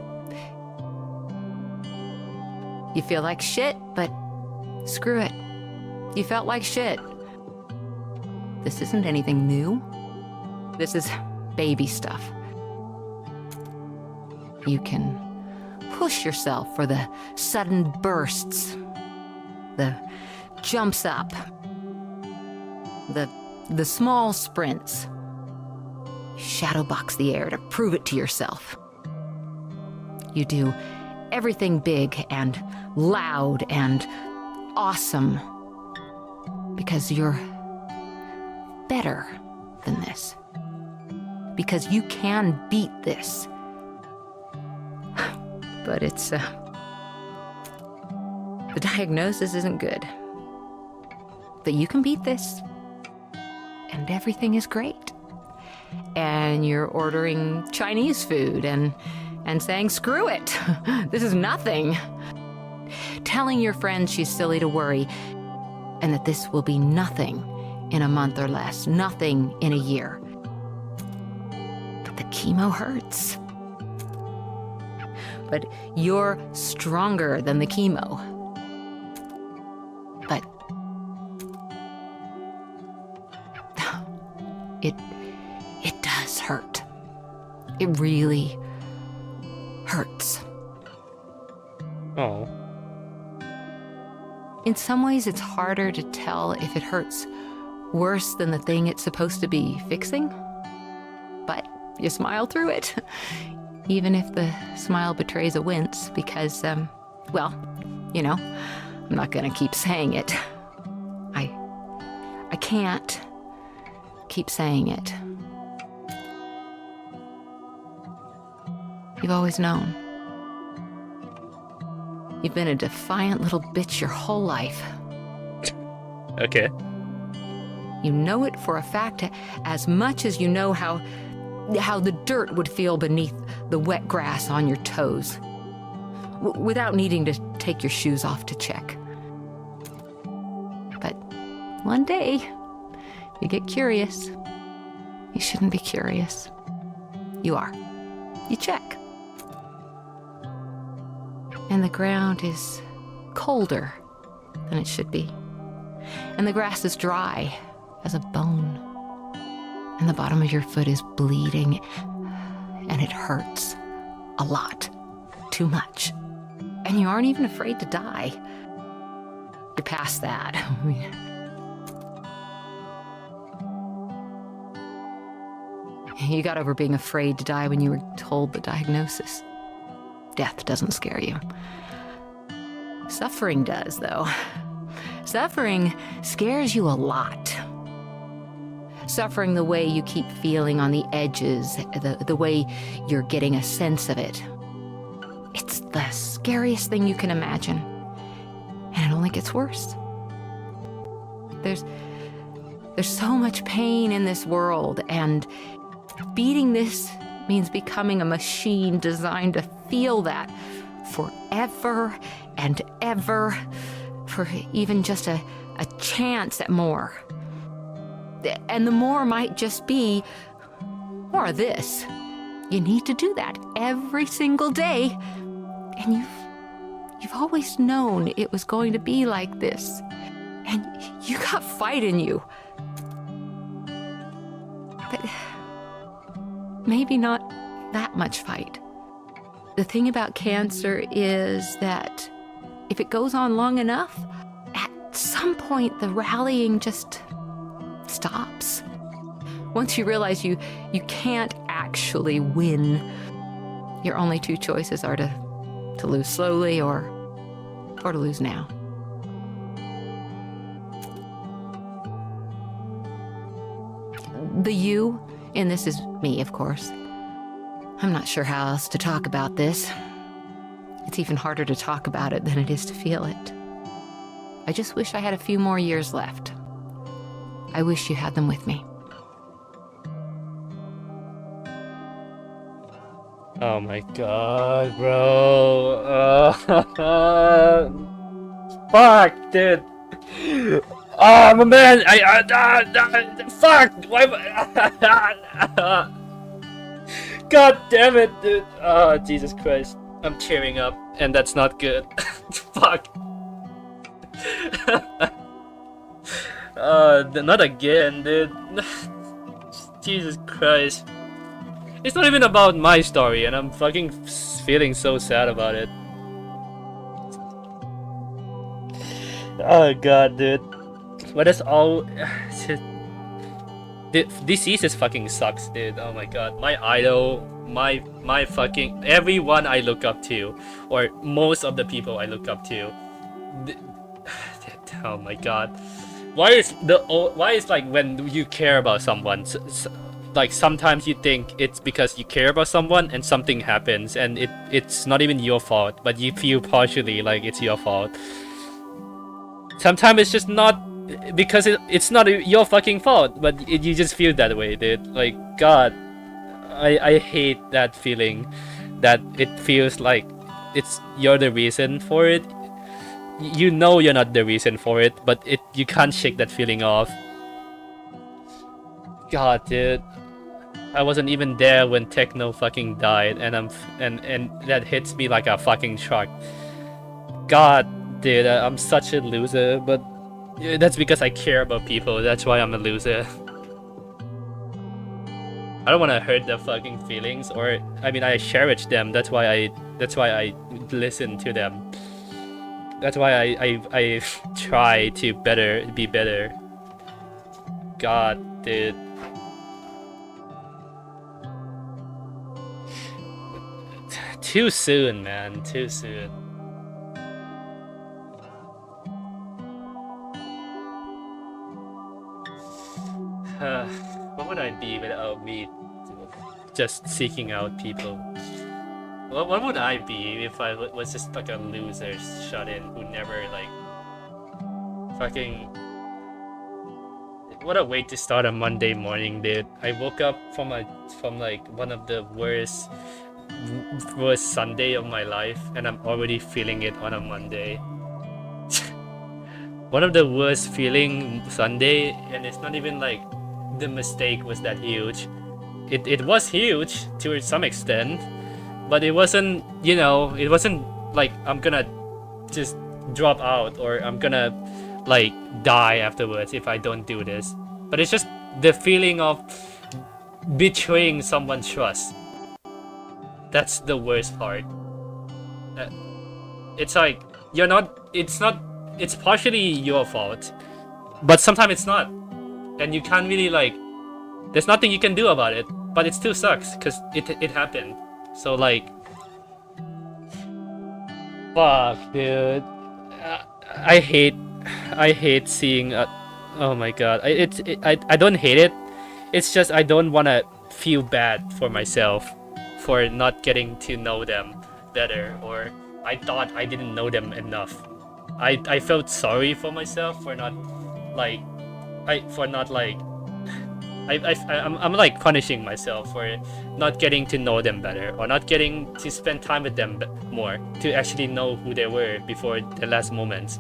You feel like shit, but Screw it. You felt like shit. This isn't anything new. This is baby stuff. You can push yourself for the sudden bursts, the jumps up, the small sprints. Shadowbox the air to prove it to yourself. You do everything big and loud and awesome because you're better than this. Because you can beat this. But it's, the diagnosis isn't good. But you can beat this. And everything is great. And you're ordering Chinese food and saying, screw it, this is nothing. Telling your friends she's silly to worry and that this will be nothing in a month or less, nothing in a year. But the chemo hurts. But you're stronger than the chemo. But it does hurt. It really hurts. Oh. In some ways, it's harder to tell if it hurts worse than the thing it's supposed to be fixing. But you smile through it, even if the smile betrays a wince, because, well, you know, I'm not gonna keep saying it. I can't keep saying it. You've always known. You've been a defiant little bitch your whole life. Okay. You know it for a fact as much as you know how the dirt would feel beneath the wet grass on your toes, without needing to take your shoes off to check. But one day, you get curious. You shouldn't be curious. You are. You check. And the ground is colder than it should be. And the grass is dry as a bone. And the bottom of your foot is bleeding. And it hurts a lot. Too much. And you aren't even afraid to die. You're past that. You got over being afraid to die when you were told the diagnosis. Death doesn't scare you. Suffering does, though. Suffering scares you a lot. Suffering the way you keep feeling on the edges, the way you're getting a sense of it. It's the scariest thing you can imagine. And it only gets worse. There's so much pain in this world, and beating this means becoming a machine designed to feel that forever and ever, for even just a chance at more. And the more might just be more of this. You need to do that every single day. And you've always known it was going to be like this. And you got fight in you. But maybe not that much fight. The thing about cancer is that if it goes on long enough, at some point the rallying just stops. Once you realize you can't actually win, your only two choices are to lose slowly or to lose now. The you in this is me, of course. I'm not sure how else to talk about this. It's even harder to talk about it than it is to feel it. I just wish I had a few more years left. I wish you had them with me. Oh my god, bro. Fuck, dude. Oh, my man. Fuck. Why? God damn it, dude. Oh, Jesus Christ. I'm tearing up, and that's not good. Fuck. Not again, dude. Jesus Christ. It's not even about my story, and I'm fucking feeling so sad about it. Oh god, dude. But that's all. Diseases fucking sucks, dude. Oh my god. My idol, my fucking everyone I look up to, or most of the people I look up to. Oh my god. Why is like when you care about someone, like sometimes you think it's because you care about someone and something happens and it's not even your fault, but you feel partially like it's your fault. Sometimes it's just not because it's not your fucking fault, but you just feel that way, dude. Like, god, I hate that feeling that it feels like you're the reason for it. You know you're not the reason for it, but you can't shake that feeling off. God, dude, I wasn't even there when Techno fucking died, and and that hits me like a fucking truck. God, dude, I'm such a loser, but that's because I care about people. That's why I'm a loser. I don't want to hurt their fucking feelings, or I mean, I cherish them. That's why I listen to them. That's why I try to be better. God, dude. Too soon, man. Too soon. What would I be without me just seeking out people? What would I be if I was just like a loser shut in who never like fucking... What a way to start a Monday morning, dude. I woke up from like one of the worst Sunday of my life, and I'm already feeling it on a Monday. One of the worst feeling Sunday, and it's not even like the mistake was that huge. It was huge to some extent, but it wasn't, you know, it wasn't like I'm gonna just drop out or I'm gonna like die afterwards if I don't do this. But it's just the feeling of betraying someone's trust. That's the worst part. It's like it's partially your fault, but sometimes it's not, and you can't really like, there's nothing you can do about it, but it still sucks because it happened. So like, fuck, dude. I hate seeing oh my god. I don't hate it. It's just I don't want to feel bad for myself for not getting to know them better, or I thought I didn't know them enough. I felt sorry for myself for not like I'm like punishing myself for not getting to know them better, or not getting to spend time with them more, to actually know who they were before the last moments.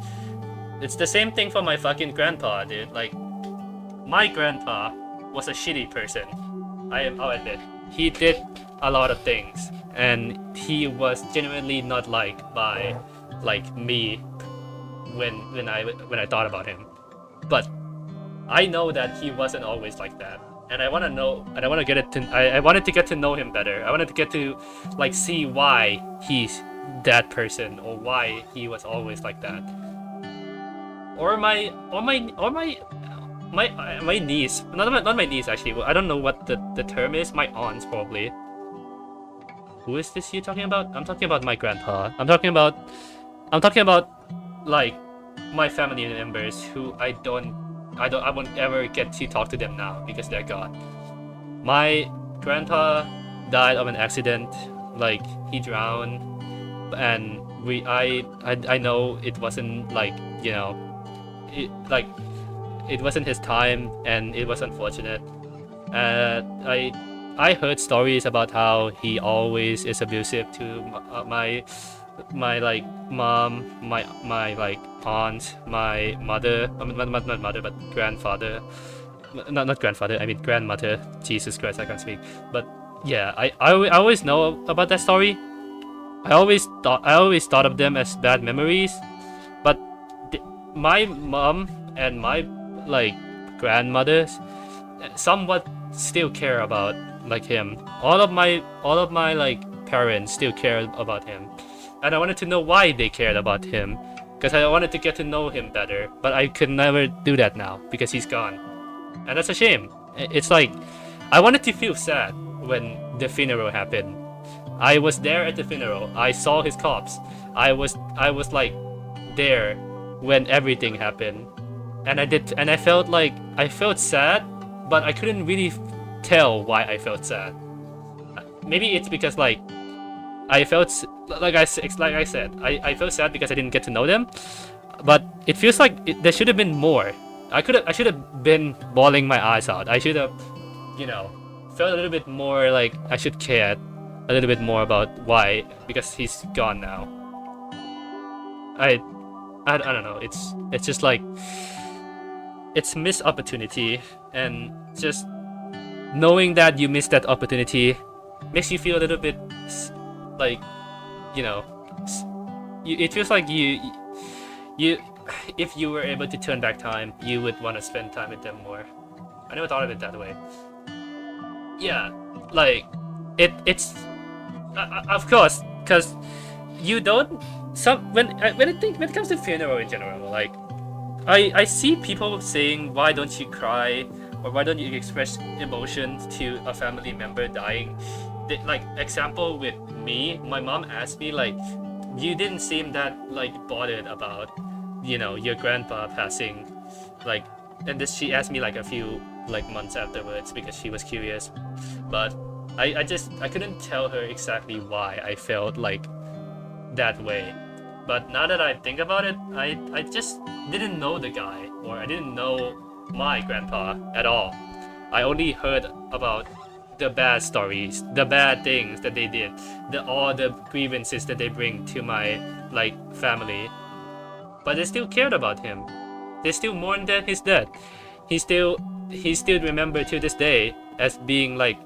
It's the same thing for my fucking grandpa, dude. Like, my grandpa was a shitty person. I'll admit. He did a lot of things, and he was genuinely not liked by like me when I thought about him. But I know that he wasn't always like that, and I want to know, and I want to get it to. I wanted to get to know him better. I wanted to get to like see why he's that person, or why he was always like that. Or my niece, not my niece actually. I don't know what the term is. My aunts probably. Who is this you talking about? I'm talking about my grandpa. I'm talking about like my family members who I won't ever get to talk to them now because they're gone. My grandpa died of an accident, like he drowned, and I know it wasn't like, you know, it wasn't his time, and it was unfortunate. I heard stories about how he always is abusive to my like mom, my like aunt, my mother, not mother, but grandfather. Not grandfather, I mean grandmother. Jesus Christ, I can't speak. But yeah, I always know about that story. I always thought of them as bad memories, but my mom and my like grandmothers somewhat still care about like him. All of my like parents still care about him, and I wanted to know why they cared about him, because I wanted to get to know him better. But I could never do that now because he's gone, and that's a shame. It's like I wanted to feel sad when the funeral happened. I was there at the funeral. I saw his corpse. I was like there when everything happened, and I felt sad, but I couldn't really tell why I felt sad. Maybe it's because like I felt like I said I felt sad because I didn't get to know them, but it feels like there should have been more. I should have been bawling my eyes out. I should have, felt a little bit more like I should care a little bit more about why, because he's gone now. I don't know. It's just like it's missed opportunity, and just knowing that you missed that opportunity makes you feel a little bit like, it feels like you if you were able to turn back time, you would want to spend time with them more. I never thought of it that way. Yeah, like it's of course, because you don't when it comes to funeral in general, like I see people saying, why don't you cry, or why don't you express emotions to a family member dying? Like, example with me, my mom asked me like, you didn't seem that like bothered about your grandpa passing, like, and this she asked me like a few like months afterwards because she was curious, but I couldn't tell her exactly why I felt like that way. But now that I think about it, I just didn't know the guy, or I didn't know my grandpa at all. I only heard about the bad stories, the bad things that they did, all the grievances that they bring to my like family. But they still cared about him. They still mourned that he's dead. He's still remembered to this day as being like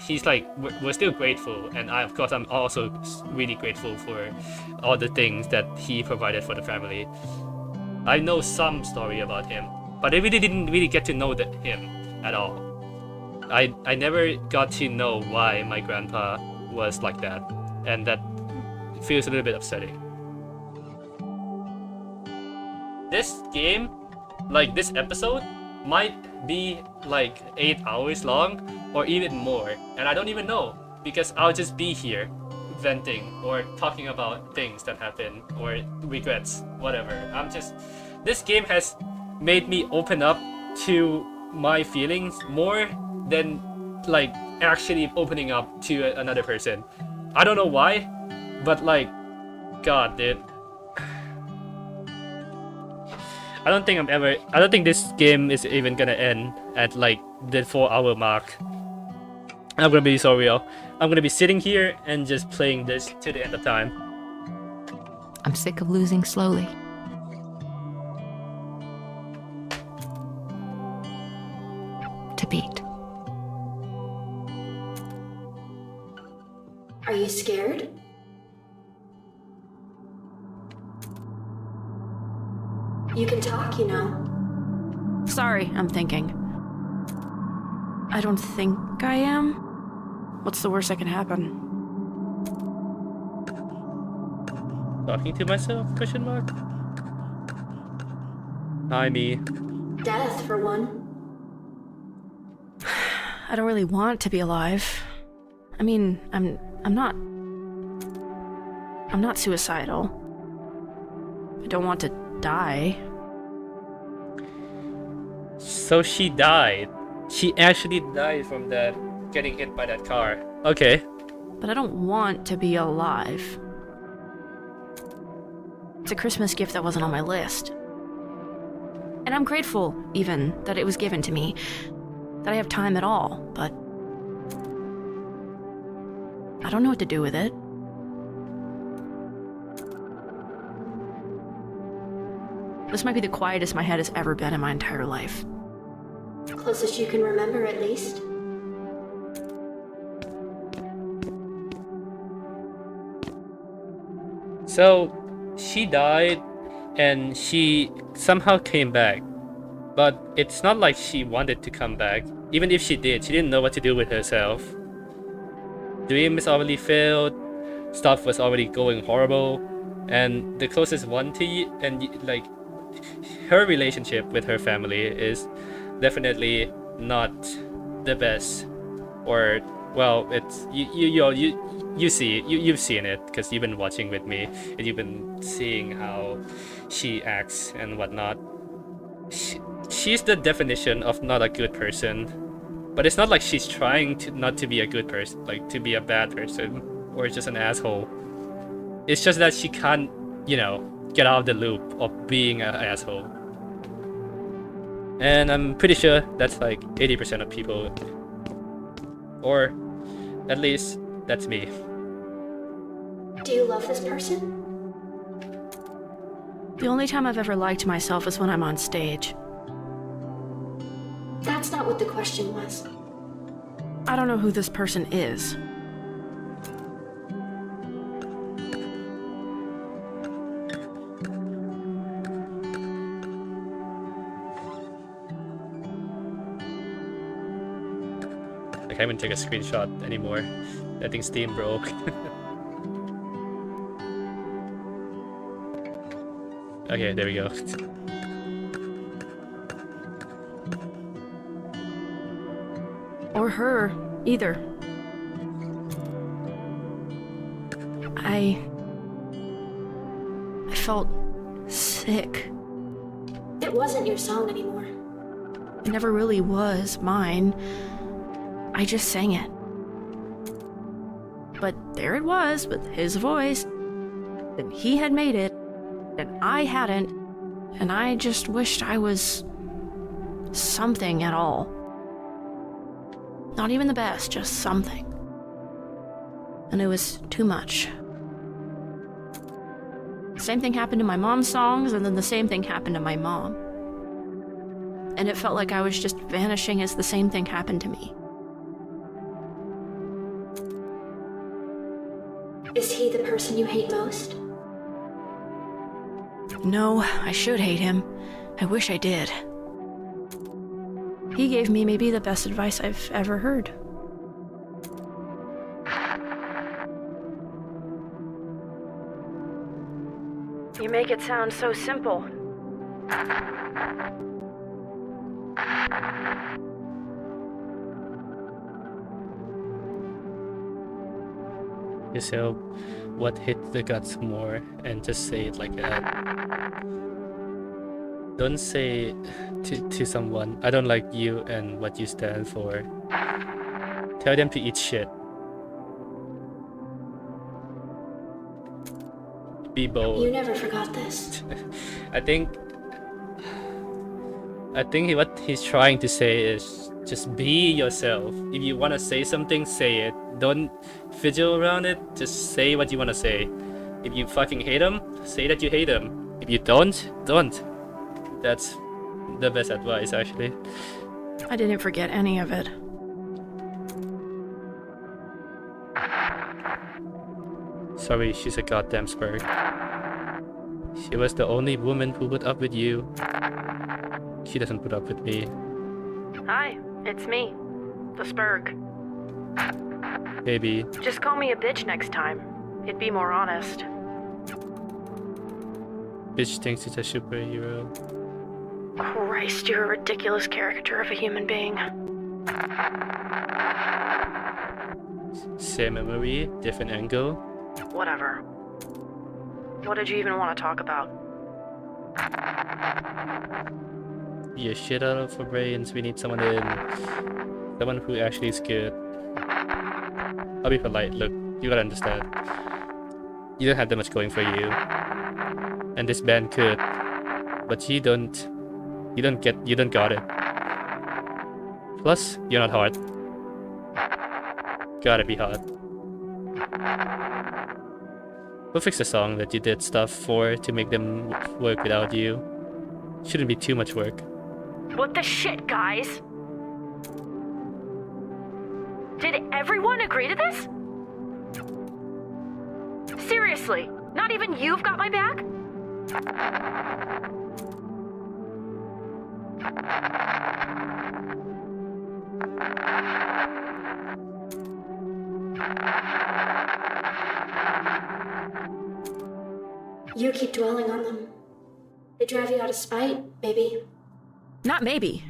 he's like, we're still grateful, and I'm also really grateful for all the things that he provided for the family. I know some story about him, but I really didn't get to know him at all. I never got to know why my grandpa was like that, and that feels a little bit upsetting. This game, like this episode, might be like 8 hours long or even more, and I don't even know, because I'll just be here venting or talking about things that happen or regrets, whatever. This game has made me open up to my feelings more than like actually opening up to another person. I don't know why, but like, God, dude. I don't think this game is even gonna end at like the 4-hour mark. I'm gonna be so real. I'm gonna be sitting here and just playing this to the end of time. I'm sick of losing slowly. To beat. Are you scared? You can talk, Sorry, I'm thinking. I don't think I am. What's the worst that can happen? Talking to myself? Question mark. Hi, me. Death, for one. I don't really want to be alive. I mean, I'm not suicidal. I don't want to die. So she died. She actually died from that, getting hit by that car. Okay. But I don't want to be alive. It's a Christmas gift that wasn't on my list. And I'm grateful, even, that it was given to me. That I have time at all, but I don't know what to do with it. This might be the quietest my head has ever been in my entire life. Closest you can remember, at least. So, she died, and she somehow came back. But it's not like she wanted to come back. Even if she did, she didn't know what to do with herself. Dreams already failed, stuff was already going horrible, and the closest one to you, and like, her relationship with her family is definitely not the best. Or, well, it's you've seen it because you've been watching with me and you've been seeing how she acts and whatnot. She's the definition of not a good person, but it's not like she's trying to not to be a good person, like to be a bad person or just an asshole. It's just that she can't, you know, get out of the loop of being an asshole. And I'm pretty sure that's like 80% of people, or at least that's me. Do you love this person? The only time I've ever liked myself is when I'm on stage. That's not what the question was. I don't know who this person is. I can't even take a screenshot anymore. I think Steam broke. Okay, there we go. Or her, either. I felt sick. It wasn't your song anymore. It never really was mine. I just sang it. But there it was, with his voice. And he had made it, and I hadn't. And I just wished I was something at all. Not even the best, just something. And it was too much. Same thing happened to my mom's songs, and then the same thing happened to my mom. And it felt like I was just vanishing as the same thing happened to me. Is he the person you hate most? No, I should hate him. I wish I did. He gave me maybe the best advice I've ever heard. You make it sound so simple. So, what hit the guts more, and just say it like that. Don't say to someone, I don't like you and what you stand for. Tell them to eat shit. Be bold. You never forgot this. I think what he's trying to say is just be yourself. If you want to say something, say it. Don't fidget around it. Just say what you want to say. If you fucking hate him, say that you hate him. If you don't. That's the best advice, actually. I didn't forget any of it. Sorry, she's a goddamn spurg. She was the only woman who put up with you. She doesn't put up with me. Hi, it's me, the Spurg. Baby. Just call me a bitch next time. It'd be more honest. Bitch thinks she's a superhero. Christ, you're a ridiculous caricature of a human being. Same memory, different angle. Whatever. What did you even want to talk about? You're shit out of our brains. We need someone someone who actually is good. I'll be polite. Look, you gotta understand. You don't have that much going for you, and this band could, but you don't got it. Plus, you're not hard. Gotta be hard. We'll fix the song that you did stuff for to make them work without you. Shouldn't be too much work. What the shit, guys? Did everyone agree to this? Seriously, not even you've got my back? You keep dwelling on them. They drive you out of spite, maybe. Not maybe.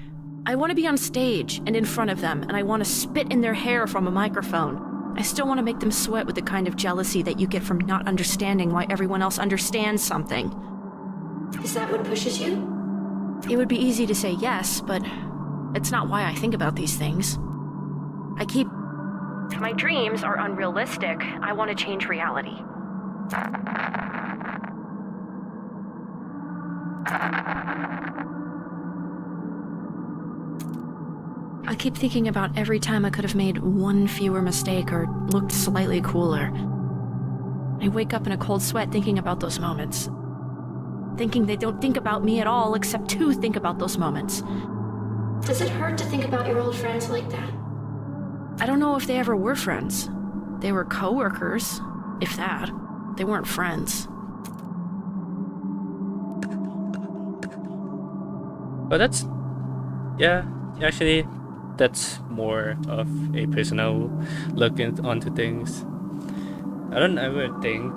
I want to be on stage and in front of them, and I want to spit in their hair from a microphone. I still want to make them sweat with the kind of jealousy that you get from not understanding why everyone else understands something. Is that what pushes you? It would be easy to say yes, but it's not why I think about these things. My dreams are unrealistic. I want to change reality. I keep thinking about every time I could have made one fewer mistake or looked slightly cooler. I wake up in a cold sweat thinking about those moments. Thinking they don't think about me at all except to think about those moments. Does it hurt to think about your old friends like that? I don't know if they ever were friends. They were coworkers, if that. They weren't friends. But that's, yeah, actually, that's more of a personal look onto things. I don't ever think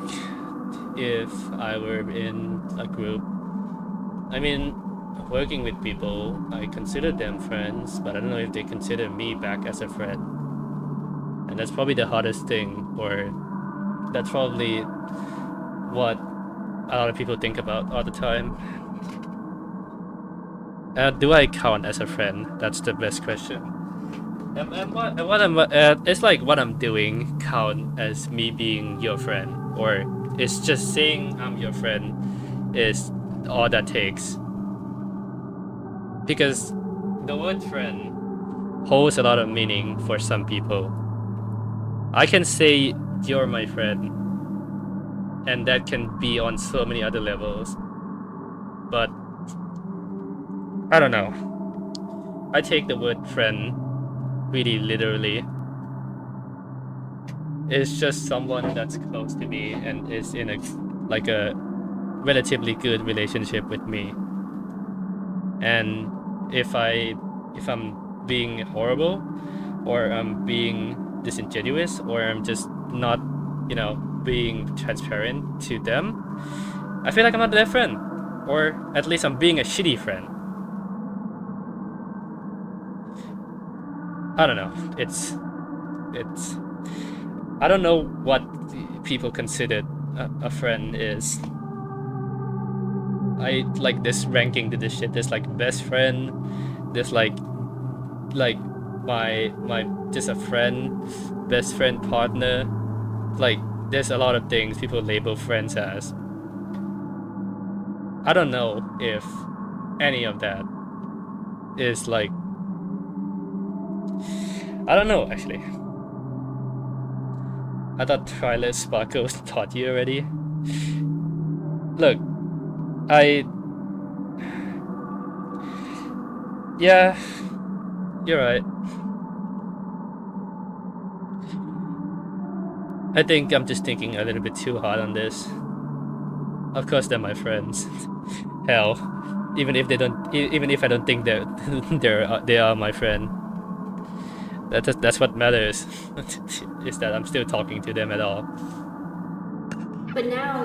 if I were in a group, I mean, working with people, I consider them friends, but I don't know if they consider me back as a friend. And that's probably the hardest thing, or that's probably what a lot of people think about all the time. Do I count as a friend? That's the best question. It's like what I'm doing count as me being your friend, or it's just saying I'm your friend is all that takes. Because the word friend holds a lot of meaning for some people. I can say you're my friend, and that can be on so many other levels, but I don't know. I take the word friend really literally. It's just someone that's close to me and is in a relatively good relationship with me. And if I'm being horrible, or I'm being disingenuous, or I'm just not, being transparent to them, I feel like I'm not their friend, or at least I'm being a shitty friend. I don't know. It's I don't know what people consider a friend is. I like this ranking to this shit. There's like best friend. There's like my just a friend, best friend, partner. Like there's a lot of things people label friends as. I don't know if any of that is like, I don't know actually. I thought Twilight Sparkles taught you already. Look, yeah, you're right. I think I'm just thinking a little bit too hard on this. Of course they're my friends. Hell, even if I don't think they are my friend. That's what matters. Is that I'm still talking to them at all. But now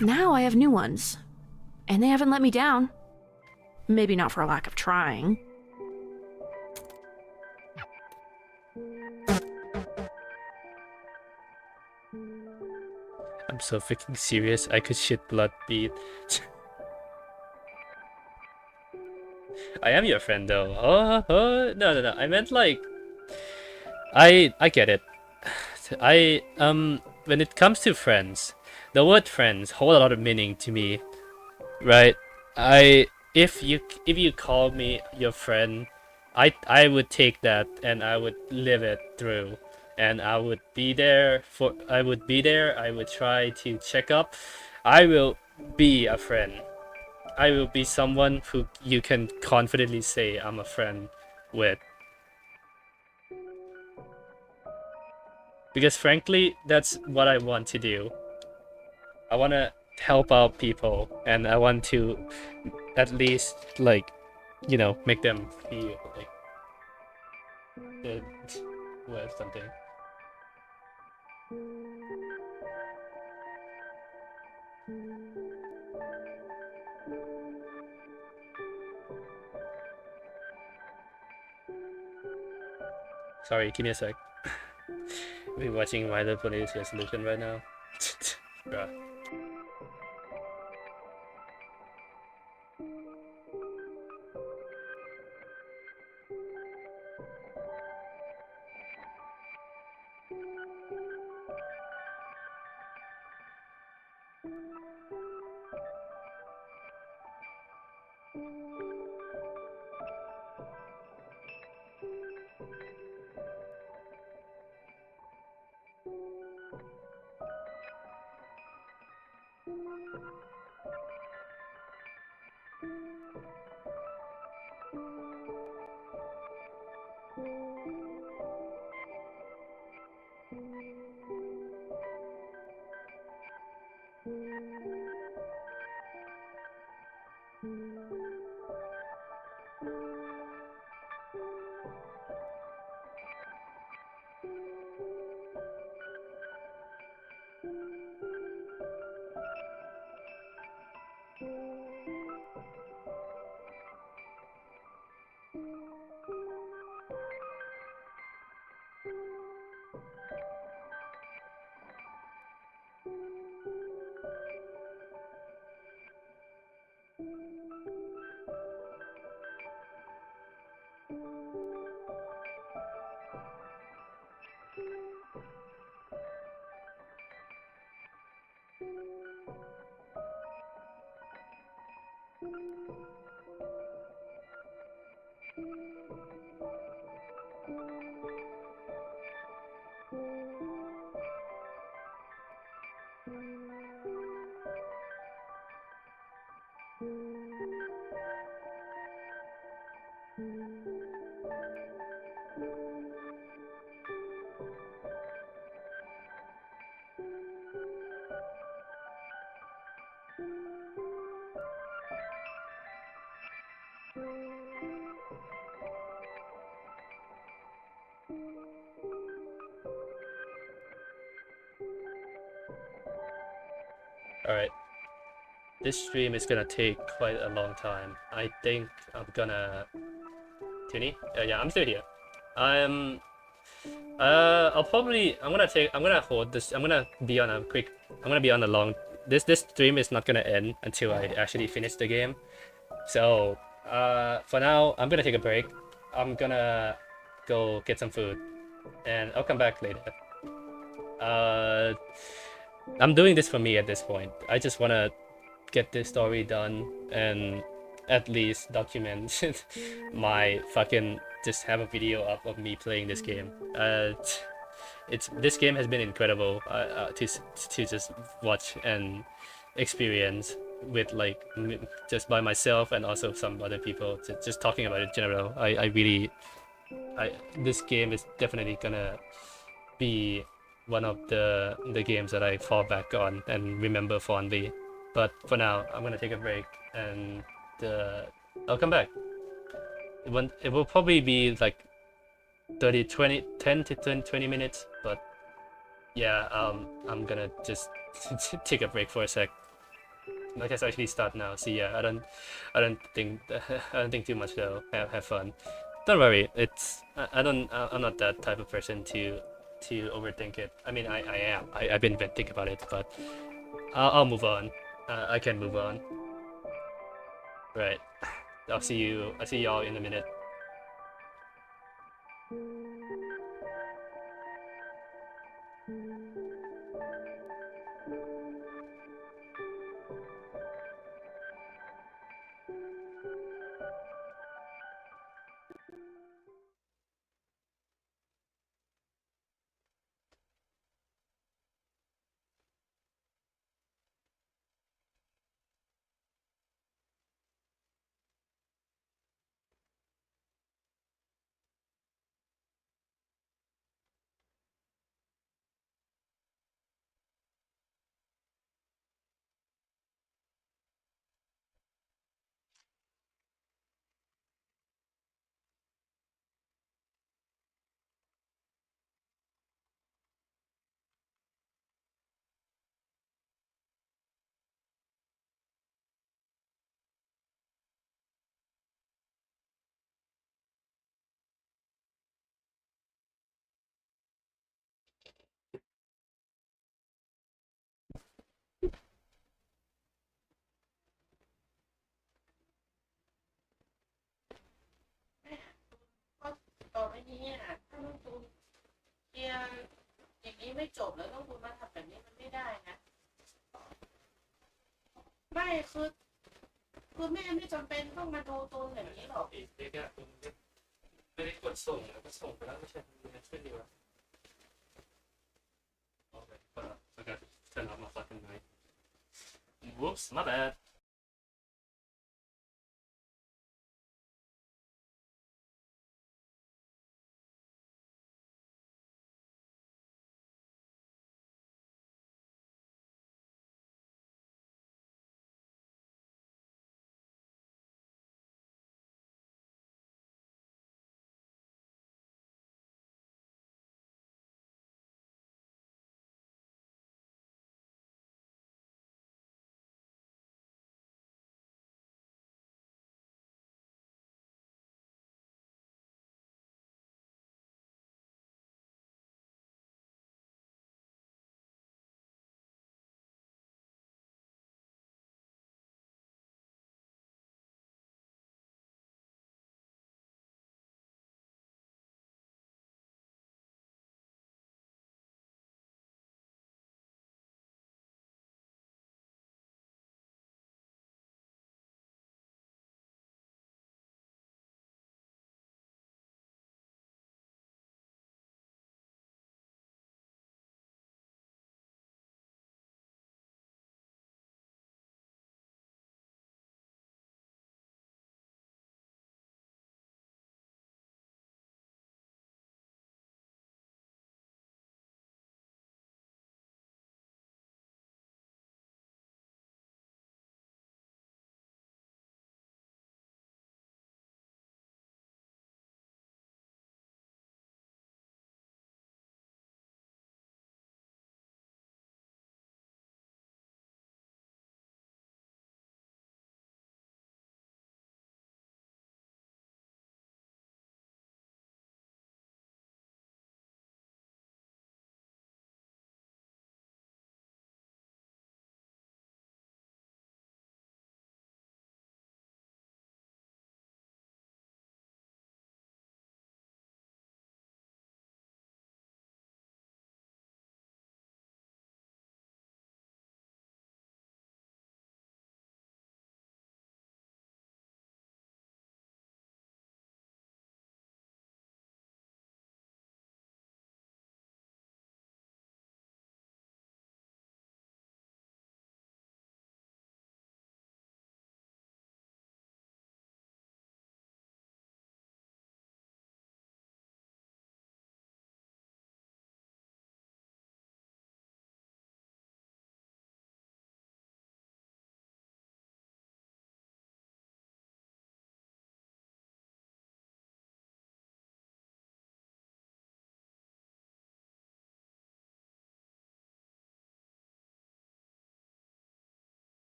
Now I have new ones. And they haven't let me down. Maybe not for a lack of trying. I'm so freaking serious, I could shit blood beat. I am your friend though. No. I meant like, I get it. When it comes to friends, the word friends hold a lot of meaning to me, right? If you call me your friend, I would take that and I would live it through, and I would be there. I would try to check up. I will be a friend. I will be someone who you can confidently say I'm a friend with. Because frankly, that's what I want to do. I wanna help out people, and I want to at least like, you know, make them feel like it's worth something. Sorry, give me a sec. We're watching My Little Pony's resolution right now. Bruh. Alright. This stream is gonna take quite a long time. I think I'm gonna... Tuni? Yeah, I'm still here. I'm gonna hold this. I'm gonna be on a long... This stream is not gonna end until I actually finish the game. So, for now, I'm gonna take a break. I'm gonna go get some food. And I'll come back later. I'm doing this for me at this point. I just wanna get this story done and at least document my fucking... just have a video up of me playing this game. This game has been incredible to just watch and experience with like just by myself and also some other people, just talking about it in general. This game is definitely gonna be one of the games that I fall back on and remember fondly. But for now, I'm gonna take a break and I'll come back. It will probably be like 10 to 20 minutes, but yeah, I'm gonna just take a break for a sec. I guess I actually start now. See, yeah, I don't think too much though. Have fun. Don't worry. I'm not that type of person to overthink it. I mean, I am. I've been venting about it, but I'll move on. I can move on. Right. I'll see y'all in a minute. จบแล้วต้องคุณมาทำแบบนี้มันไม่ได้นะไม่คือแม่ไม่จำเป็นต้องมาดูตูนแบบนี้หรอกอีกเด็กอะคุณไม่ได้กดส่งแล้วก็ส่งไปแล้วไม่ใช่ไม่ช่วยดีวะOkay, but I got to turn off my fucking mic. Whoops, my bad.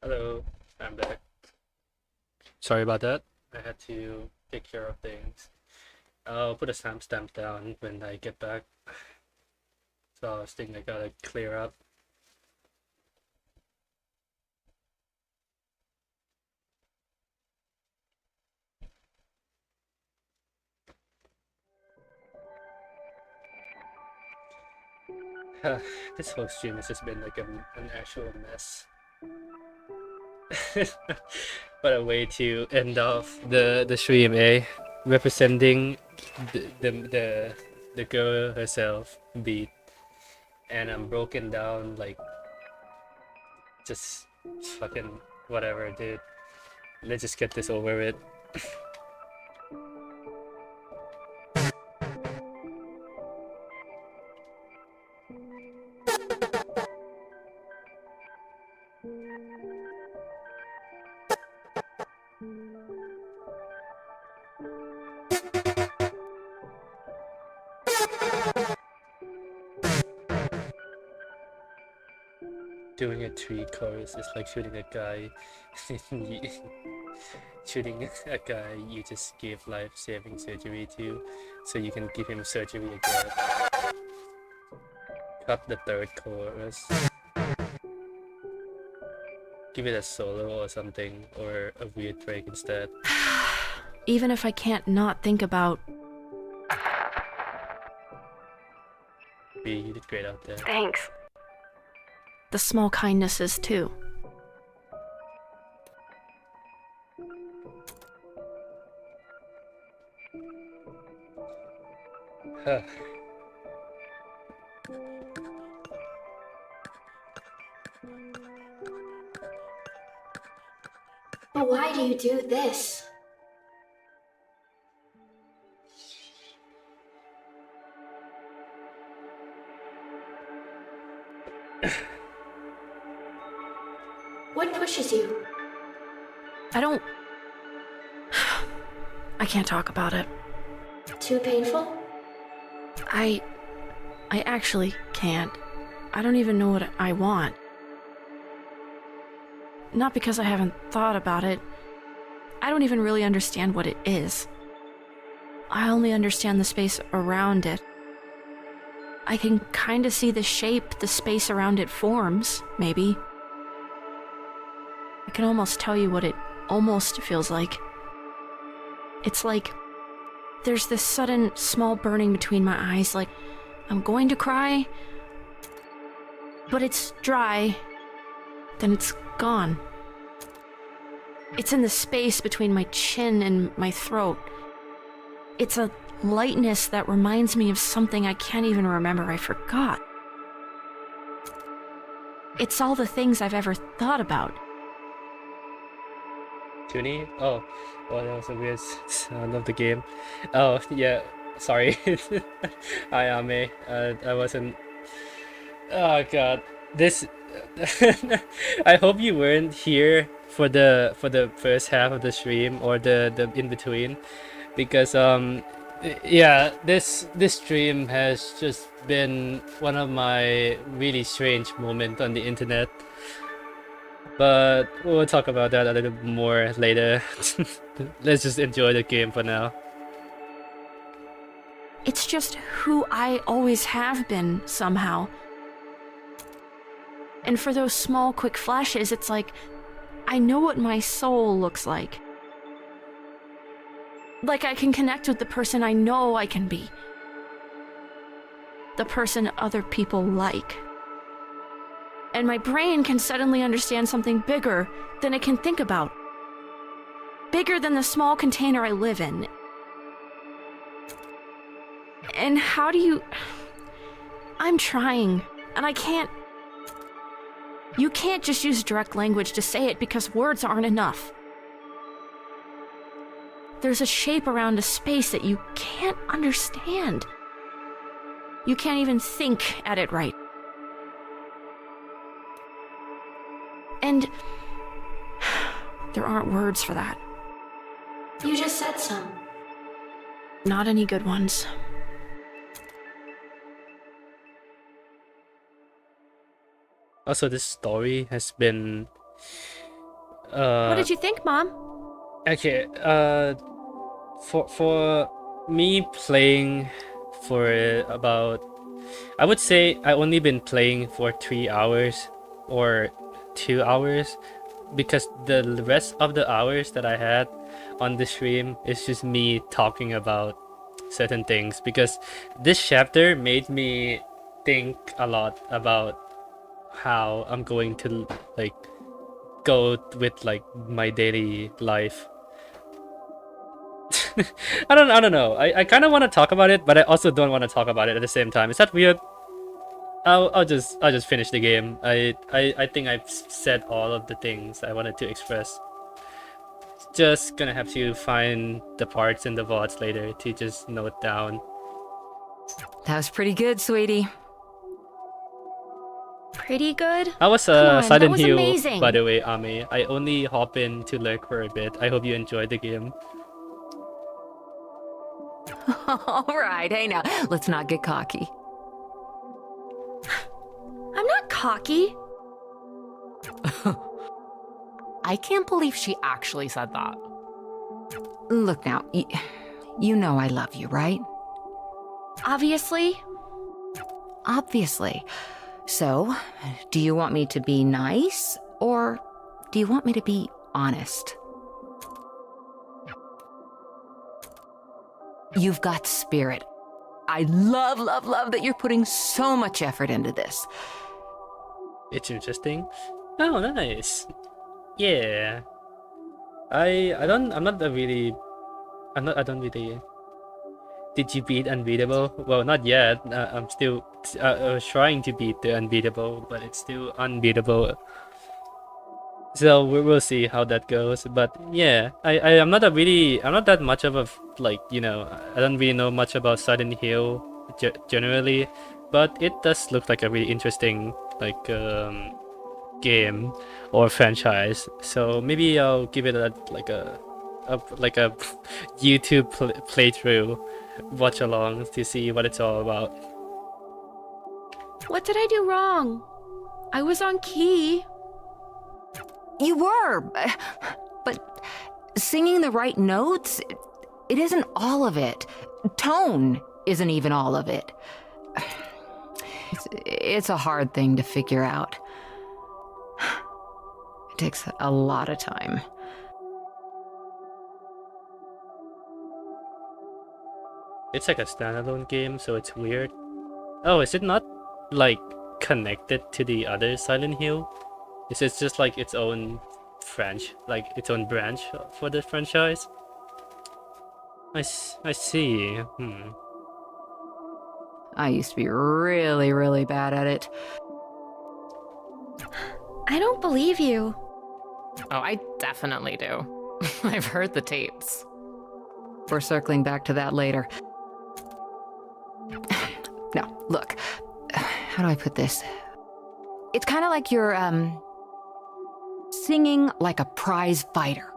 Hello, I'm back. Sorry about that. I had to take care of things. I'll put a stamp down when I get back. So I was thinking I gotta clear up. This whole stream has just been like an actual mess. What a way to end off the stream, eh? Representing the girl herself, Beat, and I'm broken down like just fucking whatever, dude. Let's just get this over with. Doing a tree chorus is like shooting a guy. Shooting a guy you just gave life-saving surgery to, so you can give him surgery again. Cut the third chorus. Give it a solo or something, or a weird break instead. Even if I can't not think about... B, you did great out there. Thanks. The small kindnesses, too. Huh. But why do you do this? What pushes you? I don't... I can't talk about it. Too painful? I actually can't. I don't even know what I want. Not because I haven't thought about it. I don't even really understand what it is. I only understand the space around it. I can kind of see the shape the space around it forms, maybe. I can almost tell you what it almost feels like. It's like there's this sudden small burning between my eyes, like I'm going to cry, but it's dry, then it's gone. It's in the space between my chin and my throat. It's a lightness that reminds me of something I can't even remember. I forgot. It's all the things I've ever thought about. Toonie? Oh, well, that was a weird sound of the game. Oh, yeah, sorry. Hi, Ame. I wasn't... Oh, God. This... I hope you weren't here for the first half of the stream, or the in-between. Because, yeah, this stream has just been one of my really strange moments on the internet. But we'll talk about that a little more later. Let's just enjoy the game for now. It's just who I always have been, somehow. And for those small, quick flashes, it's like, I know what my soul looks like. Like I can connect with the person I know I can be. The person other people like. And my brain can suddenly understand something bigger than it can think about. Bigger than the small container I live in. And how do you... I'm trying, and I can't... You can't just use direct language to say it because words aren't enough. There's a shape around a space that you can't understand. You can't even think at it right. And there aren't words for that. You just said some. Not any good ones. Also, this story has been What did you think, Mom? Okay, for me playing for about, I would say I only been playing for 3 hours or 2 hours, because the rest of the hours that I had on the stream is just me talking about certain things, because this chapter made me think a lot about how I'm going to like go with like my daily life. I don't know. I kind of want to talk about it, but I also don't want to talk about it at the same time. Is that weird? I'll just finish the game. I think I've said all of the things I wanted to express. Just gonna have to find the parts in the VODs later to just note down. That was pretty good, sweetie. Pretty good? I was Come on, that Silent was Hill, amazing. by the way, Ame. I only hop in to lurk for a bit. I hope you enjoyed the game. All right, hey now, let's not get cocky. I'm not cocky. I can't believe she actually said that. Look now, you know I love you, right? Obviously. Obviously. So, do you want me to be nice, or do you want me to be honest? You've got spirit. I love that you're putting so much effort into this. It's interesting. Oh, nice. Yeah. I don't really. Did you beat Unbeatable? Well, not yet. I'm still trying to beat the Unbeatable, but it's still unbeatable. So we will see how that goes. But yeah, I'm not that much of a like, you know, I don't really know much about Silent Hill generally, but it does look like a really interesting like game or franchise. So maybe I'll give it a YouTube playthrough, watch along to see what it's all about. What did I do wrong? I was on key. You were, but singing the right notes, it isn't all of it. Tone isn't even all of it. It's a hard thing to figure out. It takes a lot of time. It's like a standalone game, so it's weird. Oh, is it not like connected to the other Silent Hill? Is it just like its own its own branch for the franchise? I see. I used to be really bad at it. I don't believe you. Oh, I definitely do. I've heard the tapes. We're circling back to that later. No, look. How do I put this? It's kind of like you're, singing like a prize fighter.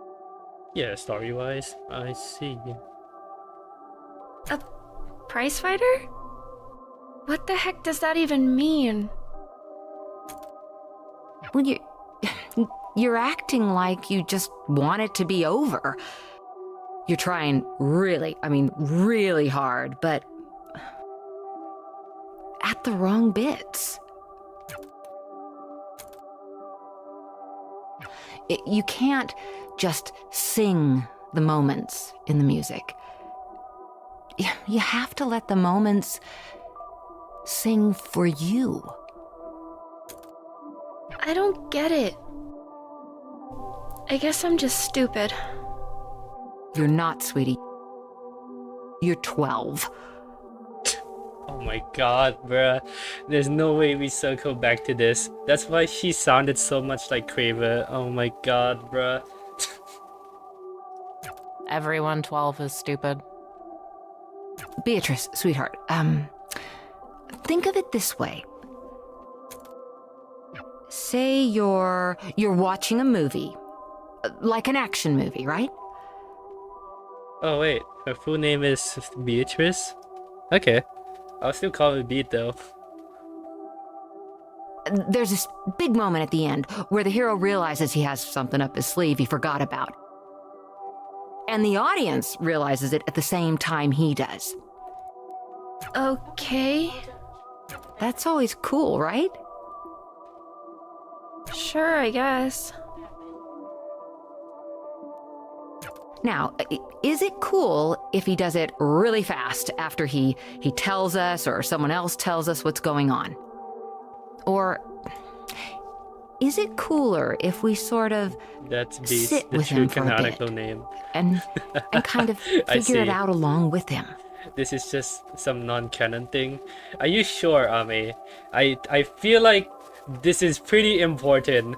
Yeah, story-wise, I see. A prize fighter? What the heck does that even mean? Well, you're acting like you just want it to be over. You're trying really hard, but at the wrong bits. You can't just sing the moments in the music. You have to let the moments sing for you. I don't get it. I guess I'm just stupid. You're not, sweetie. You're 12. Oh my god, bruh. There's no way we circle back to this. That's why she sounded so much like Kraver. Oh my god, bruh. Everyone 12 is stupid. Beatrice, sweetheart, think of it this way. Say you're watching a movie, like an action movie, right? Oh wait, her full name is Beatrice? Okay. I'll still call her Beat though. there's this big moment at the end where the hero realizes he has something up his sleeve he forgot about. And the audience realizes it at the same time he does. Okay. That's always cool, right? Sure, I guess. Now, is it cool if he does it really fast after he tells us or someone else tells us what's going on? Or is it cooler if we sort of That's Beast, sit the with true him for a canonical bit name. and kind of I figure it see. out along with him? This is just some non-canon thing. Are you sure, Ame? I feel like this is pretty important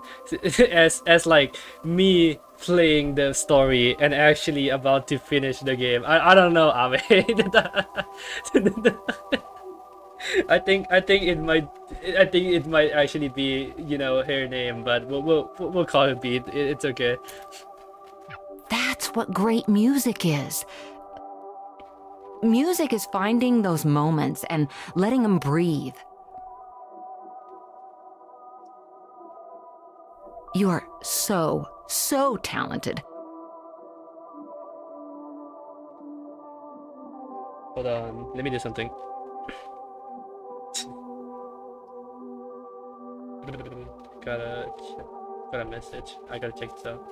as like me playing the story and actually about to finish the game. I don't know, Ame. I think it might actually be, you know, her name, but we'll call it Beat. It's okay. That's what great music is. Music is finding those moments and letting them breathe. You are so talented. Hold on, let me do something. Got a message. I gotta check this out.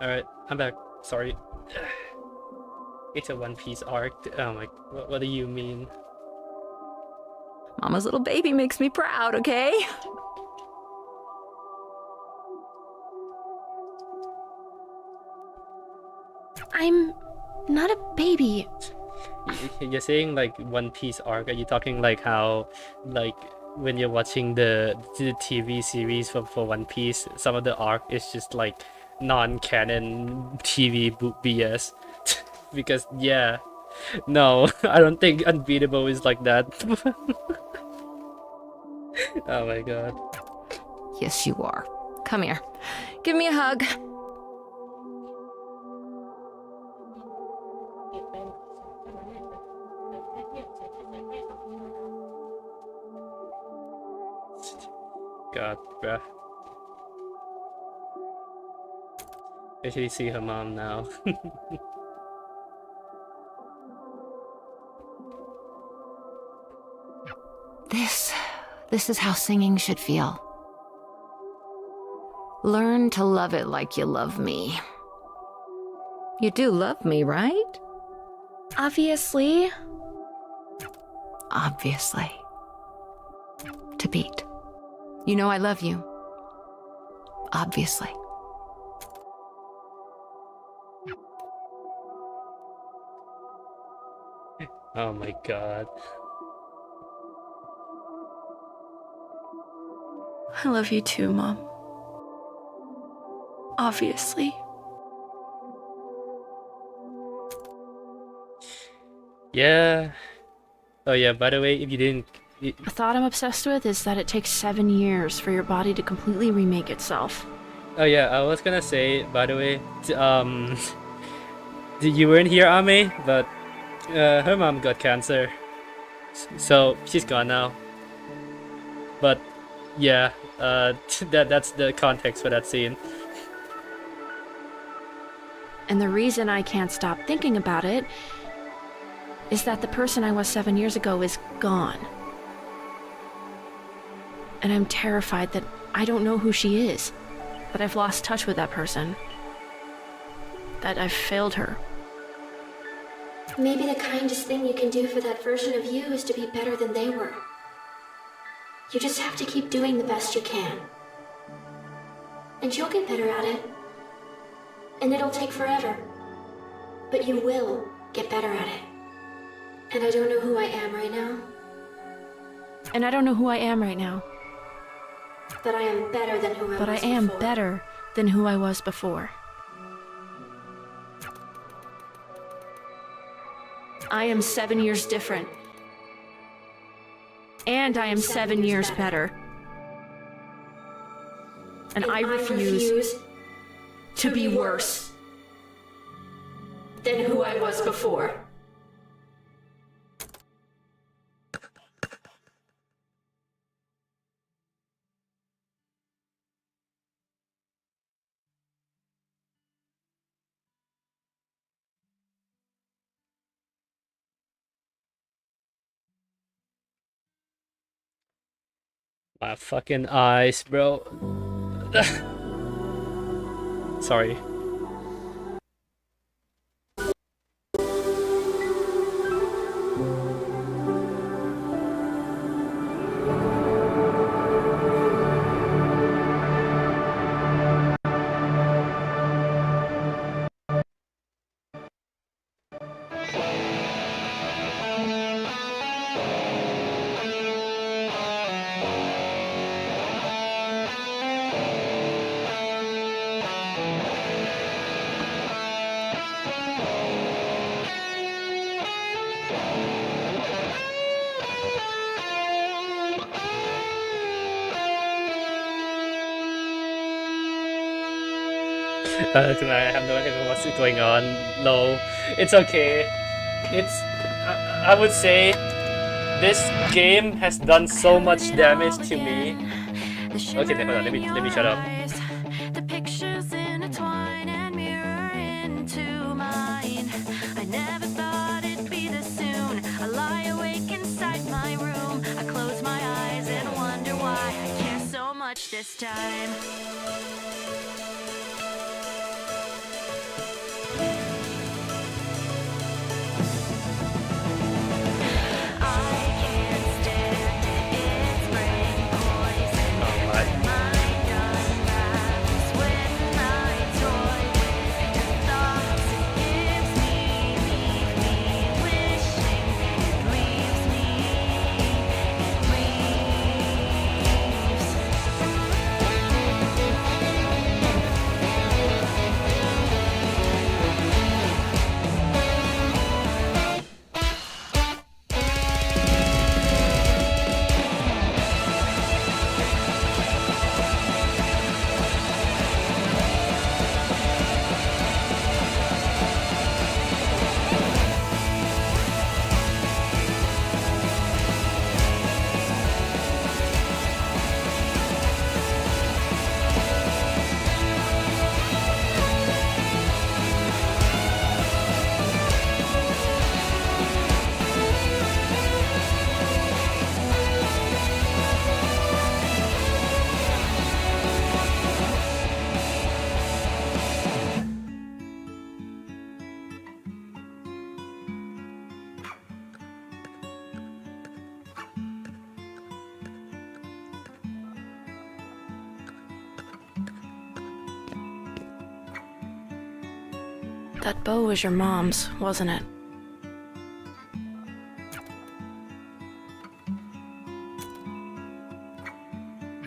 Alright, I'm back. Sorry. It's a One Piece arc. Oh my, what do you mean? Mama's little baby makes me proud, okay? I'm not a baby. You're saying like One Piece arc. Are you talking like how, like, when you're watching the TV series for One Piece, some of the arc is just like non-canon TV BS? Because yeah, no, I don't think Unbeatable is like that. Oh my god. Yes, you are. Come here. Give me a hug. God, bruh. I should see her mom now. This is how singing should feel. Learn to love it like you love me. You do love me, right? Obviously. Obviously. To Beat. You know I love you. Obviously. Oh my god. I love you too, Mom. Obviously. Yeah. Oh yeah, by the way, if you didn't... A thought I'm obsessed with is that it takes 7 years for your body to completely remake itself. Oh yeah, I was gonna say, by the way, you weren't here, Ame, but her mom got cancer. So she's gone now. But Yeah, that's the context for that scene. And the reason I can't stop thinking about it is that the person I was 7 years ago is gone. And I'm terrified that I don't know who she is, that I've lost touch with that person, that I've failed her. Maybe the kindest thing you can do for that version of you is to be better than they were. You just have to keep doing the best you can. And you'll get better at it. And it'll take forever. But you will get better at it. And I don't know who I am right now. And I don't know who I am right now. But I am better than who I was before. But I am better than who I was before. I am 7 years different. And I am 7 years better. And I refuse to be worse than who I was before. My fucking eyes, bro. Sorry. I have no idea what's going on. No, it's okay. It's... I would say this game has done so much damage to me. Okay, hold on. Let me shut up. The pictures intertwine and mirror into mine. I never thought it'd be this soon. I lie awake inside my room. I close my eyes and wonder why I care so much this time. That bow was your mom's, wasn't it?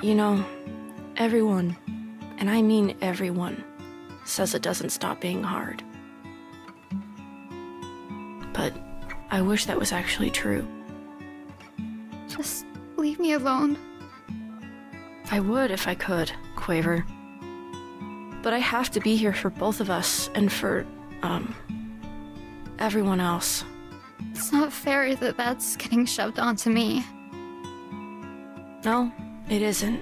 You know, everyone, and I mean everyone, says it doesn't stop being hard. But I wish that was actually true. Just leave me alone. I would if I could, Quaver. But I have to be here for both of us and for, everyone else. It's not fair that that's getting shoved onto me. No, It isn't.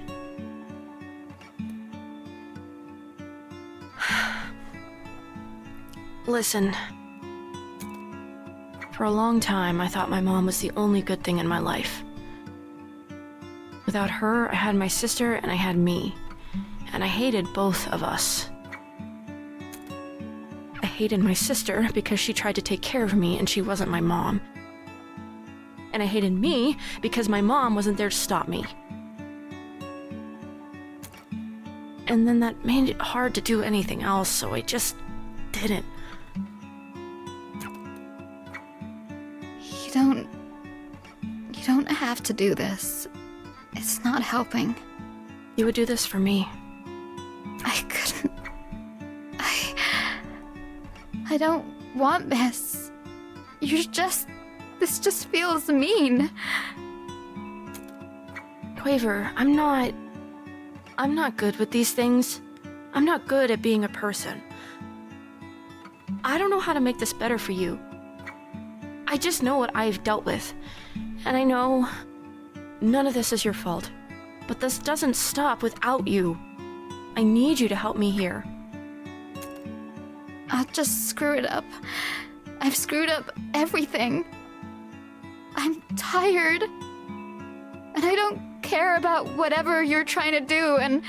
Listen. For a long time, I thought my mom was the only good thing in my life. Without her, I had my sister and I had me. And I hated both of us. I hated my sister because she tried to take care of me and she wasn't my mom. And I hated me because my mom wasn't there to stop me. And then that made it hard to do anything else, so I just didn't. You don't have to do this. It's not helping. You would do this for me. I couldn't. I don't want this. This just feels mean. Quaver, I'm not good with these things. I'm not good at being a person. I don't know how to make this better for you. I just know what I've dealt with. And I know none of this is your fault. But this doesn't stop without you. I need you to help me here. I'll just screw it up. I've screwed up everything. I'm tired. And I don't care about whatever you're trying to do, and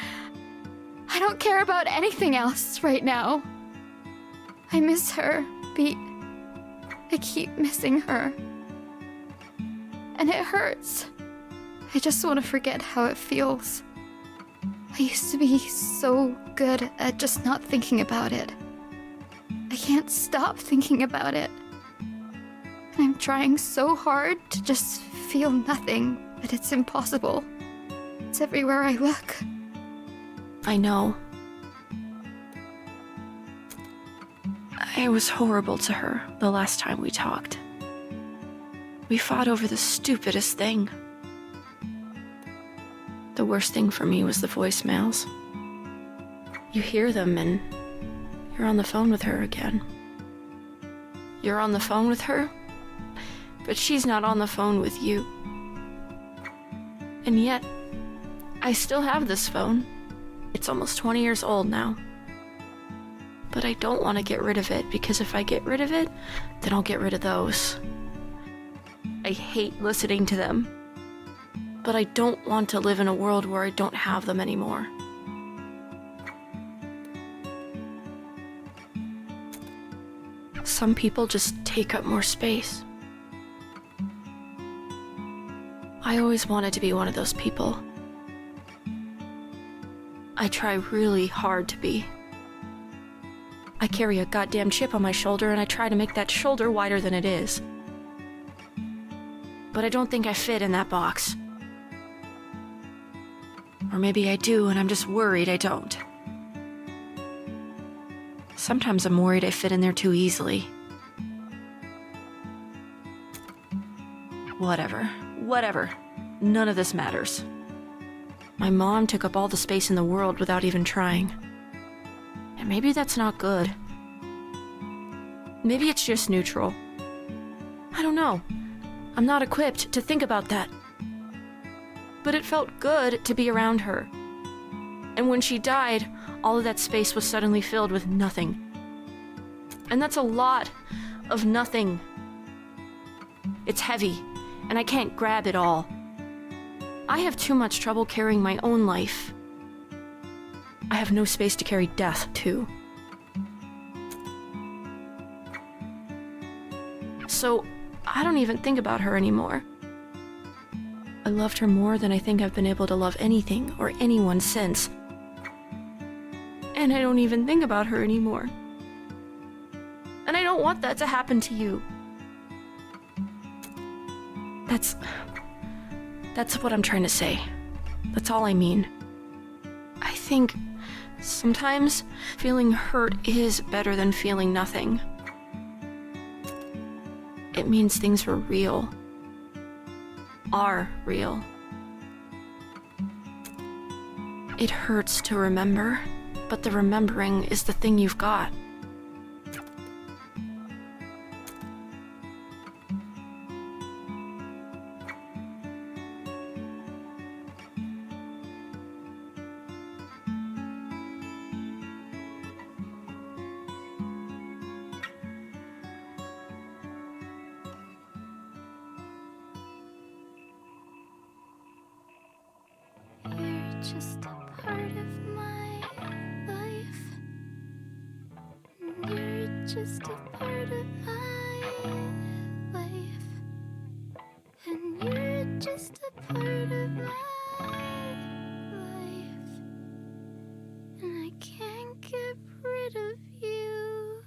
I don't care about anything else right now. I miss her, Beat. I keep missing her. And it hurts. I just want to forget how it feels. I used to be so good at just not thinking about it. I can't stop thinking about it. And I'm trying so hard to just feel nothing, but it's impossible. It's everywhere I look. I know. I was horrible to her the last time we talked. We fought over the stupidest thing. The worst thing for me was the voicemails. You hear them and you're on the phone with her again. You're on the phone with her, but she's not on the phone with you. And yet, I still have this phone. It's almost 20 years old now. But I don't want to get rid of it, because if I get rid of it, then I'll get rid of those. I hate listening to them. But I don't want to live in a world where I don't have them anymore. Some people just take up more space. I always wanted to be one of those people. I try really hard to be. I carry a goddamn chip on my shoulder and I try to make that shoulder wider than it is. But I don't think I fit in that box. Or maybe I do and I'm just worried I don't. Sometimes I'm worried I fit in there too easily. Whatever. None of this matters. My mom took up all the space in the world without even trying. And maybe that's not good. Maybe it's just neutral. I don't know. I'm not equipped to think about that. But it felt good to be around her. And when she died, all of that space was suddenly filled with nothing. And that's a lot of nothing. It's heavy, and I can't grab it all. I have too much trouble carrying my own life. I have no space to carry death, too. So, I don't even think about her anymore. I loved her more than I think I've been able to love anything or anyone since. And I don't even think about her anymore. And I don't want that to happen to you. That's what I'm trying to say. That's all I mean. I think sometimes feeling hurt is better than feeling nothing. It means things were real. Are real. It hurts to remember, but the remembering is the thing you've got. just a part of my life. You're just a part of my life. And you're just a part of my life. And I can't get rid of you.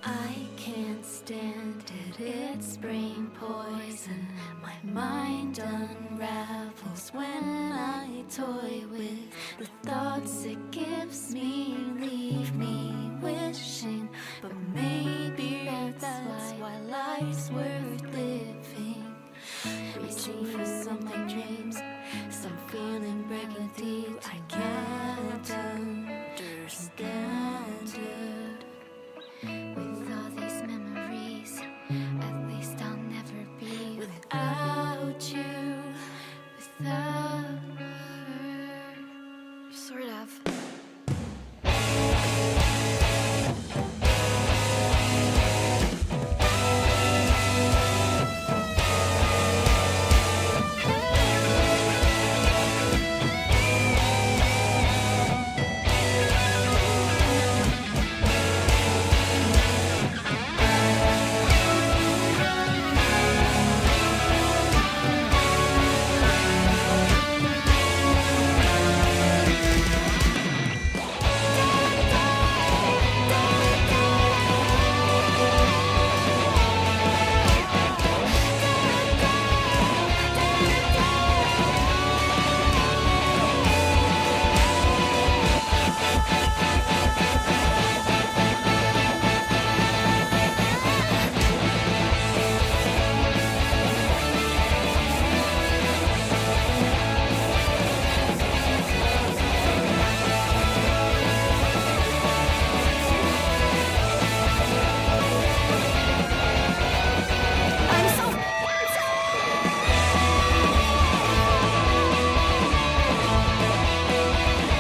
I can't stand it, it's brain poison. My mind unravels when I toy with the thoughts it gives me, leave me wishing. But maybe that's why life's worth living. Reaching for something dreams, some feeling breaking through. I can't understand it. With all these memories, at least I'll never be without you, without her.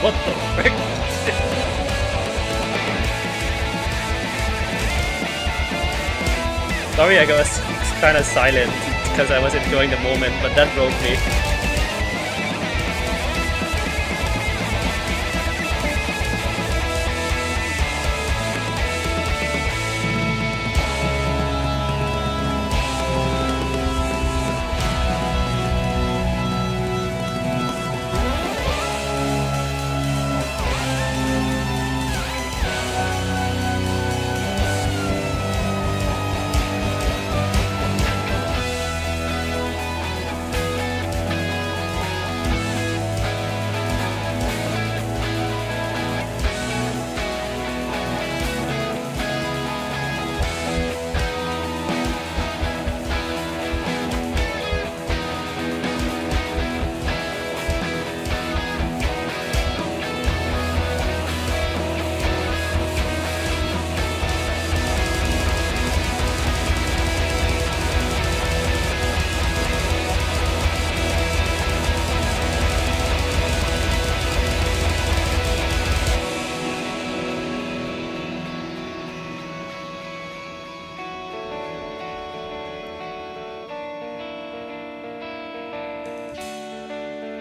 What the frick? Sorry, I was kind of silent because I was enjoying the moment, but that broke me.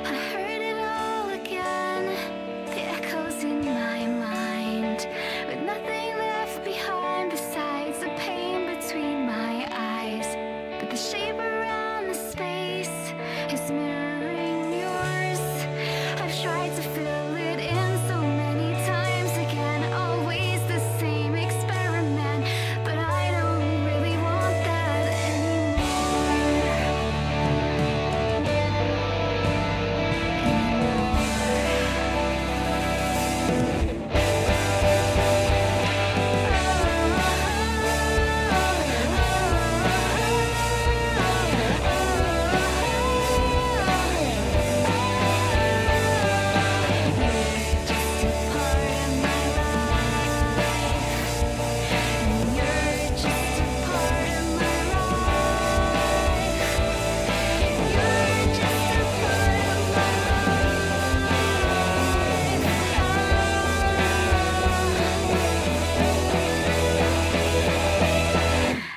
I heard it all again, the echoes in my mind, with nothing left behind besides the pain between my eyes. But the shape around the space is mirroring yours. I've tried to fill it in so many times again, always the same experiment, but I don't really want that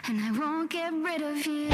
and I won't get rid of you.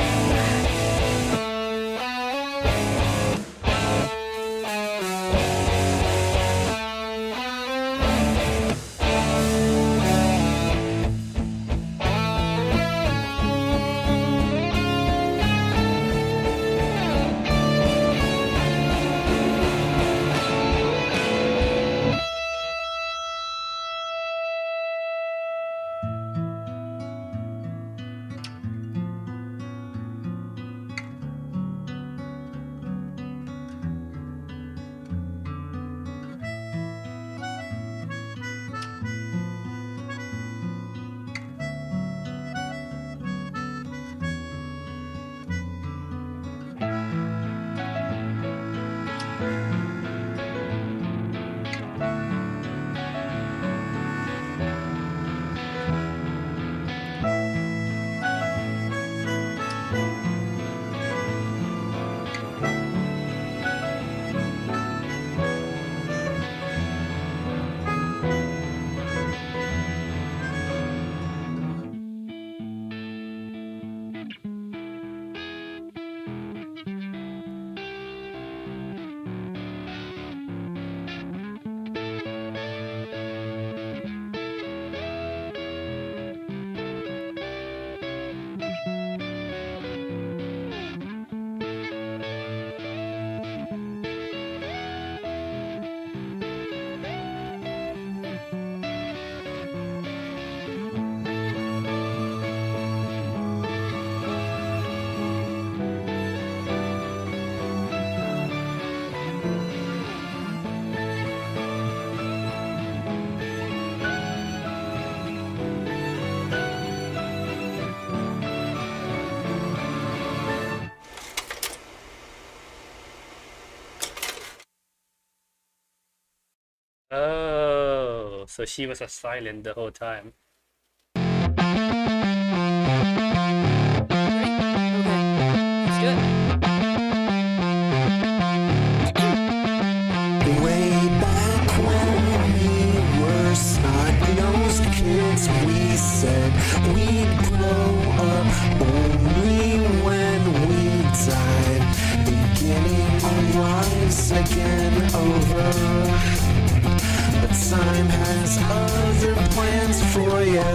Oh, so she was a silent the whole time. Let's do it. Way back we'd grow up, only when we died, beginning our lives again over. But time has other plans for ya.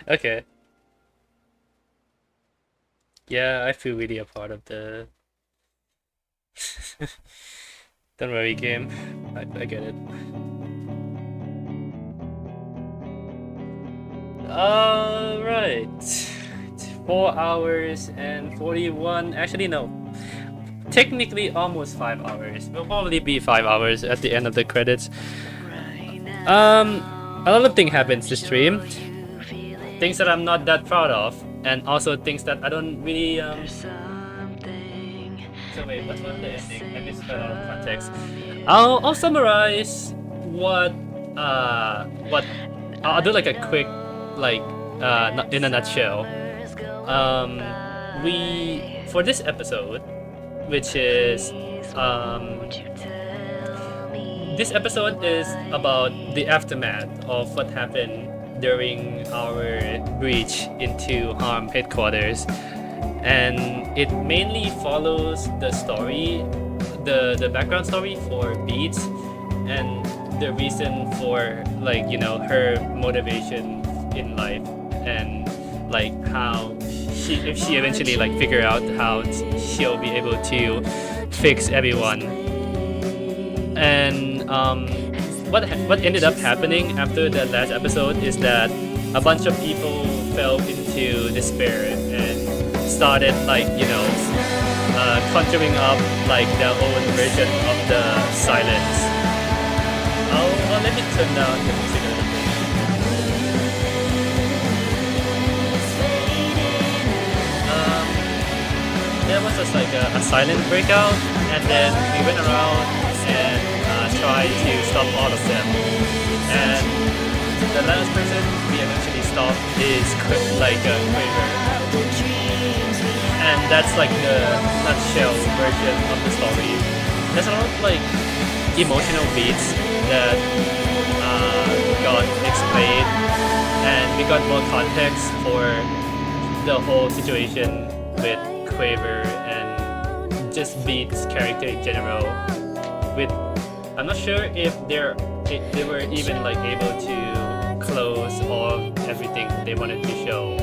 Okay. Yeah, I feel really a part of the... Don't worry, game. I get it. Alright. 4 hours and 41... Actually, no. Technically, almost 5 hours. Will probably be 5 hours at the end of the credits. A lot of things happens to stream. Things that I'm not that proud of, and also things that I don't really So wait, what was the ending? I missed a lot of context. I'll summarize what I'll do like a quick in a nutshell. We for this episode, which is this episode is about the aftermath of what happened during our breach into Harm headquarters, and it mainly follows the story, the background story for Beats, and the reason for like, you know, her motivation in life, and like how if she eventually like figure out how she'll be able to fix everyone. And what ended up happening after the last episode is that a bunch of people fell into despair and started like, you know, conjuring up like their own version of the silence. Well, let me turn down the music a little bit. There was just like a silent breakout, and then we went around and tried to stop all of them. And the last person we eventually stopped is like Quaver. And that's like the nutshell version of the story. There's a lot of like emotional beats that got explained, and we got more context for the whole situation with Quaver and just Beats' character in general. With I'm not sure if they were even like able to close all everything they wanted to show.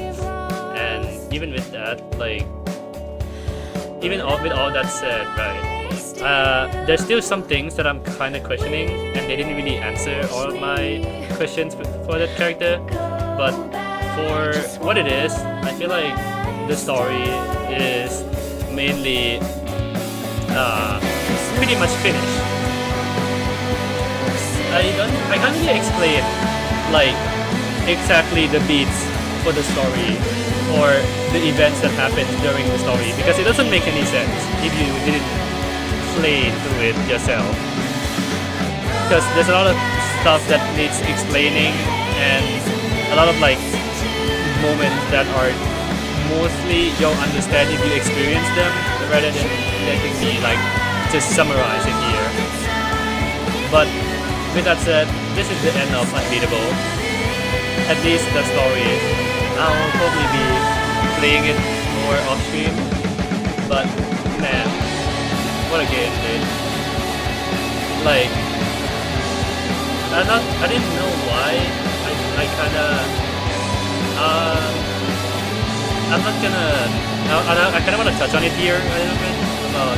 And even with that, like with all that said, right, there's still some things that I'm kind of questioning, and they didn't really answer all of my questions for that character. But for what it is, I feel like the story is mainly pretty much finished. I can't really explain like exactly the beats for the story or the events that happened during the story, because it doesn't make any sense if you didn't play through it yourself. Because there's a lot of stuff that needs explaining, and a lot of like moments that are mostly you'll understand if you experience them, rather than letting me like just summarize it here. But with that said, this is the end of Unbeatable. At least the story. I'll probably be playing it more off stream, but man, what a game, dude. Like, I didn't know why. I kinda I'm not gonna I kinda wanna touch on it here a little bit about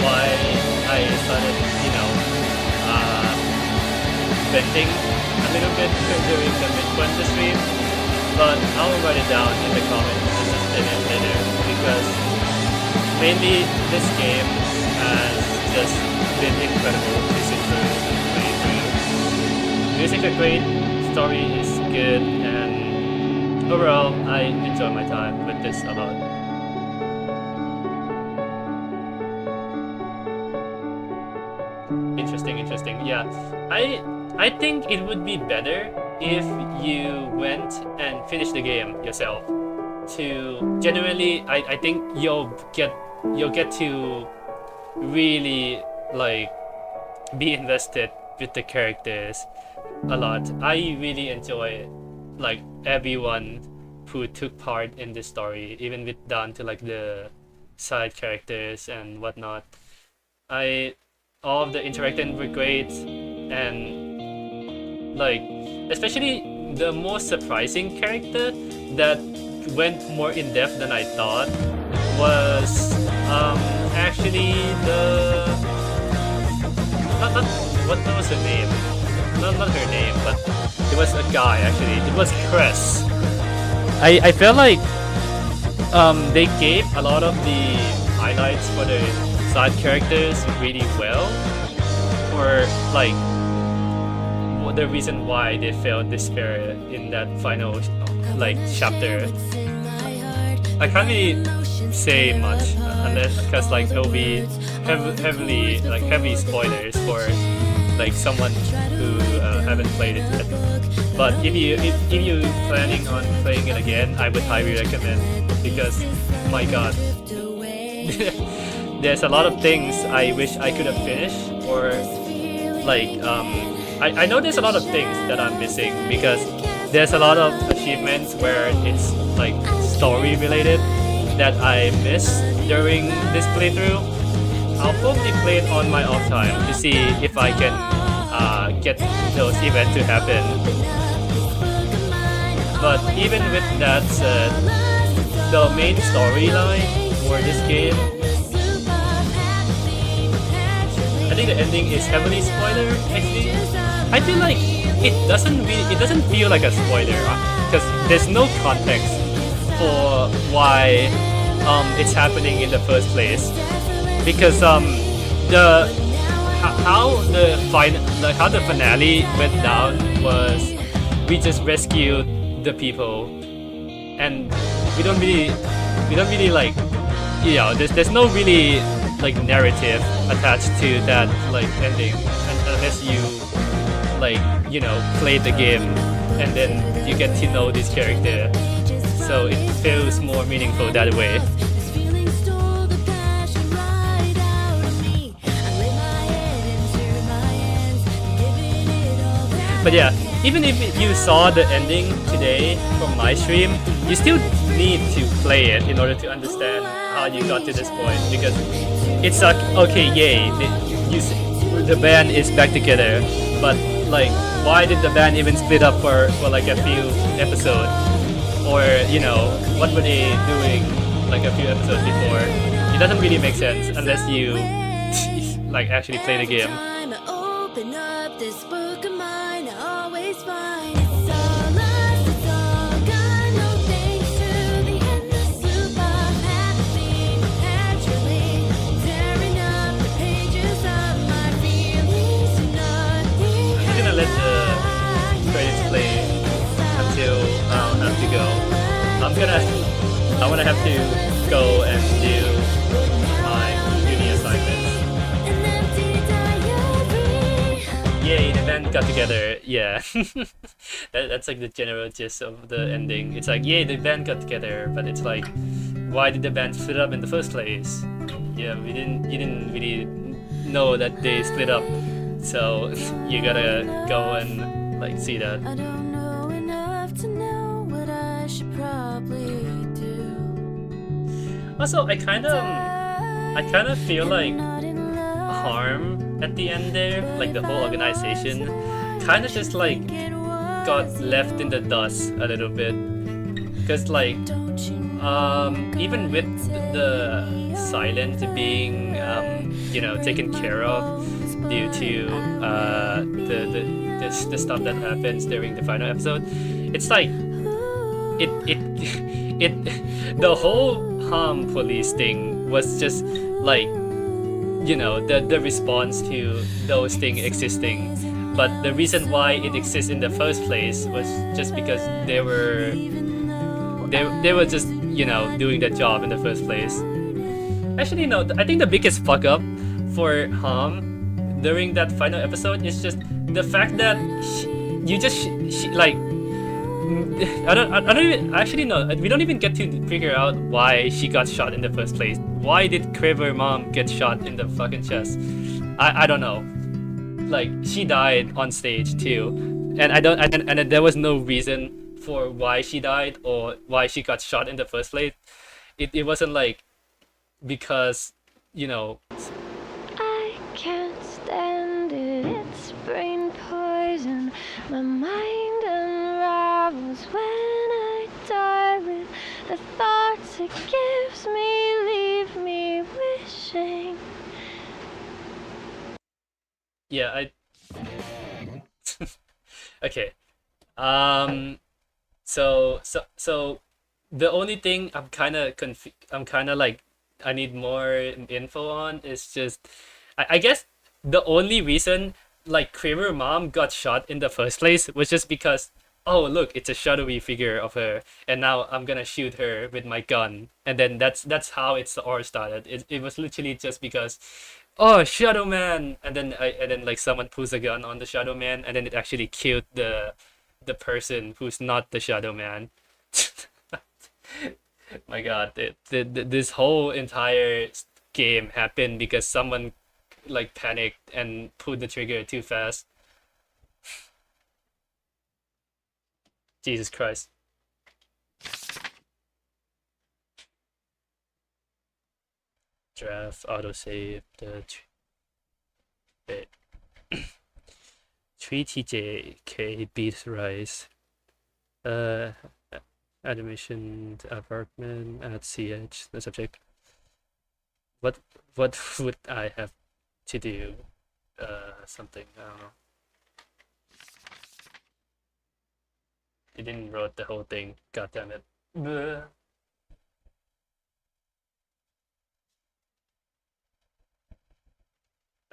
why I started, you know, venting a little bit during the midpoint of the stream, but I'll write it down in the comments and just edit it later, because mainly this game has just been incredible to sit through and play through. Music are great, story is good, and overall I enjoy my time with this a lot. Interesting. Yeah, I think it would be better if you went and finished the game yourself. To genuinely, I think you'll get to really like be invested with the characters a lot. I really enjoy like everyone who took part in this story, even with down to like the side characters and whatnot. All of the interactions were great, and like especially the most surprising character that went more in depth than I thought was actually the what was her name? Not her name, but it was a guy actually. It was Cress. I felt like they gave a lot of the highlights for the side characters really well, or like the reason why they felt despair in that final like chapter. I can't really say much unless, because like it'll be heavy spoilers for like someone who haven't played it yet. But if you're planning on playing it again, I would highly recommend, because my god, there's a lot of things I wish I could have finished, or like I know there's a lot of things that I'm missing, because there's a lot of achievements where it's like story related that I missed during this playthrough. I'll probably play it on my off time to see if I can get those events to happen. But even with that said, the main storyline for this game, I think the ending is heavily spoiler. Actually, I feel like it doesn't feel like a spoiler because there's no context for why it's happening in the first place. Because how the finale went down was we just rescued the people, and we don't really like, you know, there's no really like narrative attached to that like ending unless you like, you know, play the game and then you get to know this character, so it feels more meaningful that way. But yeah, even if you saw the ending today from my stream, you still need to play it in order to understand how you got to this point, because it's like, okay, yay, the band is back together, but like, why did the band even split up for like a few episodes? Or, you know, what were they doing like a few episodes before? It doesn't really make sense unless you like actually play the game. Let the credits play until I'll have to go. I'm gonna have to go and do my uni assignments. Yay, the band got together. Yeah. That's like the general gist of the ending. It's like, yay, the band got together, but it's like, why did the band split up in the first place? Yeah, you didn't really know that they split up. So you gotta go and like see that. I don't know enough to know what I should probably do. Also, I kind of feel like Harm at the end there, like the whole organization, kind of just like got left in the dust a little bit. Cause like even with the silent being you know, taken care of due to the stuff that happens during the final episode, it's like it the whole police thing was just like, you know, the response to those things existing, but the reason why it exists in the first place was just because they were just, you know, doing that job in the first place. Actually, no, I think the biggest fuck up for during that final episode is just the fact that we don't even get to figure out why she got shot in the first place. Why did Craver Mom get shot in the fucking chest? I don't know. Like, she died on stage too, and there was no reason for why she died or why she got shot in the first place. It wasn't like because, you know. I can't stand it, it's brain poison. My mind unravels when I die with the thoughts it gives me, leave me wishing. Yeah, okay. So the only thing I'm kind of like, I need more info on is just, I guess the only reason like Kramer Mom got shot in the first place was just because, oh look, it's a shadowy figure of her, and now I'm gonna shoot her with my gun, and then that's how it's all started. It was literally just because, oh, Shadow Man, and then like someone pulls a gun on the Shadow Man, and then it actually killed the person who's not the Shadow Man. My god, this whole entire game happened because someone like panicked and pulled the trigger too fast. Jesus Christ. Draft, autosave, the 3TJK beat rise. Animation apartment at CH, the subject. What would I have to do? Something, I don't know. You didn't wrote the whole thing, god damn it. Bleh.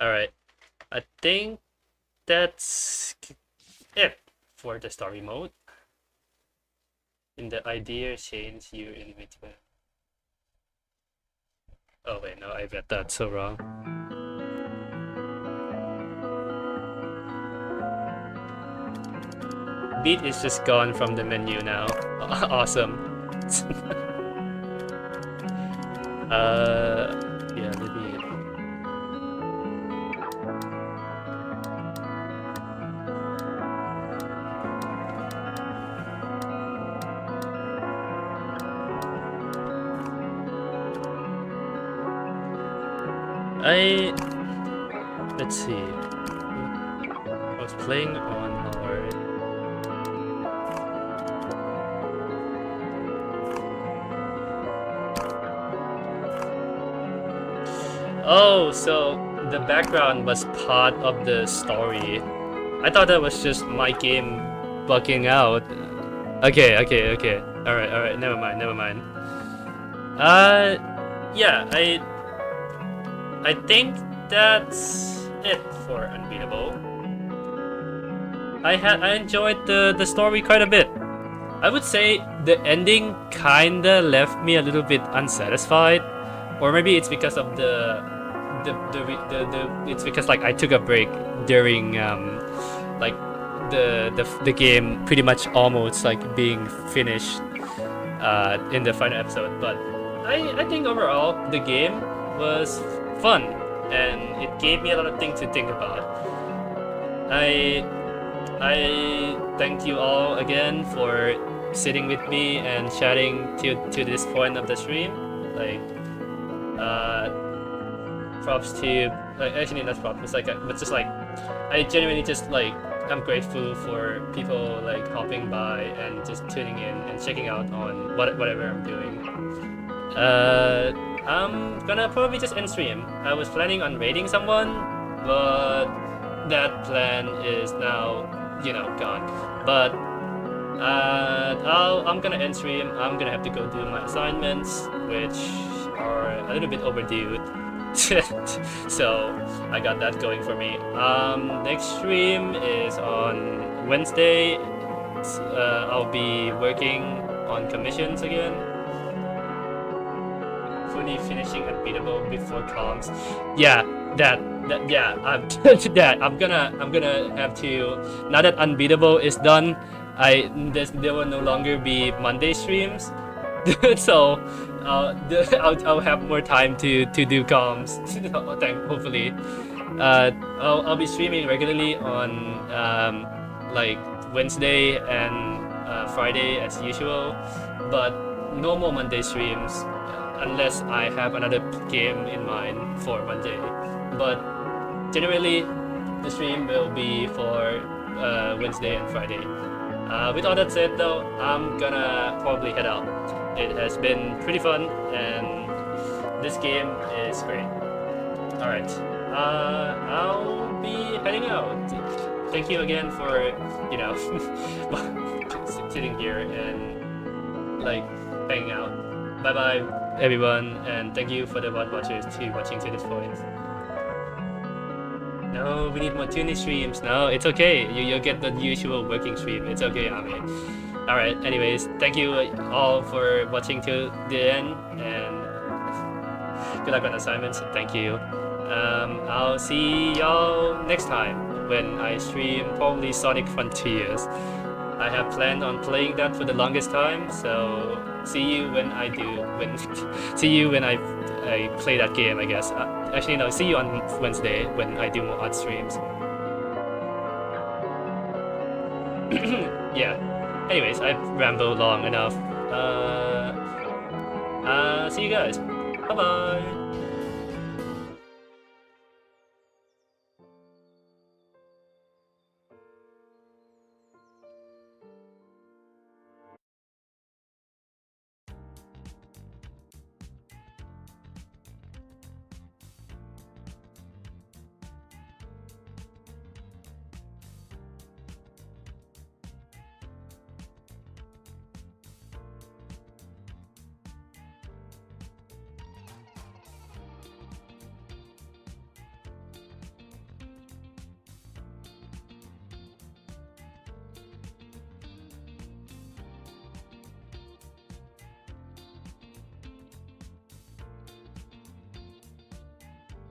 Alright, I think that's it for the story mode. In the idea change you in between. Oh wait, no, I read that so wrong. Beat is just gone from the menu now. Awesome. Yeah, maybe. Let's see. I was playing on hard. Oh, so the background was part of the story. I thought that was just my game bugging out. Okay. Alright, never mind. Yeah, I think that's it for Unbeatable. I enjoyed the story quite a bit. I would say the ending kinda left me a little bit unsatisfied, or maybe it's because of it's because like I took a break during like the game pretty much almost like being finished in the final episode. But I think overall the game was fun and it gave me a lot of things to think about. I thank you all again for sitting with me and chatting to this point of the stream. Like props to actually not props, it's like but just like I genuinely just like I'm grateful for people like hopping by and just tuning in and checking out on whatever I'm doing. I'm gonna probably just end stream. I was planning on raiding someone, but that plan is now, you know, gone. But I'm gonna end stream. I'm gonna have to go do my assignments, which are a little bit overdue. So I got that going for me. Next stream is on Wednesday. I'll be working on commissions again. Fully finishing Unbeatable before comms. Yeah, yeah. I'm gonna have to, now that Unbeatable is done, there will no longer be Monday streams. So I'll have more time to do comms. Hopefully. I'll be streaming regularly on like Wednesday and Friday as usual, but no more Monday streams unless I have another game in mind for Monday. But generally the stream will be for Wednesday and Friday. With all that said though, I'm gonna probably head out. It has been pretty fun and this game is great. Alright, I'll be heading out. Thank you again for, you know, sitting here and like hanging out. Bye bye everyone, and thank you for the watchers watching to this point. No, we need more tuning streams. No, it's okay. You'll get the usual working stream. It's okay, Ame. Alright, anyways, thank you all for watching to the end, and good luck on assignments. Thank you. I'll see y'all next time when I stream probably Sonic Frontiers. I have planned on playing that for the longest time, so see you when I do. See you when I play that game, I guess. Actually, no. See you on Wednesday when I do more odd streams. Yeah. Anyways, I've rambled long enough. See you guys. Bye bye.